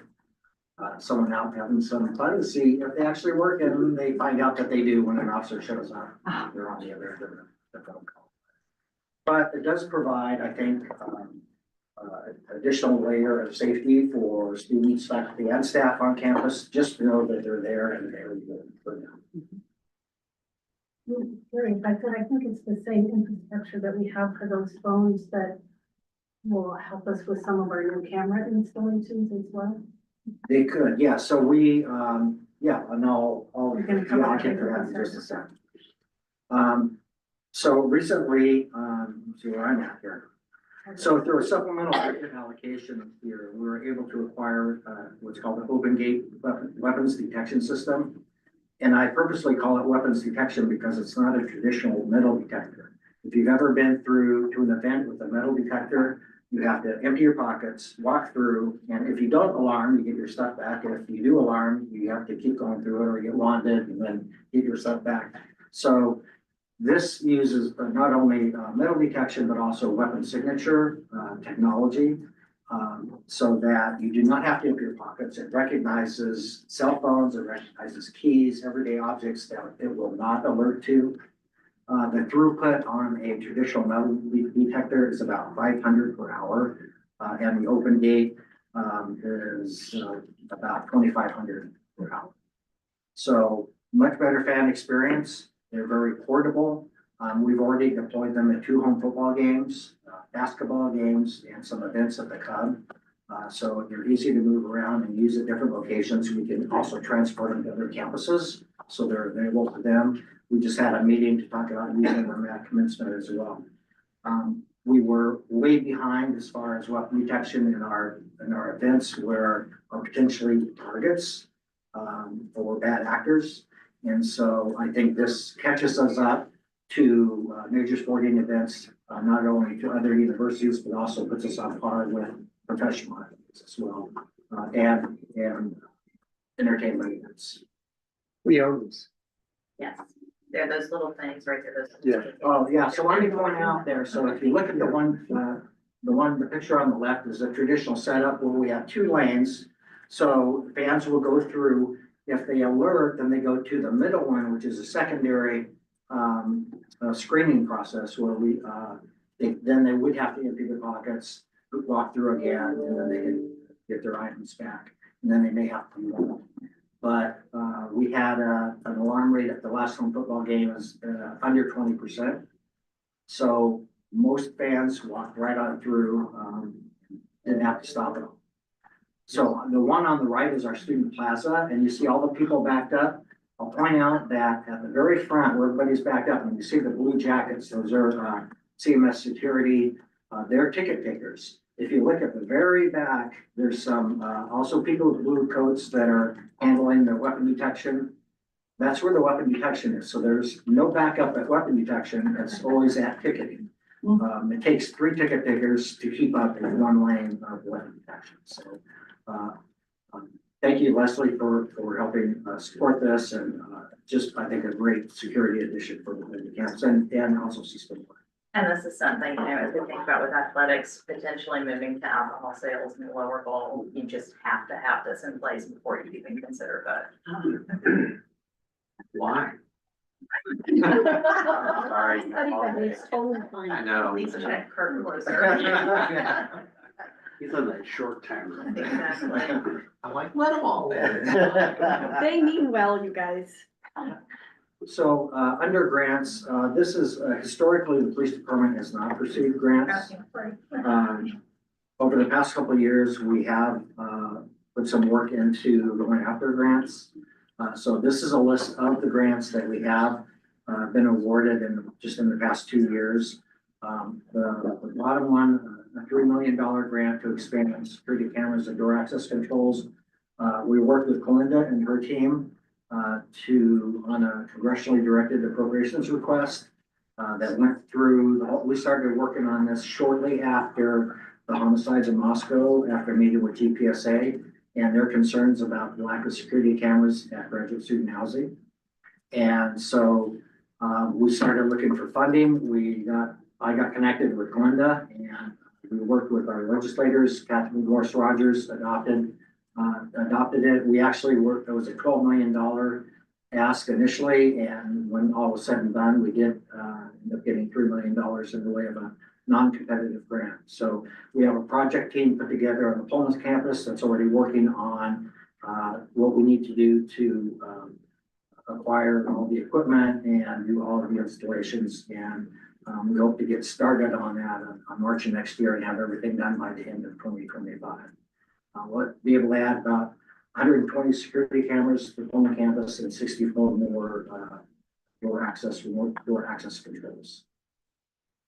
someone out having some fun to see if they actually work, and they find out that they do when an officer shows up. They're on the other end of the phone call. But it does provide, I think, additional layer of safety for students, faculty, and staff on campus, just to know that they're there and they're good for them. Very effective. I think it's the same infrastructure that we have for those phones that will help us with some of our new camera installations as well. They could, yeah, so we, yeah, and I'll We're gonna get come to back that to in just a second. So recently, let's see where I'm at here. So through a supplemental budget allocation here, we were able to acquire what's called the Open Gate weapons detection system. And I purposely call it weapons detection because it's not a traditional metal detector. If you've ever been through to an event with a metal detector, you have to empty your pockets, walk through, and if you don't alarm, you get your stuff back. And if you do alarm, you have to keep going through it or get wanded and then get your stuff back. So this uses not only metal detection, but also weapon signature technology, so that you do not have to empty your pockets. It recognizes cell phones, it recognizes keys, everyday objects that it will not alert to. The throughput on a traditional metal detector is about 500 per hour, and the Open Gate is about 2,500 per hour. So much better fan experience. They're very portable. We've already deployed them at 2 home football games, basketball games, and some events at the Cub. So they're easy to move around and use at different locations. We can also transport them to other campuses, so they're available to them. We just had a meeting to talk about using them at commencement as well. We were way behind as far as weapon detection in our events where are potentially targets for bad actors. And so I think this catches us up to major sporting events, not only to other universities, but also puts us on par with professional athletes as well, and entertainment events. We own these. Yes, they're those little things right there. Those. Yeah. Oh, yeah, so let me point out there, so if you look at the picture on the left is a traditional setup where we have 2 lanes. So fans will go through, if they alert, then they go to the middle one, which is a secondary screening process where then they would have to empty their pockets, walk through again, and then they can get their items back. And then they may have to move. But we had an alarm rate at the last home football game is under 20%. So most fans walked right on through, didn't have to stop at all. So the one on the right is our student plaza, and you see all the people backed up. I'll point out that at the very front where everybody's backed up, and you see the blue jackets, those are CMS security, they're ticket takers. If you look at the very back, there's some also people with blue coats that are handling the weapon detection. That's where the weapon detection is. So there's no backup at weapon detection. It's always at ticketing. It takes 3 ticket takers to keep up in 1 lane of weapon detection. So thank you, Leslie, for helping support this, and just, I think, a great security addition for the campus and also system. And this is something, you know, as we think about with athletics, potentially moving to alcohol sales in the lower bowl, you just have to have this in place before you even consider that. Why? Sorry. It's totally fine. I know. Please check Kirk closer. He's on that short term. Exactly. I'm like, let them all in. They mean well, you guys. So under grants, this is historically the police department has not received grants. Over the past couple of years, we have put put some work into going after grants. So this is a list of the grants that we have been awarded just in the past 2 years. The bottom one, a $3 million grant to expand security cameras and door access controls. We worked with Melinda and her team on a congressionally directed appropriations request that went through, we started working on this shortly after the homicides in Moscow, after meeting with GPSA and their concerns about the lack of security cameras at graduate student housing. And so we started looking for funding. I got connected with Glenda and we worked with our legislators. Catherine Gorse Rogers adopted it. We actually worked, it was a $12 million ask initially. And when all was said and done, we did end up getting $3 million in the way of a non-competitive grant. So we have a project team put together on the Pullman campus that's already working on what we need to do to acquire all the equipment and do all of the installations. And we hope to get started on that on March of next year and have everything done by the end of 2025. We'll be able to add about 120 security cameras to the Pullman campus and 64 more remote door access controls.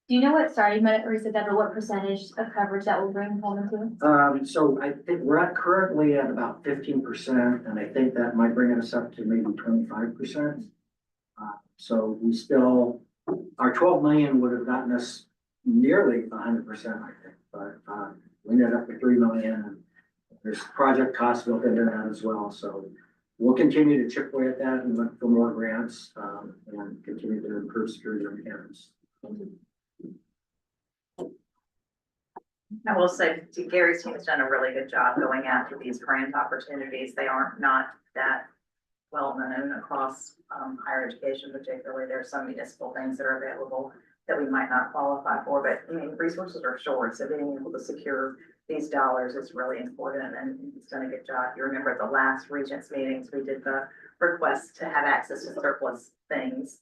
Do you know what, sorry, you might have already said that, but what percentage of coverage that will bring Pullman to? So I think we're currently at about 15%, and I think that might bring us up to maybe 25%. So we still, our 12 million would have gotten us nearly 100%, I think, but we ended up with 3 million, and there's project costs built into that as well. So we'll continue to chip away at that and look for more grants and continue to improve security on campus. I will say, Gary's team has done a really good job going after these grant opportunities. They aren't not that well known across higher education, particularly. There are some municipal things that are available that we might not qualify for, but I mean, resources are short, so being able to secure these dollars is really important, and he's done a good job. You remember at the last Regents meetings, we did the request to have access to surplus things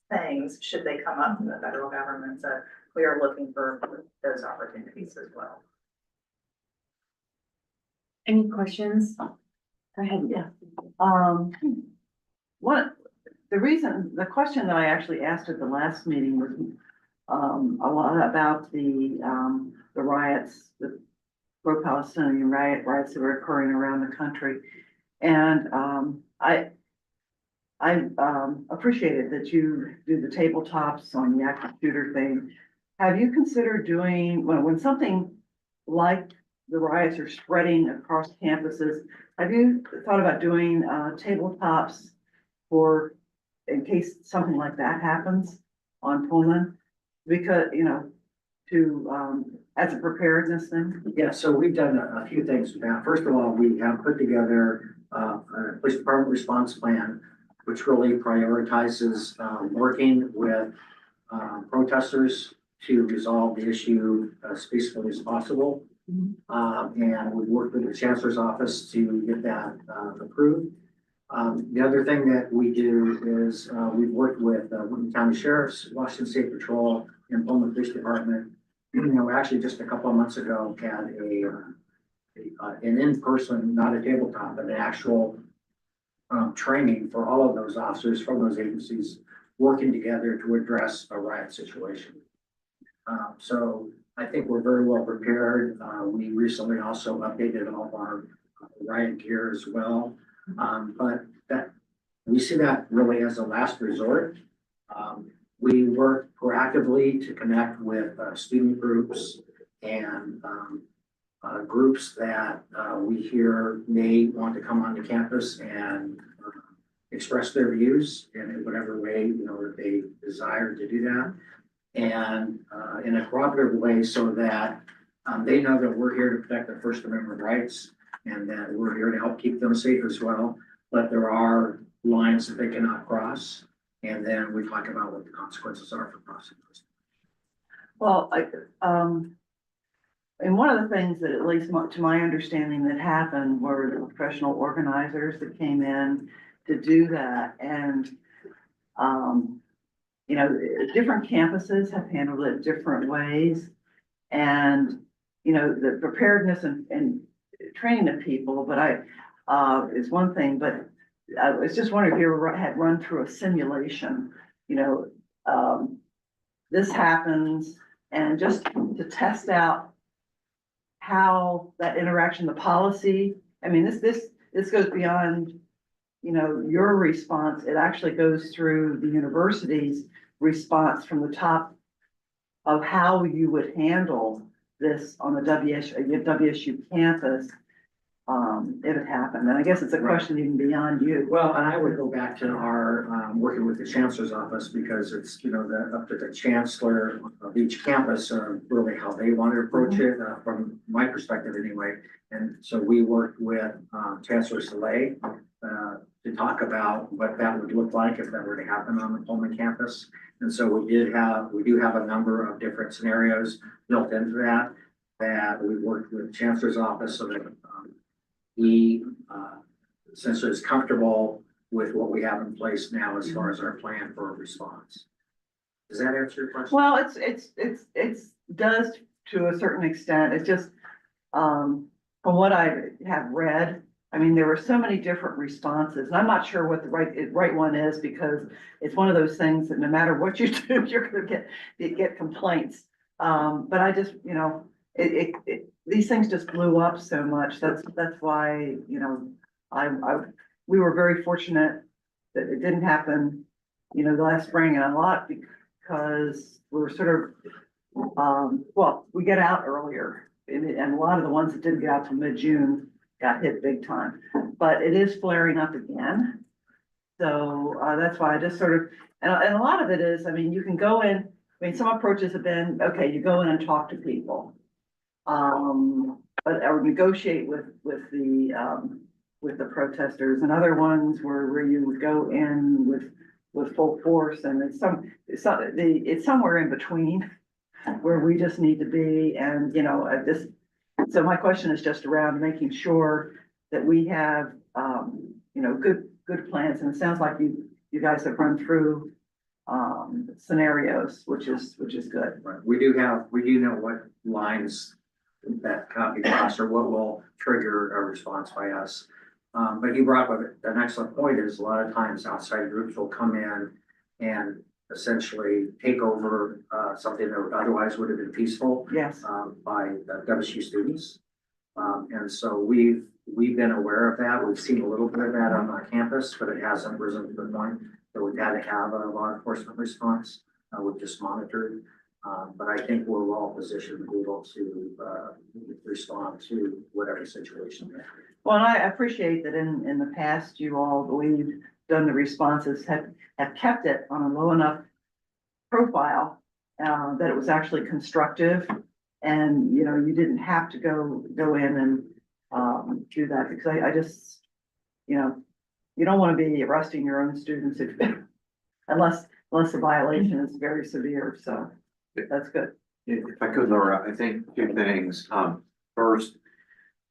should they come up from the federal government. So we are looking for those opportunities as well. Any questions? Go ahead. Yeah. The question that I actually asked at the last meeting was a lot about the riots, the pro-Palestinian riots that were occurring around the country. And I appreciated that you do the tabletops on the active shooter thing. Have you considered doing, when something like the riots are spreading across campuses, have you thought about doing tabletops for, in case something like that happens on Pullman? Because, as a preparedness thing? Yeah, so we've done a few things with that. First of all, we have put together a police department response plan, which really prioritizes working with protesters to resolve the issue as peacefully as possible. And we've worked with the chancellor's office to get that approved. The other thing that we do is we've worked with Woodland County Sheriff's, Washington State Patrol, and Pullman Police Department. Actually just a couple of months ago had an in-person, not a tabletop, but an actual training for all of those officers from those agencies working together to address a riot situation. So I think we're very well prepared. We recently also updated all of our riot gear as well. But that we see that really as a last resort. We work proactively to connect with student groups and groups that we hear may want to come onto campus and express their views in whatever way that they desire to do that, and in a cooperative way, so that they know that we're here to protect their First Amendment rights and that we're here to help keep them safe as well. But there are lines that they cannot cross, and then we talk about what the consequences are for crossing those. Well, and one of the things that, at least to my understanding, that happened were the professional organizers that came in to do that. And, different campuses have handled it different ways. And, the preparedness and training of people, but is one thing, but I was just wondering if you ever had run through a simulation, you know, this happens and just to test out how that interaction, the policy, I mean, this goes beyond, you know, your response. It actually goes through the university's response from the top of how you would handle this on the WSU campus, if it happened. And I guess it's a question even beyond you. Well, and I would go back to our, working with the chancellor's office, because it's, you know, up to the chancellor of each campus, really how they want to approach it, from my perspective anyway. And so we worked with, Chancellor Saleh, to talk about what that would look like if that were to happen on the Pullman campus. And so we do have a number of different scenarios built into that we worked with the chancellor's office so that, he, essentially is comfortable with what we have in place now as far as our plan for a response. Does that answer your question? Well, it's does to a certain extent. It's just, from what I have read, I mean, there were so many different responses, and I'm not sure what the right one is, because it's one of those things that no matter what you do, you're gonna get complaints. But I just, you know, these things just blew up so much. That's why, you know, we were very fortunate that it didn't happen, you know, last spring, and a lot because we were sort of, well, we get out earlier, and a lot of the ones that didn't get out till mid-June got hit big time, but it is flaring up again. So, that's why I just sort of, and a lot of it is, I mean, you can go in, I mean, some approaches have been, okay, you go in and talk to people. But or negotiate with the protesters, and other ones where you would go in with full force, and it's somewhere in between where we just need to be, and, you know, so my question is just around making sure that we have, you know, good plans, and it sounds like you guys have run through scenarios, which is good. Right. We do know what lines that copy cross or what will trigger a response by us. But you brought up an excellent point, is a lot of times outside groups will come in and essentially take over something that otherwise would have been peaceful. Yes. By WSU students. And so we've been aware of that. We've seen a little bit of that on our campus, but it hasn't risen to the point that we've had to have a law enforcement response. We've just monitored. But I think we're well positioned to be able to respond to whatever situation. Well, and I appreciate that in the past, you all, the way you've done the responses, have kept it on a low enough profile that it was actually constructive, and, you know, you didn't have to go in and do that, because I just, you know, you don't want to be arresting your own students unless the violation is very severe. So that's good. If I could, Laura, I think two things. First,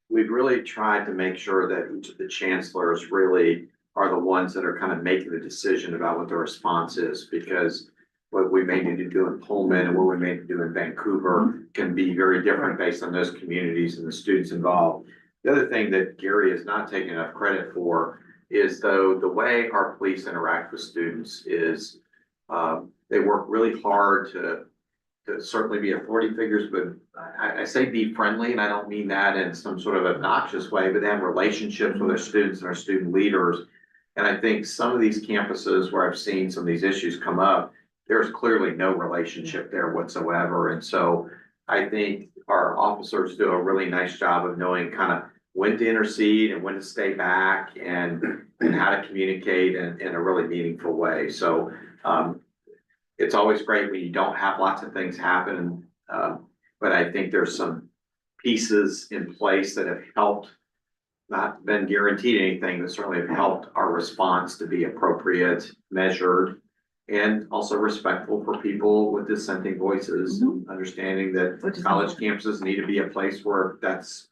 we've really tried to make sure that each of the chancellors really are the ones that are kind of making the decision about what the response is, because what we may need to do in Pullman and what we may need to do in Vancouver can be very different based on those communities and the students involved. The other thing that Gary is not taking enough credit for is, though, the way our police interact with students is they work really hard to certainly be authority figures, but I say be friendly, and I don't mean that in some sort of obnoxious way, but they have relationships with our students and our student leaders. And I think some of these campuses where I've seen some of these issues come up, there's clearly no relationship there whatsoever. And so I think our officers do a really nice job of knowing kind of when to intercede and when to stay back, and how to communicate in a really meaningful way. So it's always great when you don't have lots of things happen, but I think there's some pieces in place that have helped, not been guaranteed anything, but certainly have helped our response to be appropriate, measured, and also respectful for people with dissenting voices, understanding that college campuses need to be a place where that's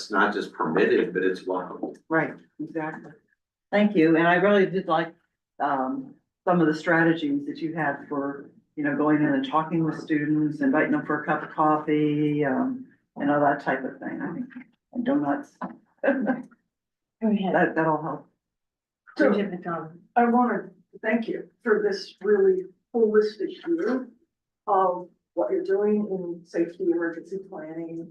not just permitted, but it's welcome. Right, exactly. Thank you. And I really did like some of the strategies that you had for, you know, going in and talking with students, inviting them for a cup of coffee, and all that type of thing. I think, and donuts. Go ahead. That'll help. Bridget McDonald. I want to thank you for this really holistic view of what you're doing in safety emergency planning,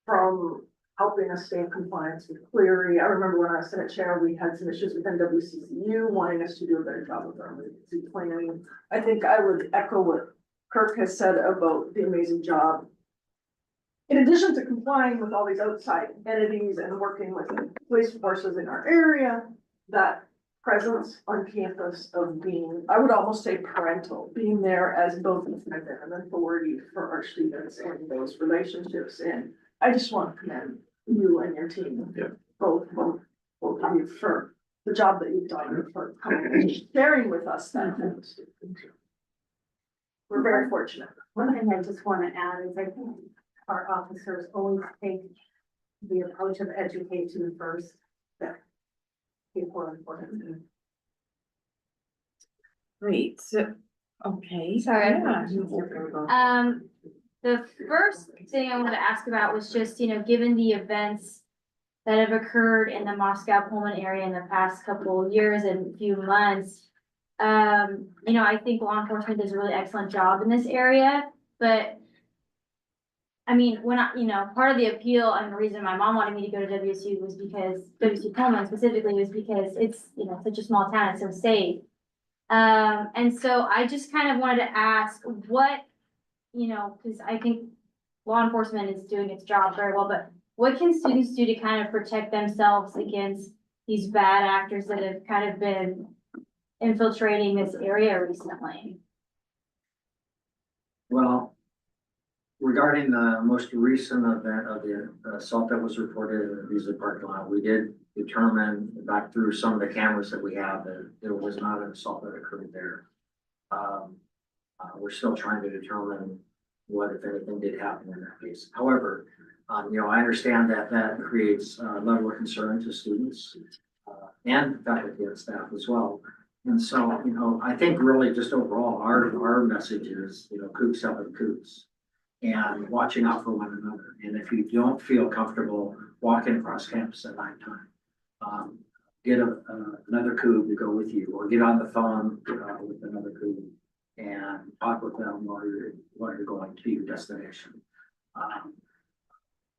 from helping us stay in compliance with Cleary. I remember when I was Senate Chair, we had some issues with NWCCU wanting us to do a better job with our emergency planning. I think I would echo what Kirk has said about the amazing job. In addition to complying with all these outside entities and working with police forces in our area, that presence on campus of being, I would almost say parental, being there as both an authority for our students and those relationships. And I just want to commend you and your team, both of you, for the job that you've done, for coming and sharing with us that. We're very fortunate. One thing I just want to add is I think our officers always take the approach of education first. That before important. Great, so, okay. Sorry. Yeah. The first thing I wanted to ask about was just, given the events that have occurred in the Moscow Pullman area in the past couple of years and few months. I think law enforcement does a really excellent job in this area, but I mean, part of the appeal and the reason my mom wanted me to go to WSU was because WSU Pullman specifically was because it's, such a small town, it's so safe. And so I just kind of wanted to ask what, because I think law enforcement is doing its job very well, but what can students do to kind of protect themselves against these bad actors that have kind of been infiltrating this area recently? Well, regarding the most recent event of the assault that was reported in the Visa parking lot, we did determine back through some of the cameras that we have that there was not an assault that occurred there. We're still trying to determine what, if anything, did happen in that case. However, I understand that that creates a level of concern to students and faculty and staff as well. And so, I think really just overall, our message is, coops helping coops and watching out for one another. And if you don't feel comfortable walking across campus at nighttime, get another coop to go with you, or get on the phone with another coop and talk with them while you're going to your destination.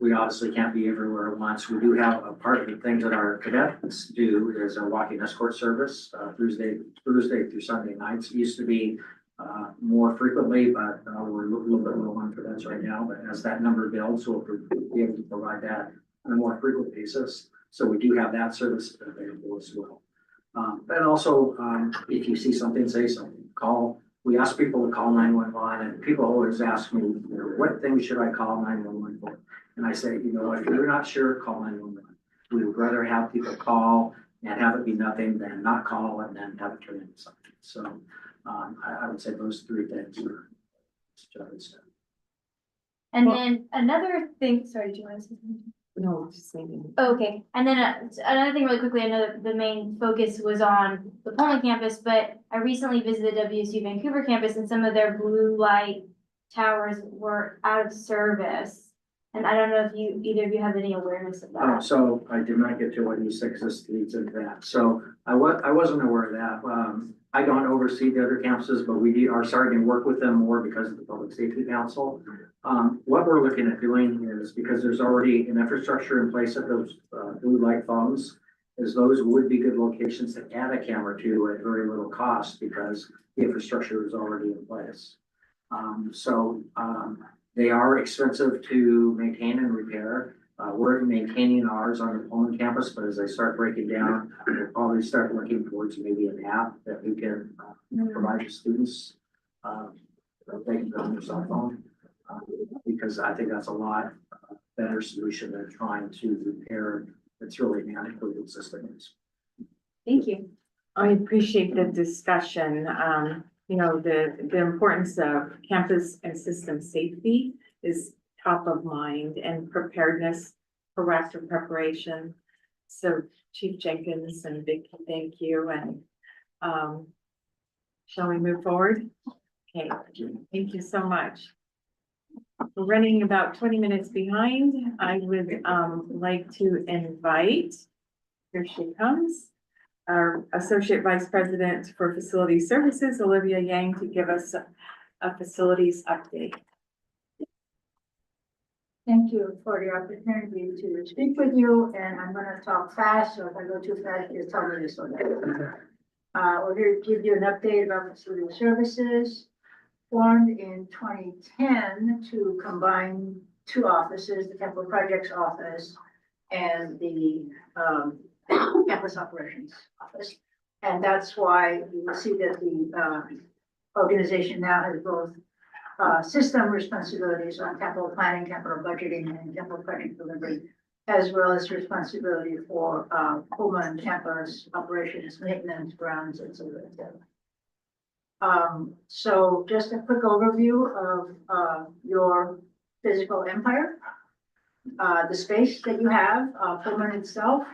We obviously can't be everywhere at once. We do have a part of the things that our cadets do is a walking escort service, Thursday through Sunday nights. It used to be more frequently, but we're a little bit low on cadets right now. But as that number builds, we'll be able to provide that on a more frequent basis. So we do have that service available as well. But also, if you see something, say something, call. We ask people to call 911, and people always ask me, what things should I call 911 for? And I say, if you're not sure, call 911. We would rather have people call and have it be nothing than not call and then have it turn into something. So I would say those three things are just. And then another thing, sorry, do you want to say something? No, just saying. Okay, and then another thing really quickly, I know that the main focus was on the Pullman campus, but I recently visited WSU Vancouver campus and some of their blue light towers were out of service. And I don't know if either of you have any awareness of that. So I did not get to what you said, because this leads into that. So I wasn't aware of that. I don't oversee the other campuses, but we are starting to work with them more because of the Public Safety Council. What we're looking at doing is, because there's already an infrastructure in place at those blue light phones, is those would be good locations to add a camera to at very little cost because the infrastructure is already in place. They are expensive to maintain and repair. We're maintaining ours on the Pullman campus, but as I start breaking down, we'll probably start looking towards maybe an app that we can provide to students. They can go on their cell phone, because I think that's a lot better solution than trying to repair that's really antiquated systems. Thank you. I appreciate the discussion. The importance of campus and system safety is top of mind, and preparedness, proactive preparation. So Chief Jenkins and Vicki, thank you. And shall we move forward? Okay, thank you so much. We're running about 20 minutes behind. I would like to invite Here she comes. Our Associate Vice President for Facility Services, Olivia Yang, to give us a facilities update. Thank you for the opportunity to speak with you, and I'm gonna talk fast, so if I go too fast, just tell me to slow down. We're here to give you an update about facility services. Formed in 2010 to combine two offices, the capital projects office and the campus operations office. And that's why you will see that the organization now has both system responsibilities on capital planning, capital budgeting, and capital project delivery, as well as responsibility for Pullman campus operations, maintenance, grounds, and so forth. So just a quick overview of your physical empire. The space that you have, Pullman itself,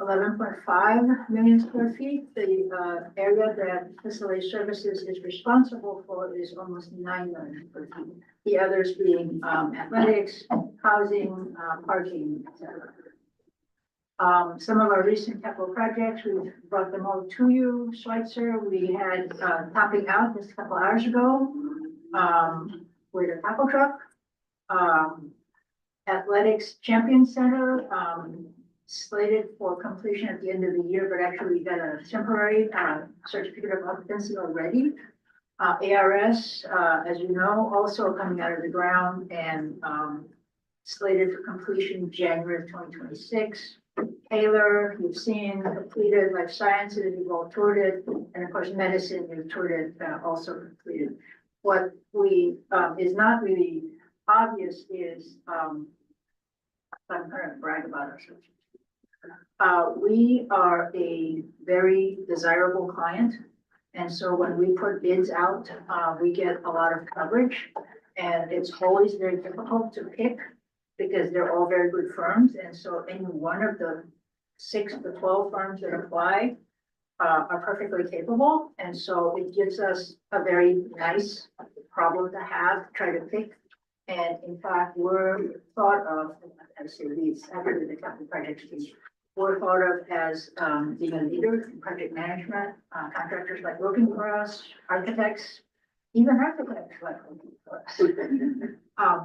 11.5 million square feet. The area that facility services is responsible for is almost 9 million square feet. The others being athletics, housing, parking, etc. Some of our recent capital projects, we've brought them all to you. Schweitzer, we had topping out just a couple hours ago with a taco truck. Athletics Champion Center, slated for completion at the end of the year, but actually we got a temporary certificate of occupancy already. ARS, as you know, also coming out of the ground and slated for completion January of 2026. Taylor, you've seen completed. Life sciences, you've all toured it, and of course medicine, you've toured it, also completed. What we is not really obvious is I'm going to brag about ourselves. We are a very desirable client, and so when we put bids out, we get a lot of coverage, and it's always very difficult to pick because they're all very good firms, and so any one of the 6 to 12 firms that apply are perfectly capable, and so it gives us a very nice problem to have, try to pick. And in fact, we're thought of, as leads, after the capital projects team, we're thought of as being a leader in project management, contractors like working for us, architects, even architects like working for us.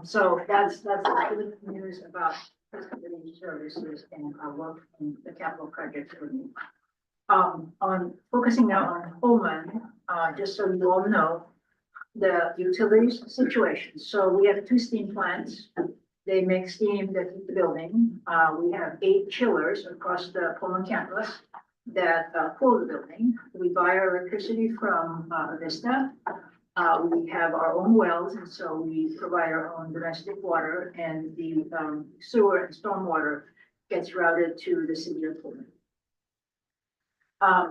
So that's the good news about facility services and our work in the capital projects. On focusing now on Pullman, just so you all know, the utilities situation. So we have 2 steam plants. They make steam that heat the building. We have 8 chillers across the Pullman campus that cool the building. We buy our electricity from Vista. We have our own wells, and so we provide our own domestic water, and the sewer and stormwater gets routed to the city of Pullman.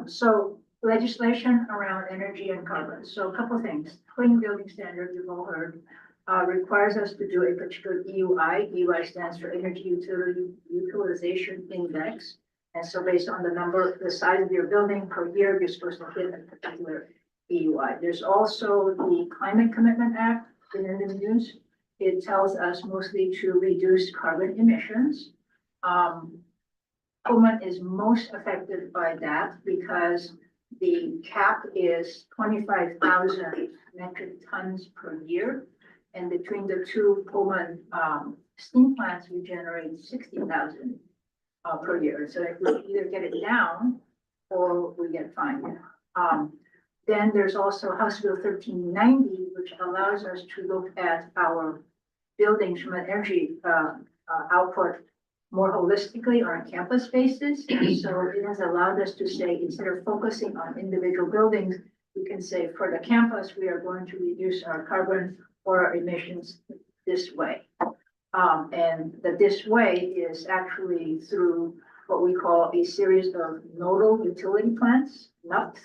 So legislation around energy and carbon. So a couple of things. Clean building standard, you've all heard, requires us to do a particular EUI. EUI stands for Energy Utilization Index. And so based on the size of your building per year, you're supposed to hit a particular EUI. There's also the Climate Commitment Act in the news. It tells us mostly to reduce carbon emissions. Pullman is most affected by that because the cap is 25,000 metric tons per year. And between the 2 Pullman steam plants, we generate 60,000 per year. So if we either get it down or we get fined. Then there's also House Bill 1390, which allows us to look at our buildings from an energy output more holistically on a campus basis. And so it has allowed us to say, instead of focusing on individual buildings, we can say for the campus, we are going to reduce our carbon or our emissions this way. And that this way is actually through what we call a series of nodal utility plants, NUPs.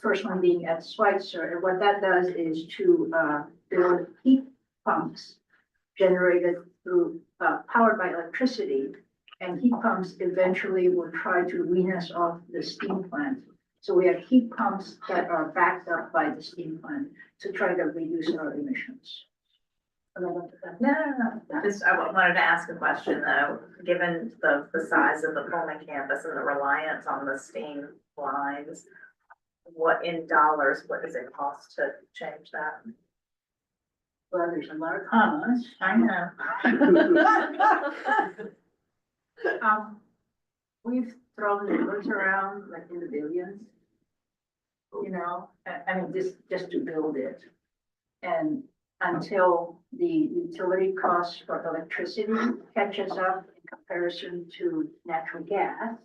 First one being at Schweitzer. And what that does is to build heat pumps generated through powered by electricity, and heat pumps eventually will try to wean us off the steam plant. So we have heat pumps that are backed up by the steam plant to try to reduce our emissions. No. Just, I wanted to ask a question though, given the size of the Pullman campus and the reliance on the steam lines. What in dollars, what does it cost to change that? Well, there's a lot of commas, I know. We've thrown the numbers around like in the billions. You know, I mean, just to build it. And until the utility costs for electricity catches up in comparison to natural gas,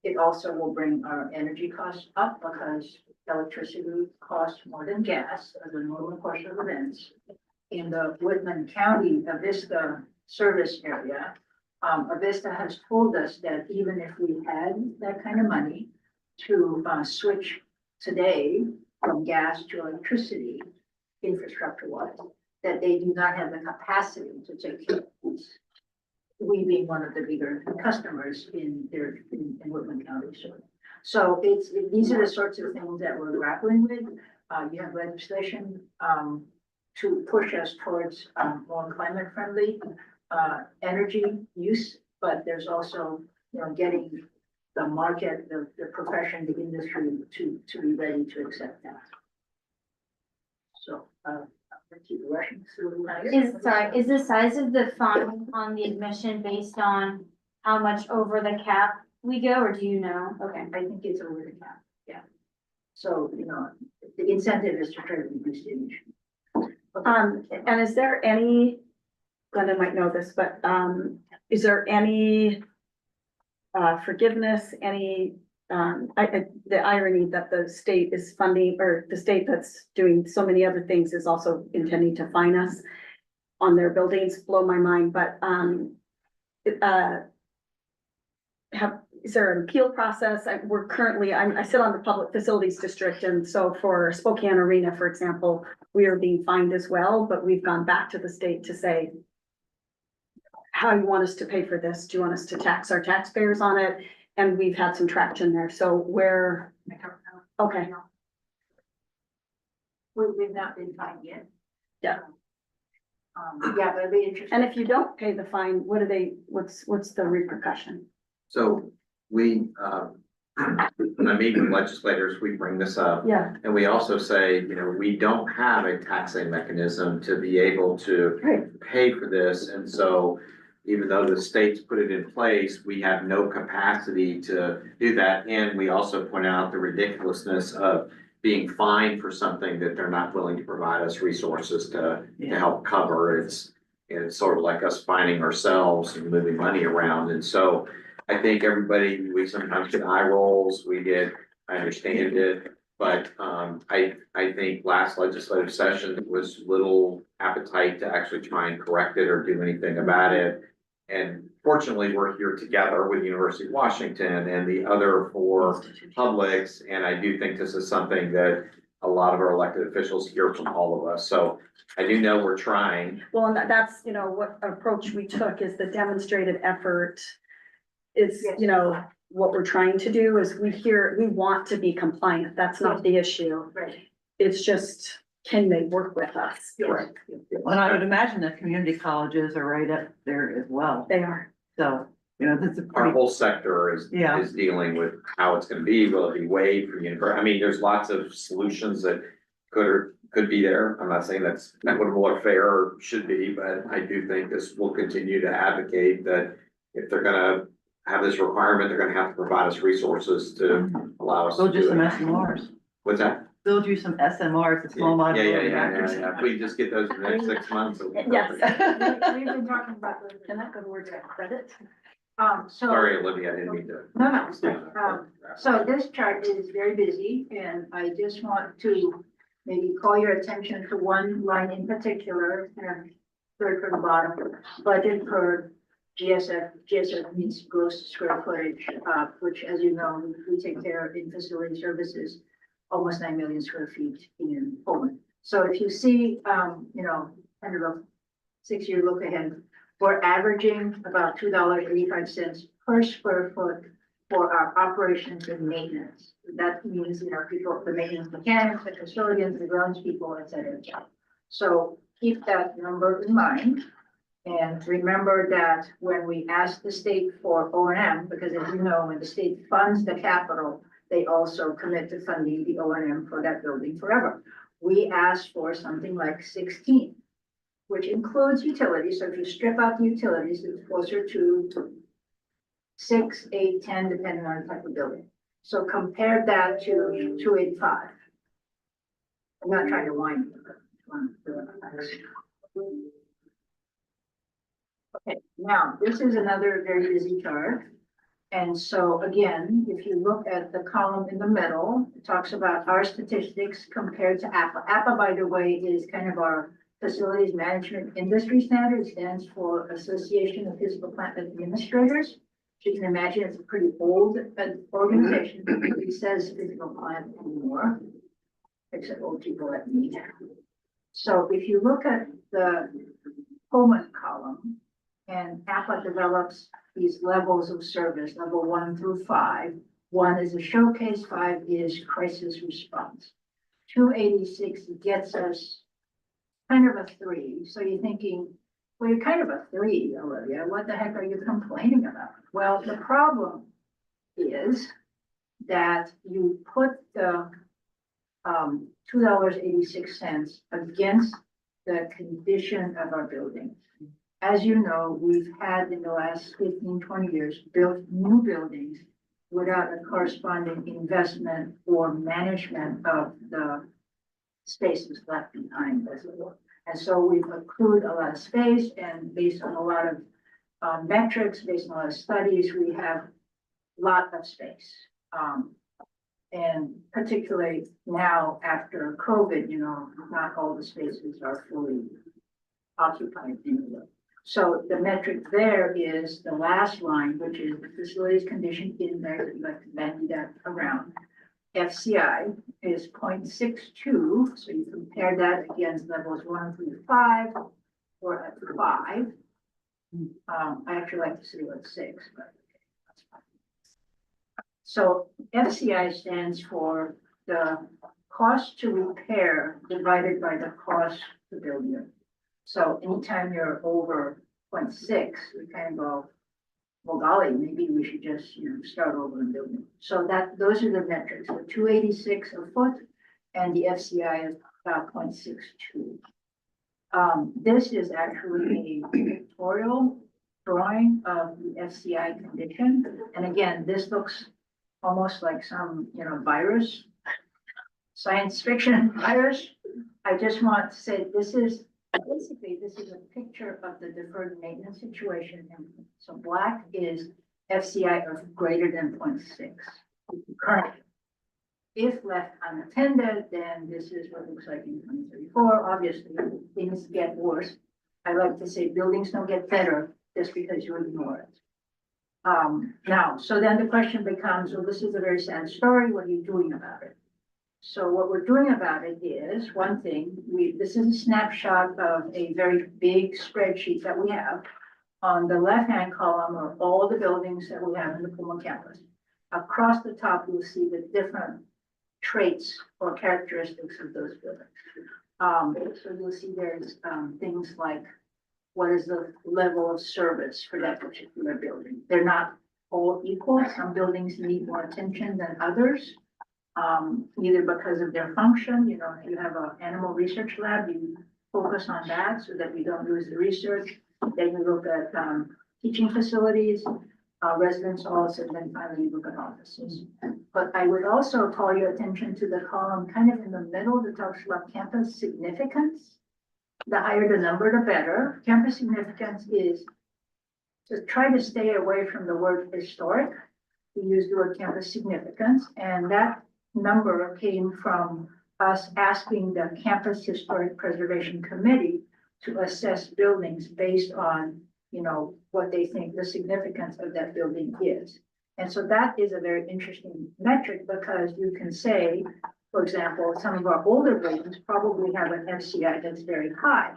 it also will bring our energy costs up because electricity costs more than gas as a normal course of events. In the Whitman County Avista service area, Avista has told us that even if we had that kind of money to switch today from gas to electricity, infrastructure-wise, that they do not have the capacity to take care of this. We being one of the bigger customers in Whitman County, so these are the sorts of things that we're grappling with. You have legislation to push us towards more climate friendly energy use, but there's also, you know, getting the market, the profession, the industry to be ready to accept that. So, keep rushing through. Is the size of the fine on the admission based on how much over the cap we go, or do you know? Okay. I think it's over the cap, yeah. So, you know, the incentive is to try to reduce the emission. And is there any, Glenda might know this, but, is there any forgiveness, any, the irony that the state is funding, or the state that's doing so many other things is also intending to fine us on their buildings, blow my mind, but, is there an appeal process? We're currently, I sit on the Public Facilities District, and so for Spokane Arena, for example, we are being fined as well, but we've gone back to the state to say, how you want us to pay for this? Do you want us to tax our taxpayers on it? And we've had some traction there, so where, okay. We've not been fined yet. Yeah. Yeah, but it'd be interesting. And if you don't pay the fine, what's the repercussion? So we, when I meet with legislators, we bring this up. Yeah. And we also say, you know, we don't have a taxing mechanism to be able to pay for this. And so even though the states put it in place, we have no capacity to do that. And we also point out the ridiculousness of being fined for something that they're not willing to provide us resources to help cover. It's sort of like us finding ourselves and moving money around. And so I think everybody, we sometimes get eye rolls, I understand it, but I think last legislative session was little appetite to actually try and correct it or do anything about it. And fortunately, we're here together with University of Washington and the other four publics, and I do think this is something that a lot of our elected officials hear from all of us, so I do know we're trying. Well, and that's, you know, what approach we took is the demonstrated effort is, you know, what we're trying to do is we want to be compliant. That's not the issue. Right. It's just, can they work with us? Yes. And I would imagine that community colleges are right up there as well. They are. So, you know, this is Our pretty, whole sector is dealing with how it's gonna be, will it be waived for university? I mean, there's lots of solutions that could be there. I'm not saying that's equitable or fair or should be, but I do think this will continue to advocate that if they're gonna have this requirement, they're gonna have to provide us resources to allow us to build you do some it. SMRs, What's that? build you some SMRs, the small modular reactors. If we just get those in the next 6 months. it'll be Yes. perfect. We've been talking about those. Can that go to word credit? So. Sorry, Olivia, I didn't mean to. No. So this chart is very busy, and I just want to maybe call your attention to one line in particular, and third from the bottom, budget for GSF means gross square footage, which, as you know, we take care of in facility services, almost 9 million square feet in Poland. So if you see, you know, kind of a 6-year look ahead, we're averaging about $2.85 per square foot for our operations and maintenance. That means, you know, people, the maintenance mechanics, the custodians, the grounds people, et cetera. So keep that number in mind. And remember that when we ask the state for O and M, because as you know, when the state funds the capital, they also commit to funding the O and M for that building forever. We asked for something like 16, which includes utilities. So if you strip out the utilities, it's closer to 6, 8, 10, depending on the type of building. So compare that to 285. I'm not trying to whine. Okay, now, this is another very busy chart. And so again, if you look at the column in the middle, it talks about our statistics compared to APA. APA, by the way, is kind of our Facilities Management Industry Standard. It stands for Association of Physical Plant Administrators. So you can imagine it's a pretty old organization. It says physical plant anymore, except old people like me. So if you look at the Pullman column, and APA develops these levels of service, level 1 through 5. 1 is a showcase, 5 is crisis response. 286 gets us kind of a 3. So you're thinking, well, you're kind of a 3, Olivia. What the heck are you complaining about? Well, the problem is that you put the $2.86 against the condition of our building. As you know, we've had in the last 15, 20 years, built new buildings without a corresponding investment or management of the spaces left behind, as it were. And so we've accrued a lot of space, and based on a lot of metrics, based on a lot of studies, we have a lot of space. And particularly now after COVID, you know, not all the spaces are fully occupied anyway. So the metric there is the last line, which is the facilities condition index. We'd like to bandy that around. FCI is 0.62. So you compare that against levels 1 through 5, or at 5. I actually like to see what's 6, but okay, that's fine. So FCI stands for the cost to repair divided by the cost to build new. So anytime you're over 0.6, we kind of go, well, golly, maybe we should just, you know, start over and build new. So those are the metrics, the 286 a foot and the FCI is about 0.62. This is actually a pictorial drawing of the FCI condition. And again, this looks almost like some, you know, virus, science fiction virus. I just want to say this is a picture of the deferred maintenance situation. And so black is FCI of greater than 0.6 currently. If left unattended, then this is what it looks like in 2034. Obviously, things get worse. I like to say buildings don't get better just because you ignore it. Now, so then the question becomes, well, this is a very sad story. What are you doing about it? So what we're doing about it is one thing, this is a snapshot of a very big spreadsheet that we have. On the left-hand column are all the buildings that we have in the Pullman campus. Across the top, you'll see the different traits or characteristics of those buildings. So you'll see there's things like what is the level of service for that particular building. They're not all equal. Some buildings need more attention than others. Either because of their function, you know, if you have an animal research lab, you focus on that so that you don't lose the research. Then you look at teaching facilities, residence halls, and then finally you look at offices. But I would also call your attention to the column kind of in the middle that talks about campus significance. The higher the number, the better. Campus significance is to try to stay away from the word historic. We use the word campus significance, and that number came from us asking the Campus Historic Preservation Committee to assess buildings based on, you know, what they think the significance of that building is. And so that is a very interesting metric because you can say, for example, some of our older buildings probably have an FCI that's very high.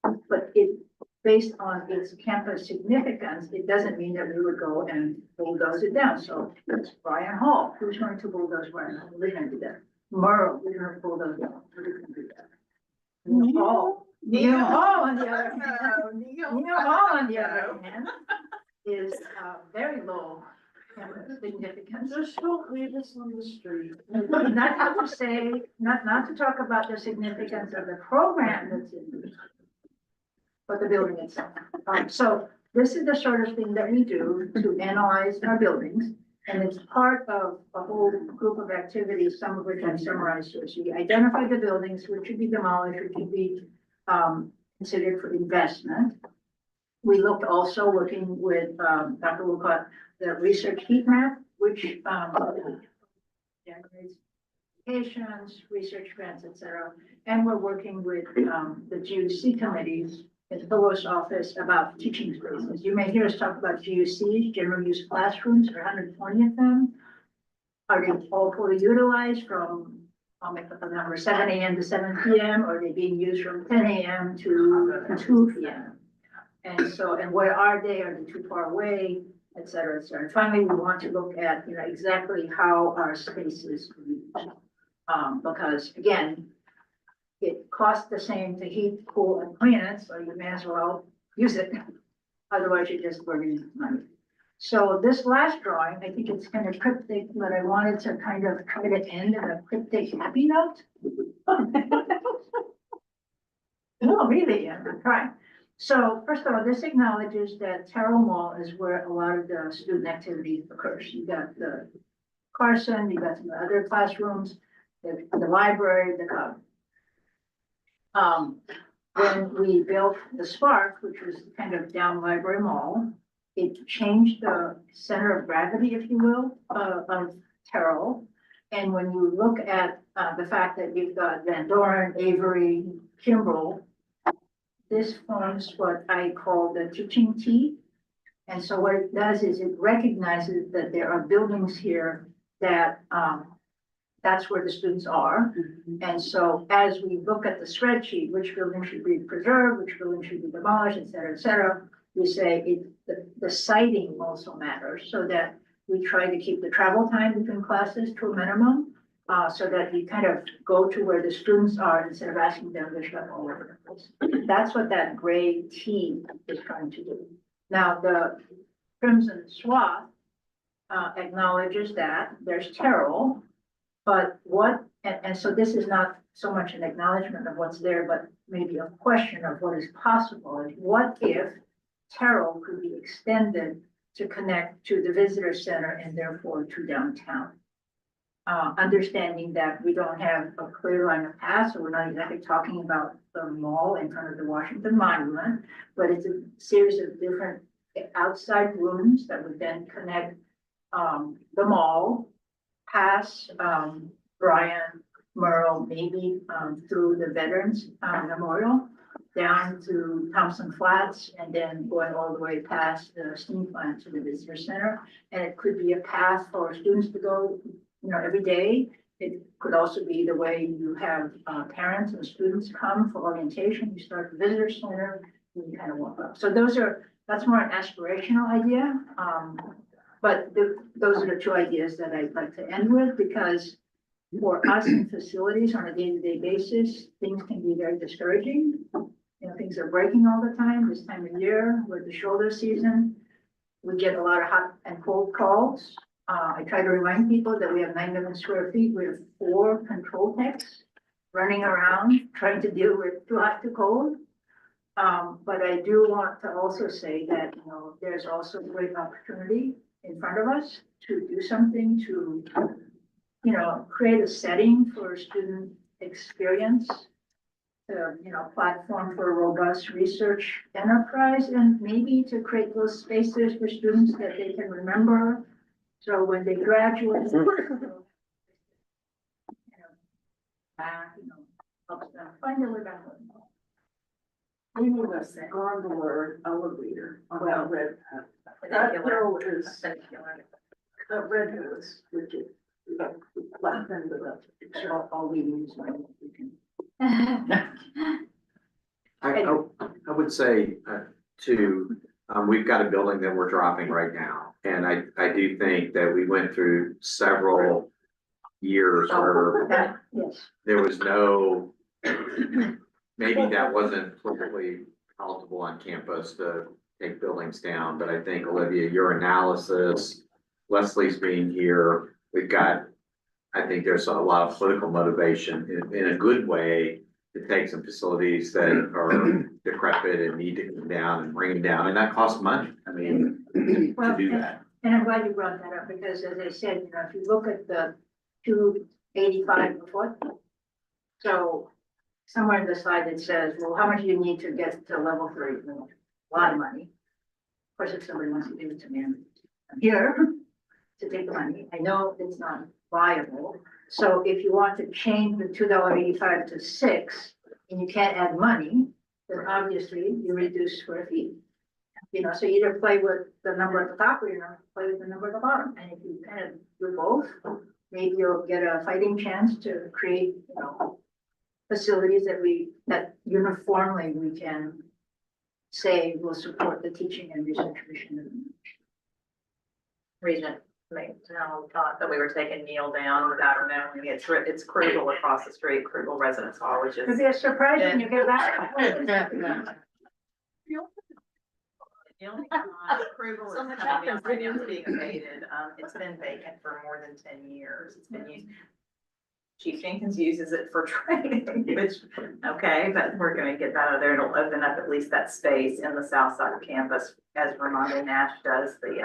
But based on its campus significance, it doesn't mean that we would go and bulldoze it down. So it's Bryan Hall. Who's going to bulldoze Bryan Hall? We're going to do that. Merle, we're going to bulldoze down. We're going to do that. Hall, Neil Hall, on the other hand, Neil Hall, on the other hand, is very low significance. Just don't leave us on the street. Not to say, not to talk about the significance of the program that's in, but the building itself. So this is the sort of thing that we do to analyze our buildings. And it's part of a whole group of activities, some of which I've summarized here. So we identify the buildings which should be demolished, which should be considered for investment. We looked also working with Dr. Wilcott, the research heat map, which generates applications, research grants, et cetera. And we're working with the GUC committees in the Provost Office about teaching spaces. You may hear us talk about GUCs, general use classrooms, there are 120 of them. Are they all fully utilized from, I'll make up the number, 7 a.m. to 7 p.m. or are they being used from 10 a.m. to 2 p.m.? And so, and where are they? Are they too far away, et cetera, et cetera. And finally, we want to look at, you know, exactly how our spaces are used. Because again, it costs the same to heat, cool, and clean it, so you may as well use it. Otherwise, you're just burning money. So this last drawing, I think it's kind of cryptic, but I wanted to kind of try to end in a cryptic happy note. No, really, I'm trying. So first of all, this acknowledges that Terrell Mall is where a lot of the student activity occurs. You got the Carson, you got some other classrooms, the library, the club. When we built the Spark, which was kind of down Library Mall, it changed the center of gravity, if you will, of Terrell. And when you look at the fact that you've got Van Doren, Avery, Kimbrell, this forms what I call the teaching T. And so what it does is it recognizes that there are buildings here that that's where the students are. And so as we look at the spreadsheet, which building should be preserved, which building should be demolished, et cetera, we say the siting also matters, so that we try to keep the travel time between classes to a minimum, so that you kind of go to where the students are instead of asking them to shop all over the place. That's what that gray T is trying to do. Now, the crimson swath acknowledges that there's Terrell. But what, and so this is not so much an acknowledgement of what's there, but maybe a question of what is possible. Is what if Terrell could be extended to connect to the visitor center and therefore to downtown? Understanding that we don't have a clear line of path, so we're not exactly talking about the mall in front of the Washington Monument, but it's a series of different outside rooms that would then connect the mall past Bryan, Merle, maybe through the Veterans Memorial, down to Thompson Flats, and then going all the way past the steam plant to the visitor center. And it could be a path for students to go, you know, every day. It could also be the way you have parents and students come for orientation. You start the visitor center, and you kind of walk up. So that's more an aspirational idea. But those are the two ideas that I'd like to end with, because for us in facilities on a day-to-day basis, things can be very discouraging. You know, things are breaking all the time. This time of year with the shoulder season, we get a lot of hot and cold calls. I try to remind people that we have 9 million square feet. We have 4 control techs running around trying to deal with too hot, too cold. But I do want to also say that, you know, there's also great opportunity in front of us to do something to, you know, create a setting for student experience, you know, platform for a robust research enterprise, and maybe to create those spaces for students that they can remember. So when they graduate, back, you know, helps them find their way back home. We need a gondola elevator on that red path. That hill is, that red hill is wicked. The left end of the, all we use when we can. I would say we've got a building that we're dropping right now. And I do think that we went through several years where Yes. there was no maybe that wasn't perfectly palatable on campus to take buildings down, but I think Olivia, your analysis, Leslie's being here, we've got, I think there's a lot of political motivation in a good way to take some facilities that are decrepit and need to come down and bring them down, and that costs money, I mean, to do that. And I'm glad you brought that up, because as I said, you know, if you look at the 285 a foot. So somewhere in the slide it says, well, how much do you need to get to level 3? Well, a lot of money. Of course, if somebody wants to give it to me, I'm here to take the money. I know it's not viable. So if you want to change the $2.85 to $6 and you can't add money, then obviously you reduce square feet. You know, so you either play with the number at the top or you play with the number at the bottom. And if you kind of do both, maybe you'll get a fighting chance to create, you know, facilities that uniformly we can say will support the teaching and research mission. Regent, no, thought that we were taking Neil down without knowing it's Krugel across the street, Krugel Residence Hall, which is. It'd be a surprise when you get back. The only approval is coming down right now, it's being abated. It's been vacant for more than 10 years. It's been used. Chief Jenkins uses it for training, which, okay, but we're gonna get that out of there. It'll open up at least that space in the south side of campus as Ramondo Nash does the,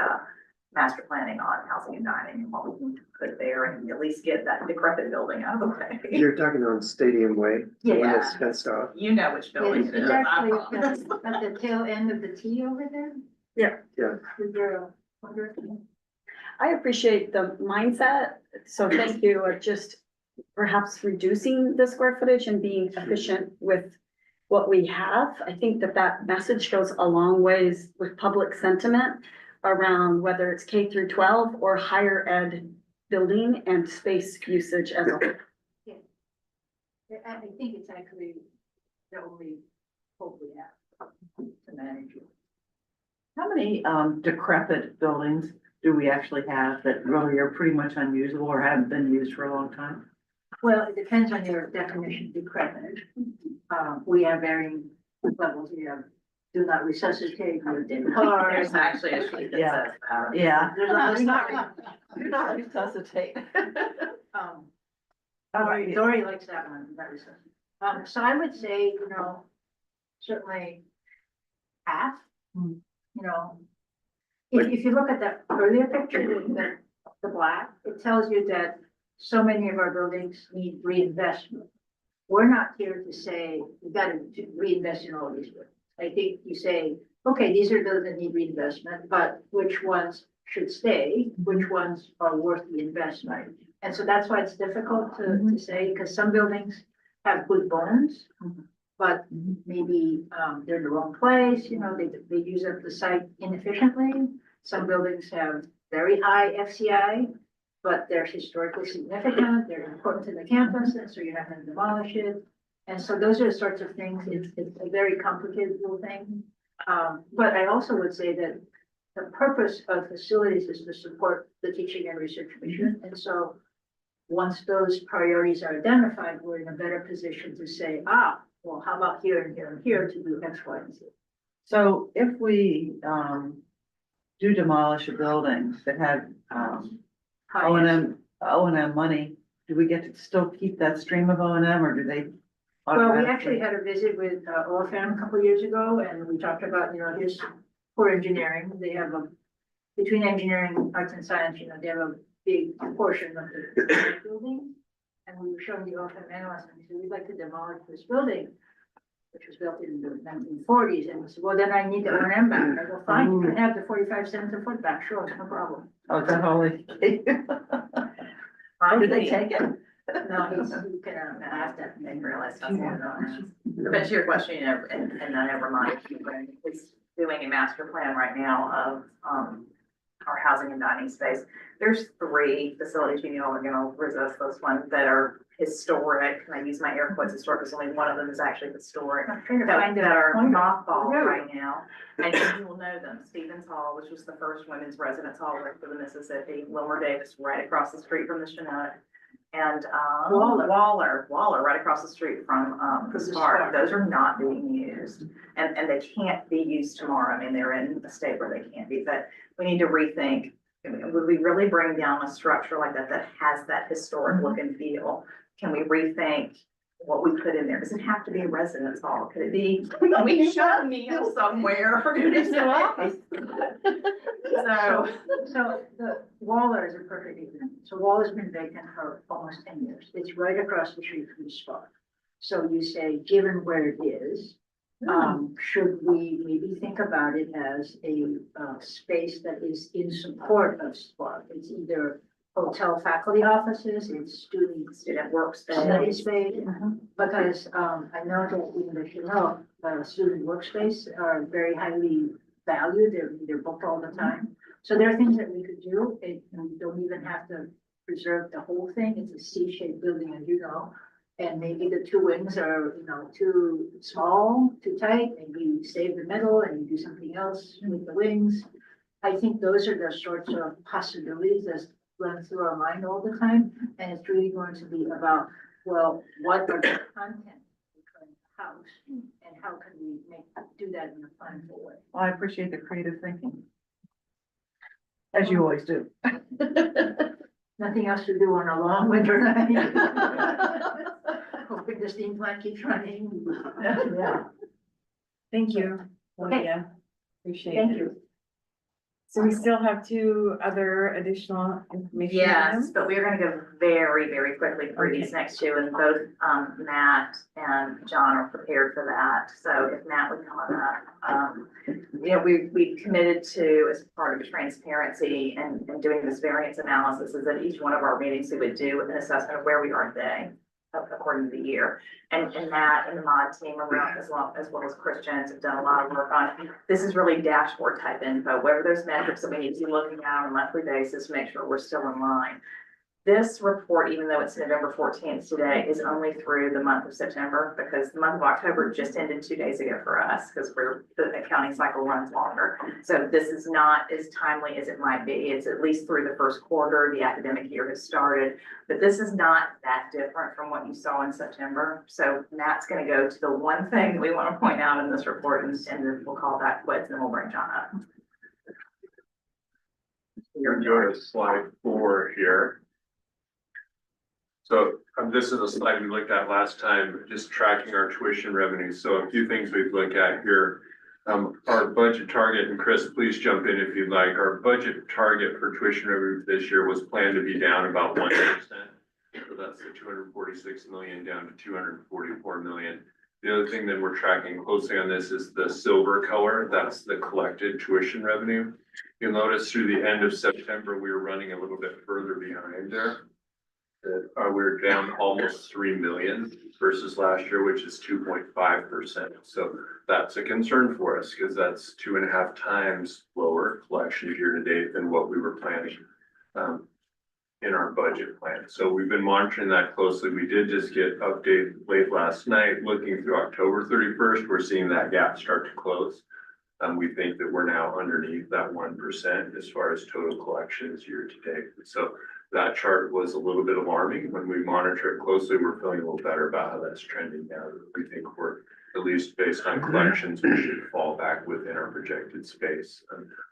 master planning on housing and dining and what we can put there and at least get that decrepit building out of the way. You're talking on Stadium Way, the one that's fenced off. You know which building it is. It's I actually promise. at the tail end of the T over there. Yeah. Yeah. Is there a- I appreciate the mindset, so thank you, of just perhaps reducing the square footage and being efficient with what we have. I think that message goes a long ways with public sentiment around whether it's K through 12 or higher ed building and space usage as a whole. I think it's actually the only hope we have to manage it. How many decrepit buildings do we actually have that really are pretty much unusable or haven't been used for a long time? Well, it depends on your definition of decrepit. We have varying levels. We have do not resuscitate, with dead cars. There's actually a sheet that Yeah. says that. Yeah. There's not, Do not resuscitate. Dory likes that one, not resuscitate. So I would say, you know, certainly half, you know. If you look at the earlier picture, the black, it tells you that so many of our buildings need reinvestment. We're not here to say, we've got to reinvest in all these buildings. I think you say, okay, these are buildings that need reinvestment, but which ones should stay, which ones are worth the investment? And so that's why it's difficult to say, because some buildings have good bones, but maybe they're in the wrong place, you know, they use up the site inefficiently. Some buildings have very high FCI, but they're historically significant, they're important to the campus, and so you're not gonna demolish it. And so those are the sorts of things, it's a very complicated little thing. But I also would say that the purpose of facilities is to support the teaching and research mission. And so once those priorities are identified, we're in a better position to say, well, how about here and here and here to do X, Y, and Z. So if we do demolish a building that had O and M money, do we get to still keep that stream of O and M, or do they? Well, we actually had a visit with OFM a couple of years ago, and we talked about, you know, his for engineering, they have between engineering, arts and science, you know, they have a big portion of the building. And we were showing the OFM analyst, and he said, we'd like to demolish this building, which was built in the 1940s, and we said, well, then I need the O&M back. I go, fine, you can have the 45 cents a foot back, sure, no problem. Oh, is that all they? Did they take it? No, he can ask that. I didn't realize that's going on. But to your question, you know, and I never mind, is doing a master plan right now of, our housing and dining space. There's 3 facilities, you know, are gonna resist this one that are historic, and I use my air quotes historic, because only one of them is actually historic. I'm trying to That find that are point. mothballed right now, and you will know them. Stevens Hall, which was the first women's residence hall right for the Mississippi, Wilmer Davis, right across the street from the Chinook. and, Waller. Waller, right across the street from, the park. Those are not being used. And they can't be used tomorrow. I mean, they're in a state where they can't be, but we need to rethink. I mean, would we really bring down a structure like that that has that historic look and feel? Can we rethink what we put in there? Does it have to be a residence hall? Could it be, we shut a meal somewhere? So, So the Waller is a perfect example. So Waller's been vacant for almost 10 years. It's right across the street from the Spark. So you say, given where it is, should we maybe think about it as a space that is in support of Spark? It's either hotel faculty offices, it's student study space. Because I know that even the Chanel student workspace are very highly valued. They're booked all the time. So there are things that we could do. We don't even have to preserve the whole thing. It's a C-shaped building, as you know. And maybe the two wings are, too small, too tight. Maybe you save the middle and you do something else with the wings. I think those are the sorts of possibilities that run through our mind all the time. And it's really going to be about, well, what are the content of the house and how can we do that in a planful way? Well, I appreciate the creative thinking. As you always do. Nothing else to do on a long winter night. Hoping the steam plant keeps running. Yeah. Thank you, Lydia. Appreciate it. Thank you. So we still have two other additional information. yes, items? but we're gonna go very, very quickly through these next two, and both, Matt and John are prepared for that. So if Matt would come on up. We committed to, as part of transparency and doing this variance analysis, is that each one of our meetings, we would do an assessment of where we are today, according to the year. And Matt and the mod team around, as well as Christians, have done a lot of work on it. This is really dashboard type info, where there's metrics that we need to be looking at on a monthly basis to make sure we're still in line. This report, even though it's November 14th today, is only through the month of September, because the month of October just ended 2 days ago for us, because the accounting cycle runs longer. So this is not as timely as it might be. It's at least through the first quarter. The academic year has started, but this is not that different from what you saw in September. So Matt's going to go to the one thing that we want to point out in this report, and then we'll call that quits, and then we'll bring John up. You're going to slide 4 here. So this is a slide we looked at last time, just tracking our tuition revenue. So a few things we've looked at here. Our budget target, and Chris, please jump in if you'd like. Our budget target for tuition revenue this year was planned to be down about 1%. So that's the 246 million down to 244 million. The other thing that we're tracking closely on this is the silver color. That's the collected tuition revenue. You'll notice through the end of September, we were running a little bit further behind there. We're down almost 3 million versus last year, which is 2.5%. So that's a concern for us, because that's 2.5 times lower collections year to date than what we were planning in our budget plan. So we've been monitoring that closely. We did just get update late last night, looking through October 31st. We're seeing that gap start to close. We think that we're now underneath that 1% as far as total collections year to date. So that chart was a little bit alarming. When we monitor it closely, we're feeling a little better about how that's trending now. We think we're, at least based on collections, we should fall back within our projected space.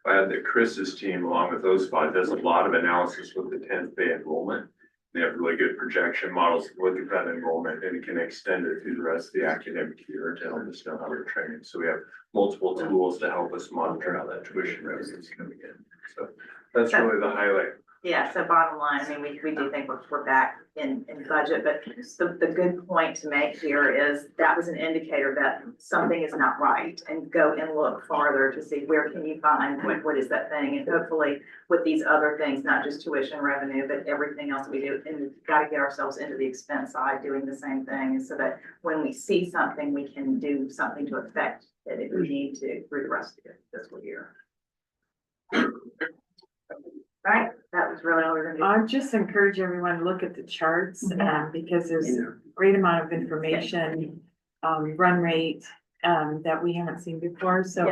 I had that Chris's team, along with those five, does a lot of analysis with the 10th day enrollment. They have really good projection models to look at that enrollment, and it can extend it through the rest of the academic year to help us know how we're trending. So we have multiple tools to help us monitor how that tuition revenue is coming in. So that's really the highlight. Yeah, so bottom line, I mean, we do think we're back in budget, but the good point to make here is that was an indicator that something is not right, and go and look farther to see where can you find, what is that thing, and hopefully with these other things, not just tuition revenue, but everything else we do, and we've got to get ourselves into the expense side doing the same thing, so that when we see something, we can do something to affect it if we need to through the rest of the fiscal year. Right, that was really all we're gonna do. I just encourage everyone to look at the charts, because there's a great amount of information, run rate, that we haven't seen before. So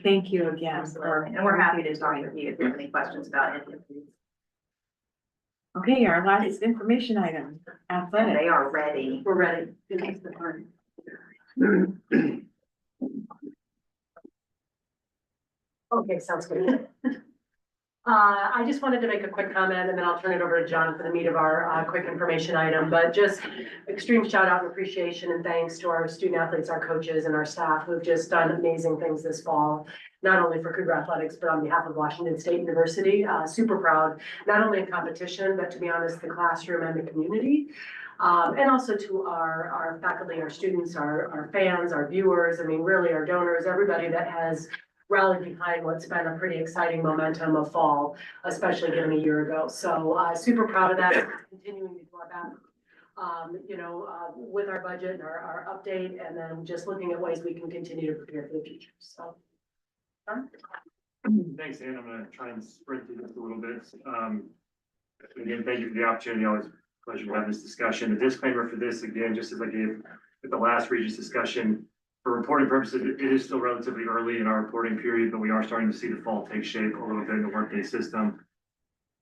thank you again. Absolutely. And we're happy to talk with you if you have any questions about any of these. Okay, our last information item, And athletic. they are ready. We're ready. It is the party. Okay, sounds good. I just wanted to make a quick comment and then I'll turn it over to John for the meat of our quick information item, but just extreme shout out and appreciation and thanks to our student athletes, our coaches and our staff who've just done amazing things this fall. Not only for Cougar Athletics, but on behalf of Washington State University, super proud, not only in competition, but to be honest, the classroom and the community. And also to our faculty, our students, our fans, our viewers, I mean, really our donors, everybody that has rallied behind what's been a pretty exciting momentum of fall, especially given a year ago. So super proud of that, continuing to do our best. With our budget and our update, and then just looking at ways we can continue to prepare for the future, so. Thanks, Ann. I'm gonna try and sprint through this a little bit. Again, thank you for the opportunity. Always a pleasure to have this discussion. A disclaimer for this, again, just as I gave at the last Regents discussion, for reporting purposes, it is still relatively early in our reporting period, but we are starting to see the fall take shape a little bit in the workday system.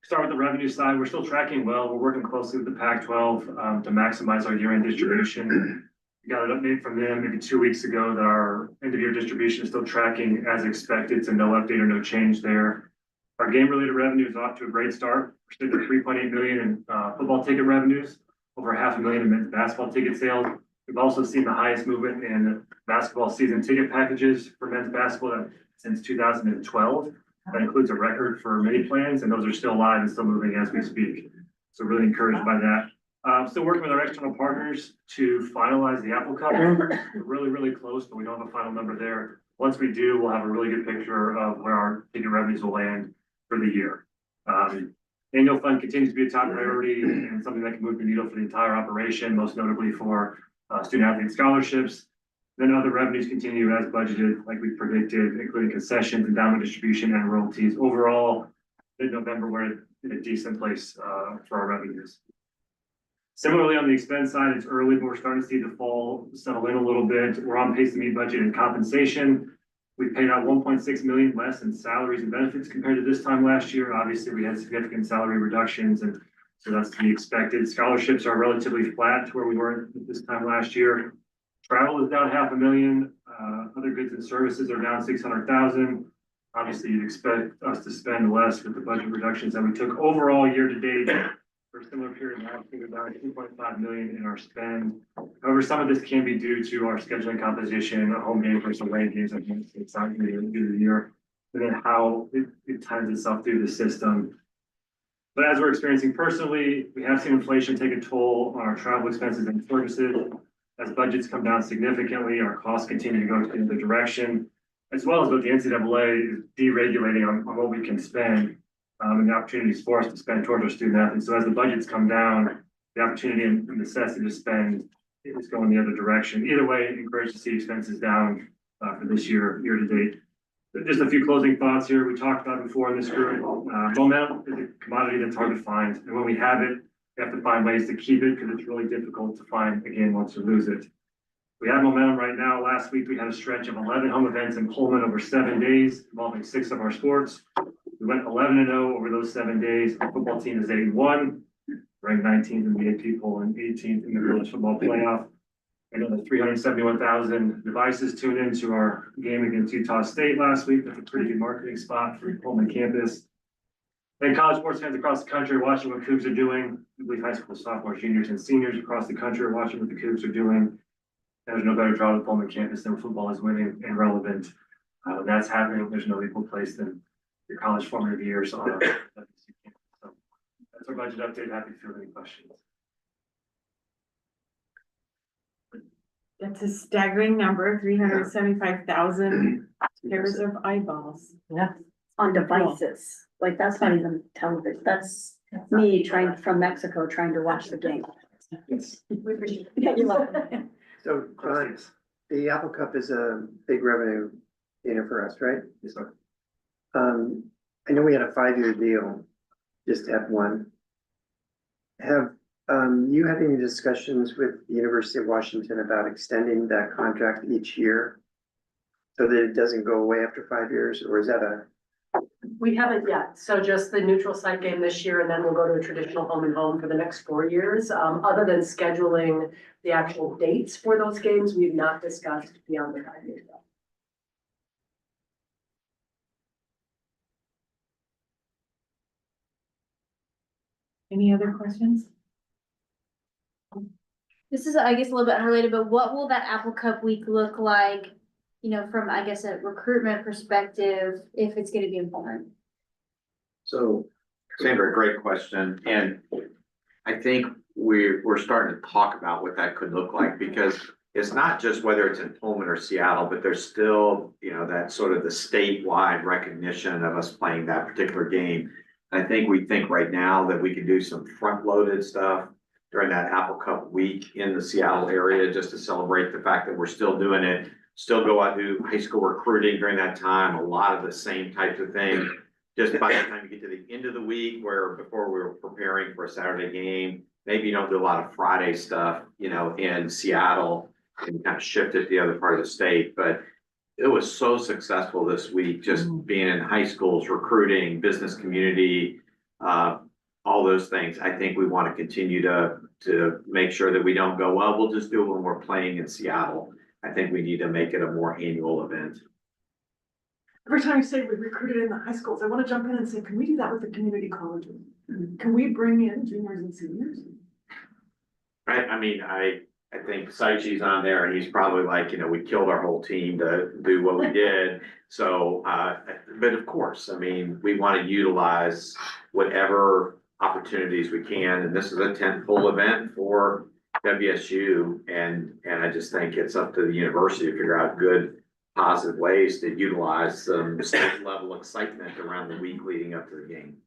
Start with the revenue side. We're still tracking well. We're working closely with the Pac-12 to maximize our year-end distribution. We got an update from them maybe 2 weeks ago that our end-of-year distribution is still tracking as expected, so no update or no change there. Our game-related revenue is off to a great start. We're sitting at 3.8 million in football ticket revenues, over $500,000 in men's basketball ticket sales. We've also seen the highest movement in basketball season ticket packages for men's basketball since 2012. That includes a record for many plans, and those are still live and still moving as we speak. So really encouraged by that. Still working with our external partners to finalize the Apple Cup. We're really, really close, but we don't have a final number there. Once we do, we'll have a really good picture of where our ticket revenues will land for the year. Annual fund continues to be a top priority and something that can move the needle for the entire operation, most notably for student athlete scholarships. Then other revenues continue as budgeted, like we predicted, including concessions, endowment distribution, and royalties. Overall, mid-November, we're in a decent place for our revenues. Similarly, on the expense side, it's early, but we're starting to see the fall settle in a little bit. We're on pace to meet budget and compensation. We've paid out 1.6 million less in salaries and benefits compared to this time last year. Obviously, we had significant salary reductions, and so that's to be expected. Scholarships are relatively flat to where we were at this time last year. Travel is down $500,000. Other goods and services are down 600,000. Obviously, you'd expect us to spend less with the budget reductions that we took overall year to date. For a similar period last year, we're down 2.5 million in our spend. However, some of this can be due to our scheduling composition, a home game versus away games, like it's not going to be the year, and then how it times itself through the system. But as we're experiencing personally, we have seen inflation take a toll on our travel expenses and services. As budgets come down significantly, our costs continue to go in the direction, as well as what the NCAA is deregulating on what we can spend, and the opportunities for us to spend towards our student athletes. So as the budgets come down, the opportunity and necessity to spend is going the other direction. Either way, encouraged to see expenses down for this year to date. Just a few closing thoughts here. We talked about before in this group. Momentum is a commodity that's hard to find, and when we have it, we have to find ways to keep it because it's really difficult to find again once you lose it. We have momentum right now. Last week, we had a stretch of 11 home events in Pullman over 7 days, involving 6 of our sports. We went 11-0 over those 7 days. Our football team is 8-1, ranked 19th in the AP poll and 18th in the college football playoff. I know that 371,000 devices tuned into our game against Utah State last week. That's a pretty good marketing spot for the Pullman campus. And college sports fans across the country are watching what Cougs are doing. I believe high school sophomores, juniors, and seniors across the country are watching what the Cougs are doing. There's no better draw to the Pullman campus than football is winning and relevant. When that's happening, there's no equal place than your college formative years on WSU campus. So that's our budget update. Happy to field any questions. That's a staggering number, 375,000 pairs of eyeballs. Yeah. On devices, like that's not even television, that's me from Mexico trying to watch the game. Yes. We appreciate Yeah, it. you're welcome. So, the Apple Cup is a big revenue gainer for us, right? Yes, sir. I know we had a 5-year deal, just F1. Have you had any discussions with the University of Washington about extending that contract each year so that it doesn't go away after 5 years, or is that We haven't yet, so just the neutral site game this year, and then we'll go to a traditional home and home for the next 4 years. Other than scheduling the actual dates for those games, we've not discussed beyond the 5 years. Any other questions? This is, I guess, a little bit unrelated, but what will that Apple Cup week look like? You know, from, I guess, a recruitment perspective, if it's gonna be important. So, Sandra, great question, and I think we're starting to talk about what that could look like, because it's not just whether it's in Pullman or Seattle, but there's still, you know, that sort of the statewide recognition of us playing that particular game. I think we think right now that we can do some front-loaded stuff during that Apple Cup week in the Seattle area, just to celebrate the fact that we're still doing it, still go out and do high school recruiting during that time, a lot of the same types of things. Just by the time you get to the end of the week, where before we were preparing for a Saturday game, maybe you don't do a lot of Friday stuff, you know, in Seattle, and kind of shift it to the other part of the state. But it was so successful this week, just being in high schools, recruiting, business community, all those things. I think we want to continue to make sure that we don't go, well, we'll just do it when we're playing in Seattle. I think we need to make it a more annual event. Every time you say we recruited in the high schools, I want to jump in and say, can we do that with the community colleges? Can we bring in juniors and seniors? Right, I mean, I think Saichi's on there, and he's probably like, you know, we killed our whole team to do what we did. So, but of course, I mean, we want to utilize whatever opportunities we can, and this is a tentpole event for WSU, and I just think it's up to the university to figure out good, positive ways to utilize some state level excitement around the week leading up to the game.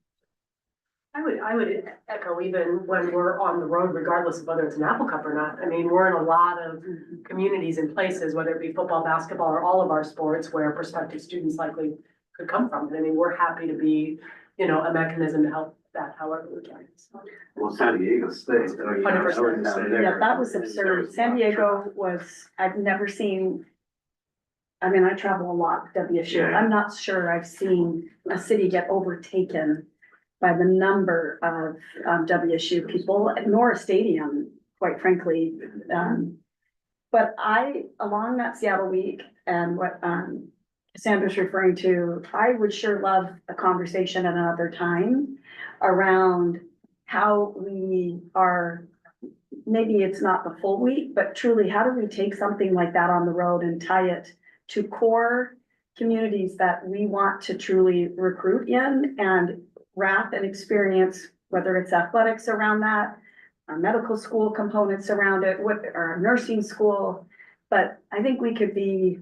I would echo, even when we're on the road, regardless of whether it's an Apple Cup or not. I mean, we're in a lot of communities and places, whether it be football, basketball, or all of our sports, where prospective students likely could come from. And I mean, we're happy to be, you know, a mechanism to help that however we can. So. Well, San Diego State. 100%. Yeah, that was absurd. San Diego was, I've never seen, I mean, I travel a lot, WSU. Yeah. I'm not sure I've seen a city get overtaken by the number of WSU people, nor a stadium, quite frankly. But along that Seattle week and what Cassandra's referring to, I would sure love a conversation at another time around how we are, maybe it's not the full week, but truly, how do we take something like that on the road and tie it to core communities that we want to truly recruit in and wrap and experience, whether it's athletics around that, our medical school components around it, our nursing school. But I think we could be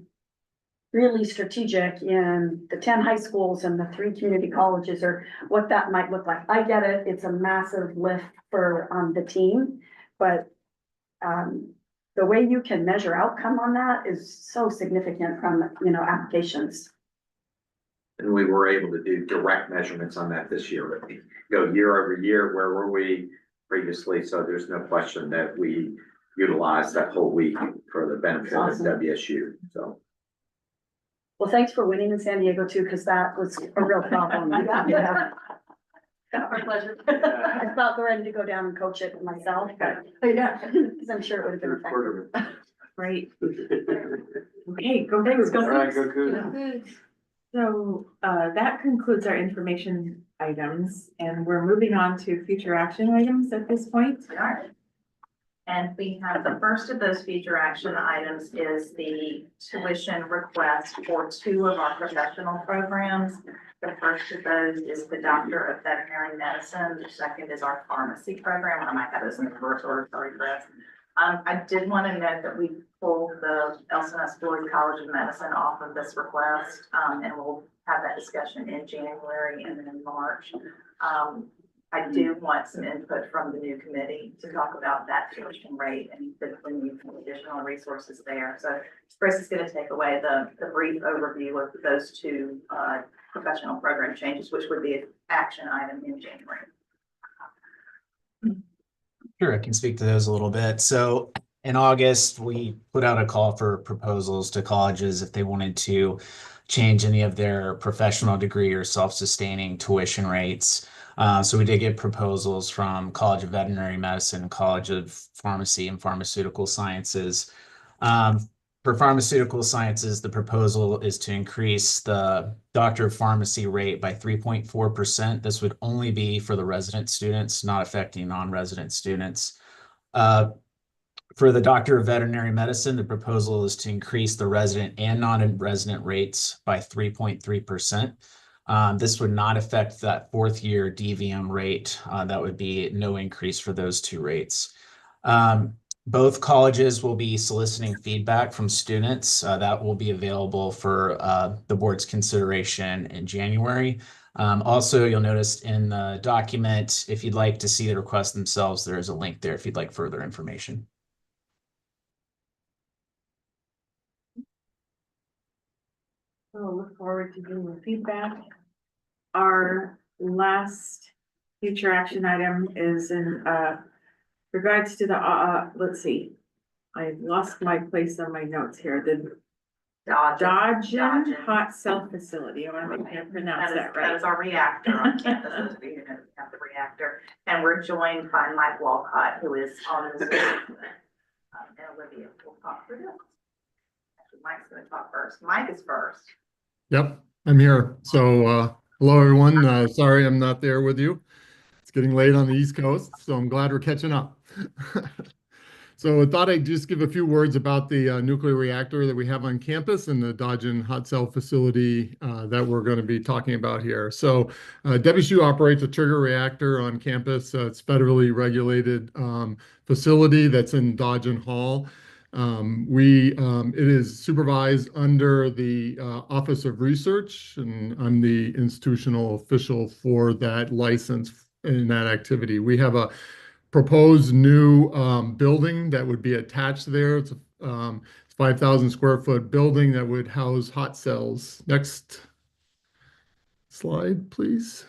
really strategic in the 10 high schools and the 3 community colleges, or what that might look like. I get it, it's a massive lift for the team, but the way you can measure outcome on that is so significant from, you know, applications. And we were able to do direct measurements on that this year. We go year over year, where were we previously? So there's no question that we utilized that whole week for the benefit of WSU, so. Well, thanks for winning in San Diego too, because that was a real problem. Yeah. Our pleasure. I felt ready to go down and coach it myself, Yeah. because I'm sure it would have been effective. Great. Okay, go Cougs, go All right, Cougs. go Cougs. So, that concludes our information items, and we're moving on to future action items at this point. We are. And we have the first of those future action items is the tuition request for 2 of our professional programs. The first of those is the Doctor of Veterinary Medicine. The second is our pharmacy program. I might have this in the reverse order, sorry, Chris. I did want to note that we pulled the LCMS Boyd College of Medicine off of this request, and we'll have that discussion in January and then in March. I do want some input from the new committee to talk about that tuition rate and the need for additional resources there. So Chris is going to take away the brief overview of those 2 professional program changes, which would be an action item in January. Sure, I can speak to those a little bit. So In August, we put out a call for proposals to colleges if they wanted to change any of their professional degree or self-sustaining tuition rates. So we did get proposals from College of Veterinary Medicine, College of Pharmacy and Pharmaceutical Sciences. For pharmaceutical sciences, the proposal is to increase the doctor of pharmacy rate by 3.4%. This would only be for the resident students, not affecting non-resident students. For the Doctor of Veterinary Medicine, the proposal is to increase the resident and non-resident rates by 3.3%. This would not affect that fourth year DVM rate. That would be no increase for those two rates. Both colleges will be soliciting feedback from students. That will be available for the board's consideration in January. Also, you'll notice in the document, if you'd like to see the requests themselves, there is a link there if you'd like further information. So look forward to getting the feedback. Our last future action item is in regards to the let's see. I lost my place on my notes here. The Dodgen Hot Cell Facility. I want to make sure I pronounce that right. That is our reactor on campus. We have the reactor, and we're joined by Mike Walcott, who is on this. And Olivia will talk through this. Actually, Mike's going to talk first. Mike is first. Yep, I'm here. So, hello, everyone. Sorry I'm not there with you. It's getting late on the East Coast, so I'm glad we're catching up. So I thought I'd just give a few words about the nuclear reactor that we have on campus and the Dodgen Hot Cell Facility that we're going to be talking about here. So WSU operates a trigger reactor on campus. It's federally regulated facility that's in Dodgen Hall. It is supervised under the Office of Research, and I'm the institutional official for that license in that activity. We have a proposed new building that would be attached there. It's a 5,000 square foot building that would house hot cells. Next slide, please.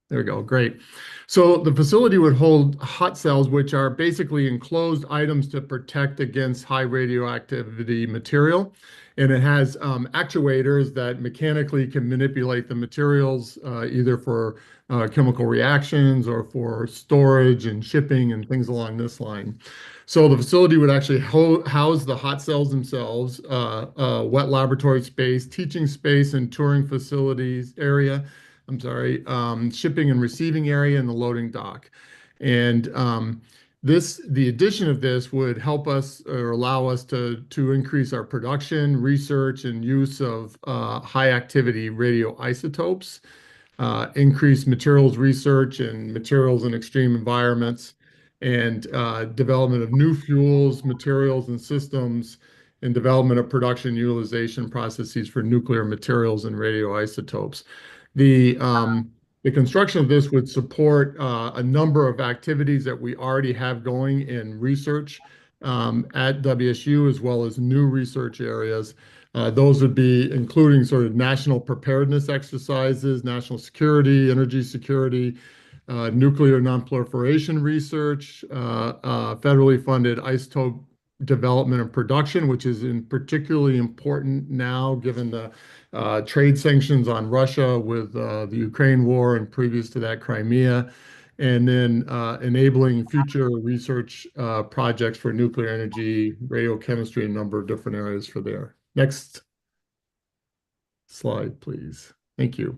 There we go. Great. So the facility would hold hot cells, which are basically enclosed items to protect against high radioactivity material. And it has actuators that mechanically can manipulate the materials either for chemical reactions or for storage and shipping and things along this line. So the facility would actually house the hot cells themselves, wet laboratory space, teaching space, and touring facilities area. Shipping and receiving area and the loading dock. And the addition of this would help us or allow us to increase our production, research, and use of high activity radioisotopes, increase materials research and materials in extreme environments, and development of new fuels, materials, and systems, and development of production utilization processes for nuclear materials and radioisotopes. The construction of this would support a number of activities that we already have going in research at WSU, as well as new research areas. Those would be including sort of national preparedness exercises, national security, energy security, nuclear nonproliferation research, federally funded isotope development and production, which is particularly important now given the trade sanctions on Russia with the Ukraine war and previous to that Crimea, and then enabling future research projects for nuclear energy, radiochemistry, and a number of different areas for there. Next slide, please. Thank you.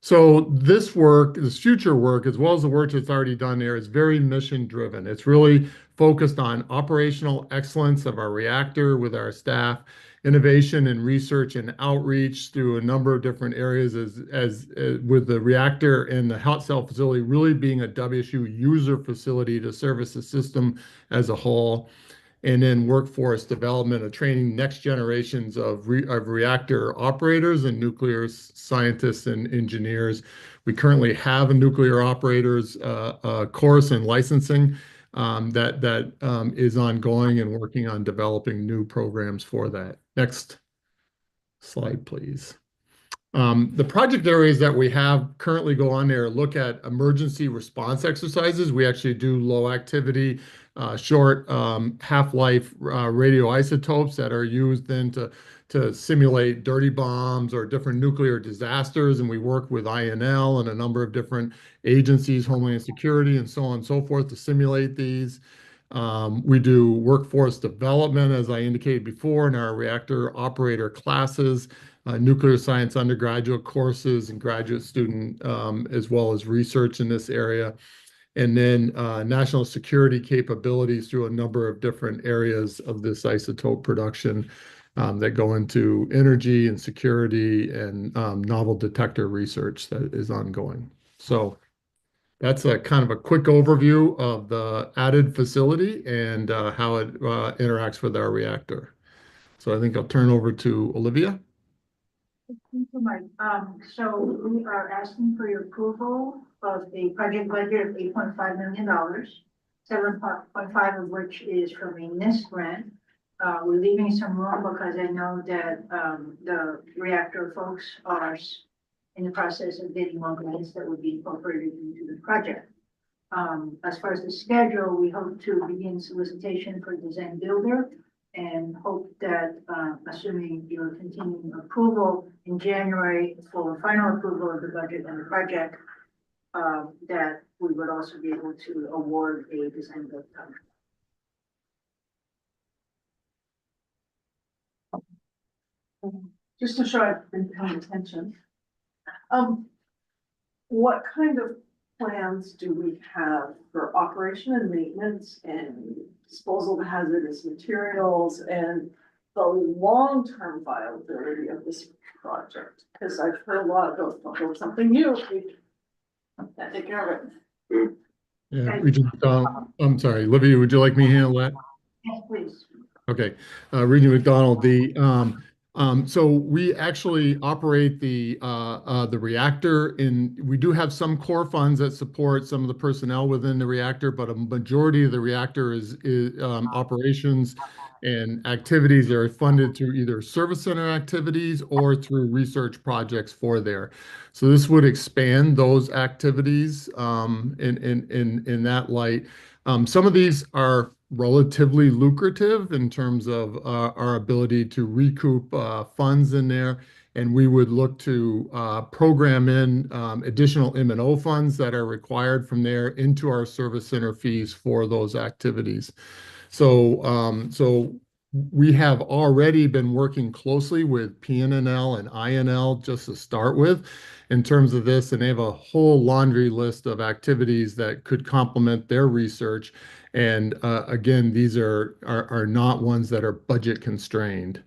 So this future work, as well as the work that's already done there, is very mission driven. It's really focused on operational excellence of our reactor with our staff, innovation and research and outreach through a number of different areas as with the reactor and the hot cell facility really being a WSU user facility to service the system as a whole. And then workforce development of training next generations of reactor operators and nuclear scientists and engineers. We currently have a nuclear operators course and licensing that is ongoing and working on developing new programs for that. Next slide, please. The project areas that we have currently go on there look at emergency response exercises. We actually do low activity, short half-life radioisotopes that are used then to simulate dirty bombs or different nuclear disasters. And we work with INL and a number of different agencies, Homeland Security and so on and so forth, to simulate these. We do workforce development, as I indicated before, in our reactor operator classes, nuclear science undergraduate courses and graduate student, as well as research in this area. And then national security capabilities through a number of different areas of this isotope production that go into energy and security and novel detector research that is ongoing. So that's a kind of a quick overview of the added facility and how it interacts with our reactor. So I think I'll turn over to Olivia. Thank you, Mike. So we are asking for your approval of the project budget of $8.5 million, 7.5 of which is from a NIST grant. We're leaving some room because I know that the reactor folks are in the process of getting more grants that would be incorporated into the project. As far as the schedule, we hope to begin solicitation for design builder and hope that, assuming your continuing approval in January for final approval of the budget and the project, that we would also be able to award a design build contract. Just to show I've been paying attention. What kind of plans do we have for operation and maintenance and disposal of hazardous materials and the long-term viability of this project? Because I've heard a lot of something new. That take care of it. Yeah, Regent McDonald. I'm sorry, Olivia, would you like me to handle that? Yes, please. Okay, Regent McDonald, so we actually operate the reactor we do have some core funds that support some of the personnel within the reactor, but a majority of the reactor is operations and activities that are funded through either service center activities or through research projects for there. So this would expand those activities in that light. Some of these are relatively lucrative in terms of our ability to recoup funds in there. And we would look to program in additional M&O funds that are required from there into our service center fees for those activities. So we have already been working closely with PNNL and INL just to start with in terms of this, and they have a whole laundry list of activities that could complement their research. And again, these are not ones that are budget constrained.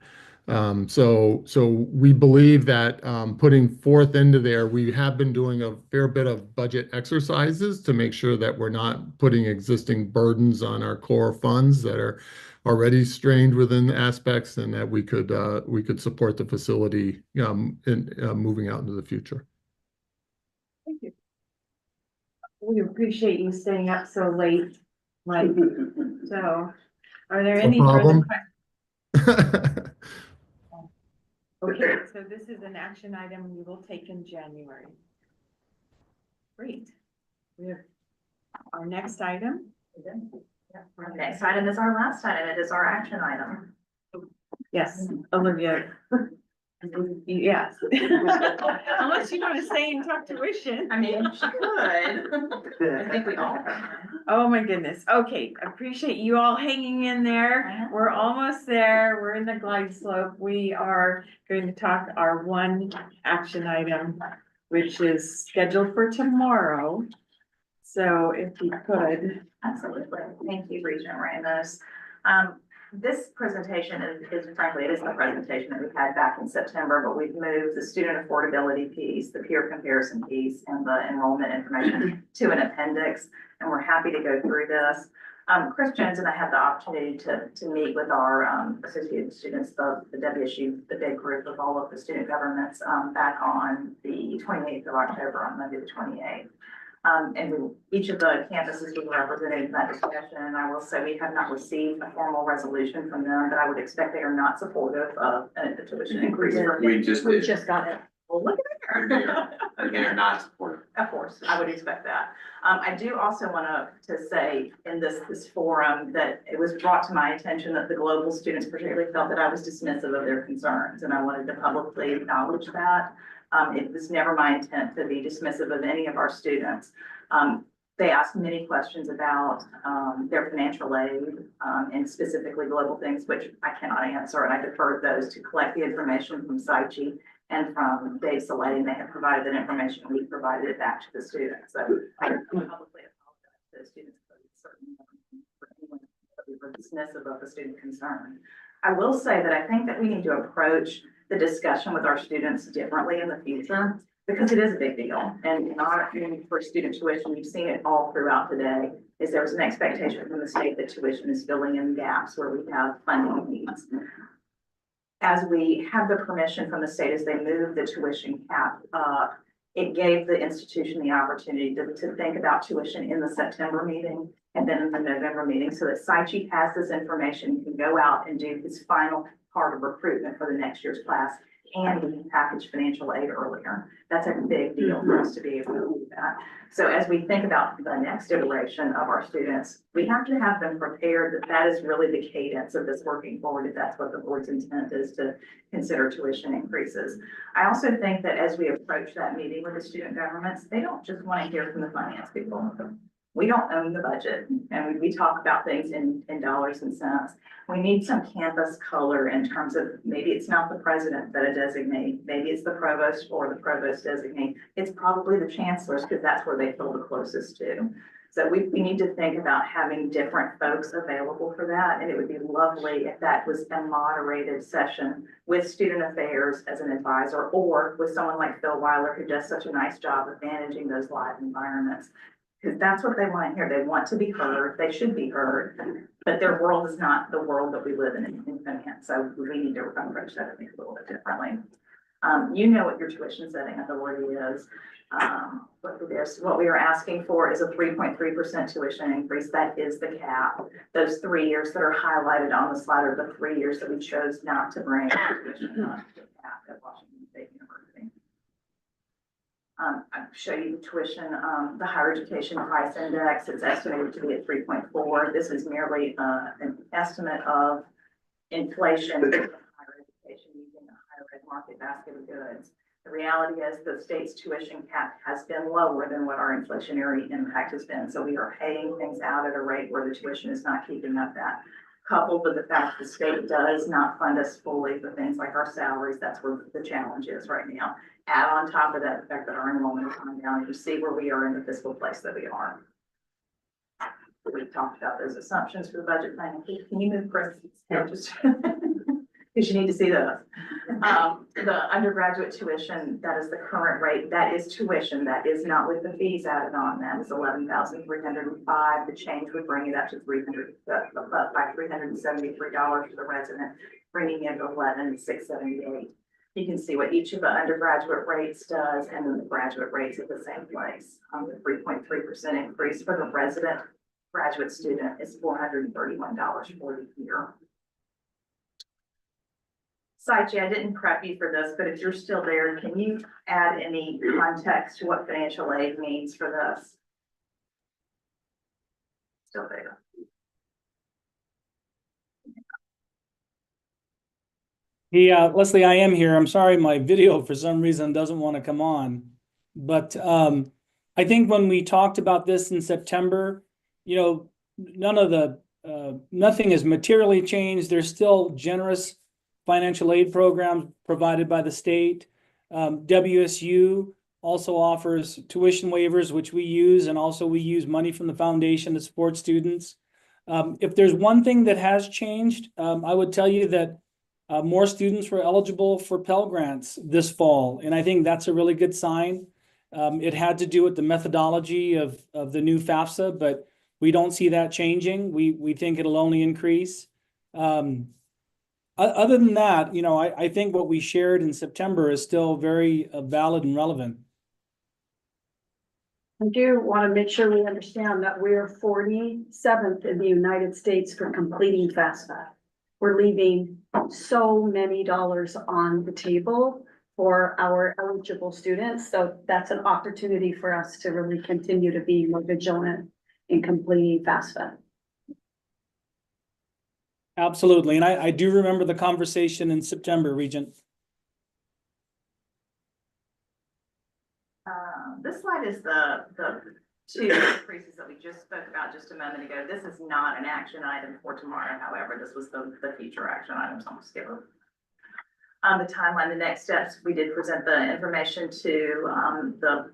So we believe that putting forth into there, we have been doing a fair bit of budget exercises to make sure that we're not putting existing burdens on our core funds that are already strained within aspects, and that we could support the facility in moving out into the future. Thank you. We appreciate you staying up so late, Mike. So, are there any further questions? Okay, so this is an action item we will take in January. Great. We have our next item. Our next item is our last item. It is our action item. Yes, Olivia. Yes. Unless you want to stay and talk tuition. I mean, she could. I think we all. Oh, my goodness. Okay, appreciate you all hanging in there. We're almost there. We're in the glide slope. We are going to talk our one action item, which is scheduled for tomorrow. So if you could. Absolutely. Thank you, Regent Ramos. This presentation is frankly, it is the presentation that we had back in September, but we've moved the student affordability piece, the peer comparison piece, and the enrollment information to an appendix, and we're happy to go through this. Chris Jones and I had the opportunity to meet with our associated students, the WSU, the big group of all of the student governments back on the 28th of October, on Monday the 28th. And each of the campuses was represented in that discussion, and I will say we have not received a formal resolution from them, but I would expect they are not supportive of a tuition increase. We just We just got it. well, look at there. Again, are not supportive. Of course, I would expect that. I do also want to say in this forum that it was brought to my attention that the global students particularly felt that I was dismissive of their concerns, and I wanted to publicly acknowledge that. It was never my intent to be dismissive of any of our students. They asked many questions about their financial aid and specifically global things, which I cannot answer, and I deferred those to collect the information from Saichi and from Dave Soleil, and they have provided that information. We provided it back to the students. So I publicly apologize to the students for anyone that we were dismissive of the student concern. I will say that I think that we need to approach the discussion with our students differently in the future because it is a big deal. And not for student tuition, you've seen it all throughout today, is there was an expectation from the state that tuition is filling in gaps where we have funding needs. As we have the permission from the state as they move the tuition cap up, it gave the institution the opportunity to think about tuition in the September meeting and then in the November meeting so that Saichi has this information, can go out and do his final part of recruitment for the next year's class, and we can package financial aid earlier. That's a big deal for us to be able to do that. So as we think about the next iteration of our students, we have to have them prepared that that is really the cadence of this working forward, if that's what the board's intent is to consider tuition increases. I also think that as we approach that meeting with the student governments, they don't just want to hear from the finance people. We don't own the budget, and we talk about things in dollars and cents. We need some campus color in terms of maybe it's not the president that a designate, maybe it's the provost or the provost designate. It's probably the chancellors because that's where they feel the closest to. So we need to think about having different folks available for that. And it would be lovely if that was a moderated session with student affairs as an advisor or with someone like Phil Weiler, who does such a nice job of managing those live environments. Because that's what they want to hear. They want to be heard. They should be heard, but their world is not the world that we live in finance. So we need to approach that, I think, a little bit differently. You know what your tuition setting authority is. What we are asking for is a 3.3% tuition increase. That is the cap. Those 3 years that are highlighted on the slide are the 3 years that we chose not to bring tuition up to the cap at Washington State University. I'll show you the tuition, the higher education price index. It's estimated to be at 3.4. This is merely an estimate of inflation in higher education using a higher ed market basket of goods. The reality is the state's tuition cap has been lower than what our inflationary impact has been. So we are paying things out at a rate where the tuition is not keeping up that. Coupled with the fact the state does not fund us fully for things like our salaries, that's where the challenge is right now. Add on top of that the fact that our enrollment is coming down, you see where we are in the fiscal place that we are. We've talked about those assumptions for the budget planning. Can you move, Chris? Yeah, just because you need to see those. The undergraduate tuition, that is the current rate. That is tuition. That is not with the fees added on. That is $11,305. The change would bring it up to $373 for the resident, bringing it to $11,678. You can see what each of the undergraduate rates does, and then the graduate rates at the same place. The 3.3% increase for the resident graduate student is $431 for the year. Saichi, I didn't prep you for this, but if you're still there, can you add any context to what financial aid means for this? Still there. Yeah, Leslie, I am here. I'm sorry, my video for some reason doesn't want to come on. But I think when we talked about this in September, you know, nothing has materially changed. There's still generous financial aid programs provided by the state. WSU also offers tuition waivers, which we use, and also we use money from the foundation to support students. If there's one thing that has changed, I would tell you that more students were eligible for Pell Grants this fall, and I think that's a really good sign. It had to do with the methodology of the new FAFSA, but we don't see that changing. We think it'll only increase. Other than that, you know, I think what we shared in September is still very valid and relevant. I do want to make sure we understand that we're 47th in the United States for completing FAFSA. We're leaving so many dollars on the table for our eligible students. So that's an opportunity for us to really continue to be more vigilant in completing FAFSA. Absolutely. And I do remember the conversation in September, Regent. This slide is the two increases that we just spoke about just a moment ago. This is not an action item for tomorrow. However, this was the future action items. I'll skip it. The timeline, the next steps, we did present the information to the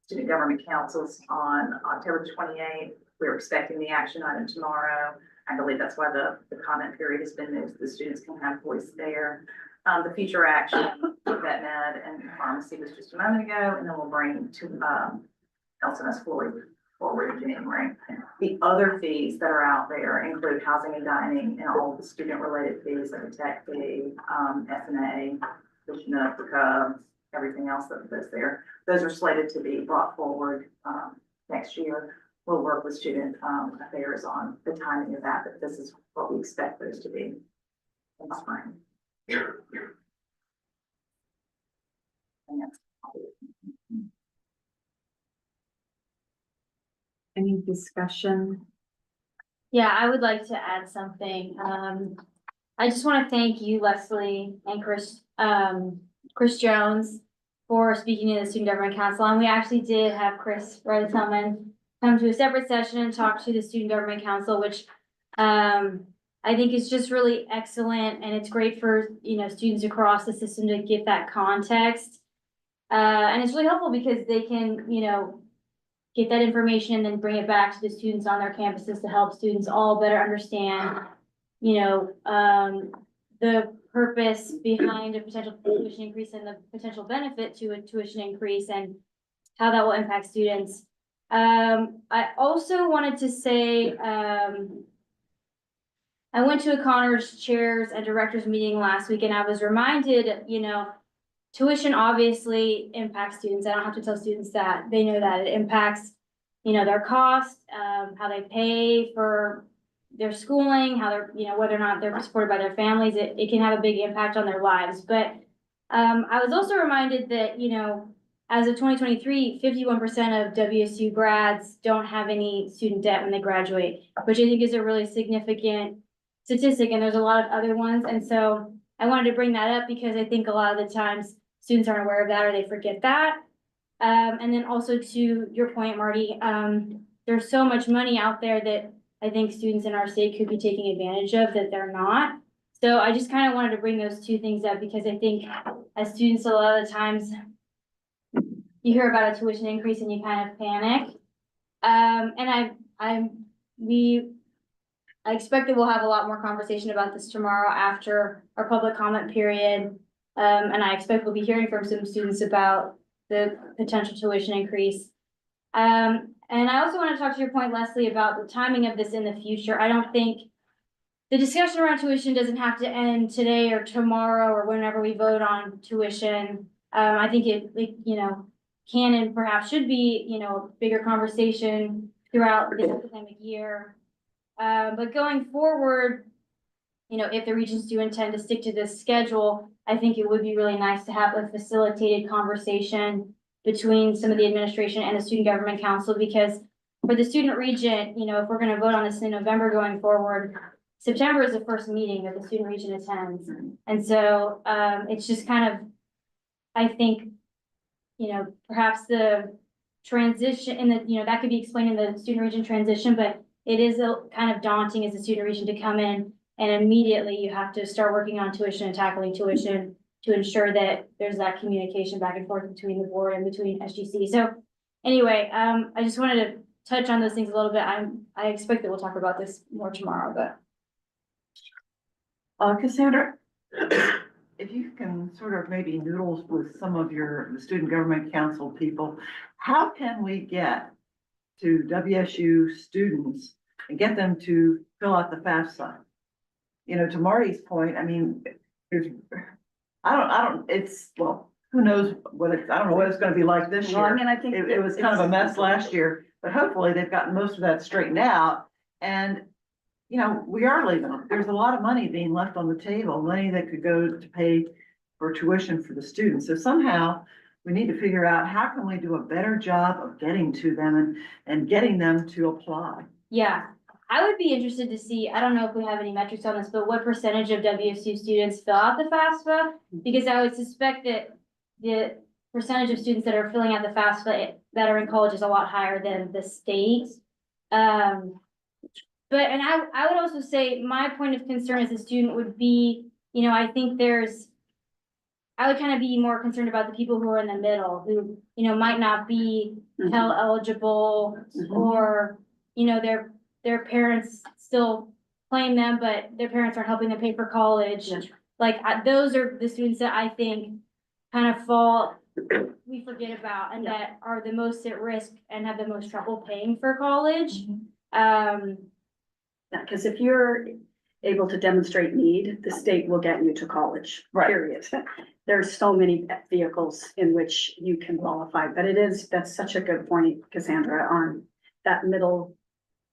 student government councils on October 28th. We're expecting the action item tomorrow. I believe that's why the comment period has been moved. The students can have voice there. The future action, vet med and pharmacy was just a moment ago, and then we'll bring to LCMS forward in January. The other fees that are out there include housing and dining and all the student-related fees like the tech fee, FNA, the everything else that's there. Those are slated to be brought forward next year. We'll work with student affairs on the timing of that, but this is what we expect those to be in the spring. Any discussion? Yeah, I would like to add something. I just want to thank you, Leslie and Chris Jones for speaking to the Student Government Council. And we actually did have Chris Reitzelman come to a separate session and talk to the Student Government Council, which I think is just really excellent. And it's great for, students across the system to get that context. And it's really helpful because they can, get that information and then bring it back to the students on their campuses to help students all better understand, the purpose behind a potential tuition increase and the potential benefit to a tuition increase and how that will impact students. I also wanted to say, I went to a Connors chairs and directors meeting last week, and I was reminded, tuition obviously impacts students. I don't have to tell students that. They know that it impacts, their cost, how they pay for their schooling, how they're, whether or not they're supported by their families. It can have a big impact on their lives. But I was also reminded that, as of 2023, 51% of WSU grads don't have any student debt when they graduate, which I think is a really significant statistic. And there's a lot of other ones. And so I wanted to bring that up because I think a lot of the times students aren't aware of that or they forget that. And then also to your point, Marty, there's so much money out there that I think students in our state could be taking advantage of that they're not. So I just kind of wanted to bring those two things up because I think as students, a lot of the times you hear about a tuition increase and you kind of panic. And I expect that we'll have a lot more conversation about this tomorrow after our public comment period. And I expect we'll be hearing from some students about the potential tuition increase. And I also want to talk to your point, Leslie, about the timing of this in the future. I don't think the discussion around tuition doesn't have to end today or tomorrow or whenever we vote on tuition. I think it can and perhaps should be, a bigger conversation throughout the academic year. But going forward, if the Regents do intend to stick to this schedule, I think it would be really nice to have a facilitated conversation between some of the administration and the Student Government Council, because for the student regent, if we're going to vote on this in November going forward, September is the first meeting that the student regent attends. And so it's just kind of, I think, perhaps the transition in the, that could be explained in the student regent transition, but it is a kind of daunting as a student regent to come in and immediately you have to start working on tuition and tackling tuition to ensure that there's that communication back and forth between the board and between SGC. So anyway, I just wanted to touch on those things a little bit. I expect that we'll talk about this more tomorrow, but. Cassandra, if you can sort of maybe noodle with some of the Student Government Council people, how can we get to WSU students and get them to fill out the FAFSA? To Marty's point, I mean, who knows I don't know what it's gonna be like this year. Well, I mean, I think It was kind of a mess last year, but hopefully they've gotten most of that straightened out. And, we are leaving, there's a lot of money being left on the table, money that could go to pay for tuition for the students. So somehow we need to figure out how can we do a better job of getting to them and getting them to apply. Yeah, I would be interested to see, I don't know if we have any metrics on this, but what percentage of WSU students fill out the FAFSA? Because I would suspect that the percentage of students that are filling out the FAFSA that are in college is a lot higher than the state. But, and I would also say my point of concern as a student would be, you know, I think I would kind of be more concerned about the people who are in the middle, who, you know, might not be Pell eligible, or, you know, their parents still claim them, but their parents are helping them pay for college. Like, those are the students that I think kind of we forget about, and that are the most at risk and have the most trouble paying for college. Because if you're able to demonstrate need, the state will get you to college, period. There's so many vehicles in which you can qualify, but that's such a good point, Cassandra, on that middle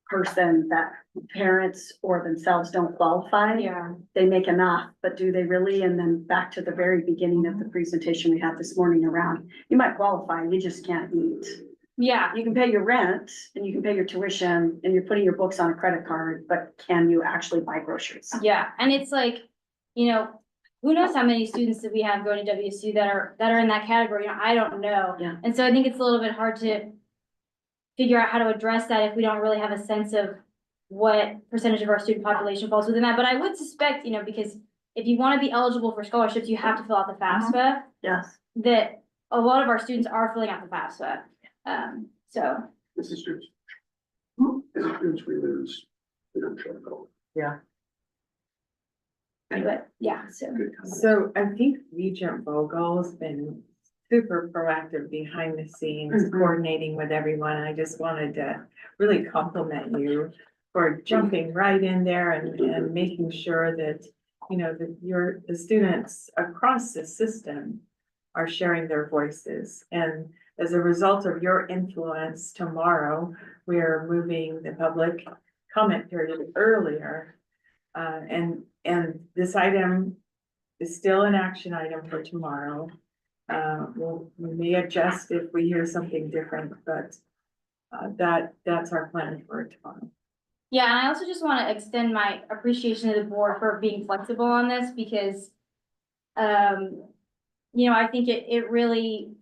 person that parents or themselves don't qualify. Yeah. They make enough, but do they really? And then back to the very beginning of the presentation we had this morning around, you might qualify, you just can't eat. Yeah. You can pay your rent and you can pay your tuition and you're putting your books on a credit card, but can you actually buy groceries? Yeah, and it's like, you know, who knows how many students that we have going to WSU that are in that category, you know, I don't know. Yeah. And so I think it's a little bit hard to figure out how to address that if we don't really have a sense of what percentage of our student population falls within that. But I would suspect, you know, because if you want to be eligible for scholarships, you have to fill out the FAFSA. Yes. That a lot of our students are filling out the FAFSA. So. This is students. As a students, we lose. We don't show gold. Yeah. But yeah, So I think Regent Vogel's been super proactive behind the scenes, coordinating with everyone. I just wanted to really compliment you for jumping right in there and making sure that, you know, that the students across the system are sharing their voices. And as a result of your influence, tomorrow, we are moving the public comment period earlier. And this item is still an action item for tomorrow. We may adjust if we hear something different, but that's our plan for tomorrow. Yeah, and I also just want to extend my appreciation to the board for being flexible on this because, you know, I think it really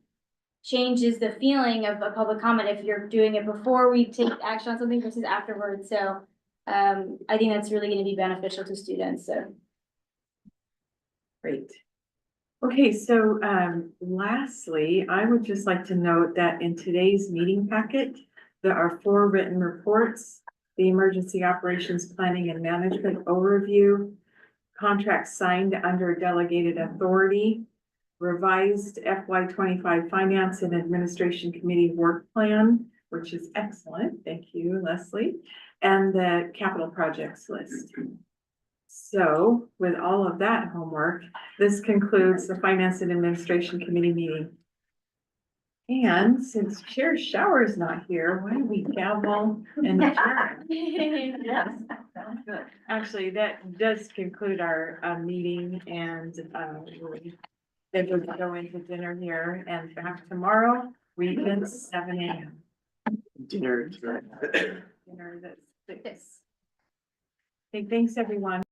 changes the feeling of a public comment if you're doing it before we take action on something versus afterwards. So I think that's really going to be beneficial to students. So. Great. Okay, so lastly, I would just like to note that in today's meeting packet, there are 4 written reports: the Emergency Operations Planning and Management Overview, contracts signed under delegated authority, revised FY25 Finance and Administration Committee work plan, which is excellent. Thank you, Leslie, and the capital projects list. So with all of that homework, this concludes the Finance and Administration Committee meeting. And since Chair Shower is not here, why don't we gavel and adjourn? Yes, Sounds good. Actually, that does conclude our meeting, and then we'll go into dinner here and back tomorrow, Regents 7 a.m. Dinner. Dinner that's 6. Okay, thanks, everyone.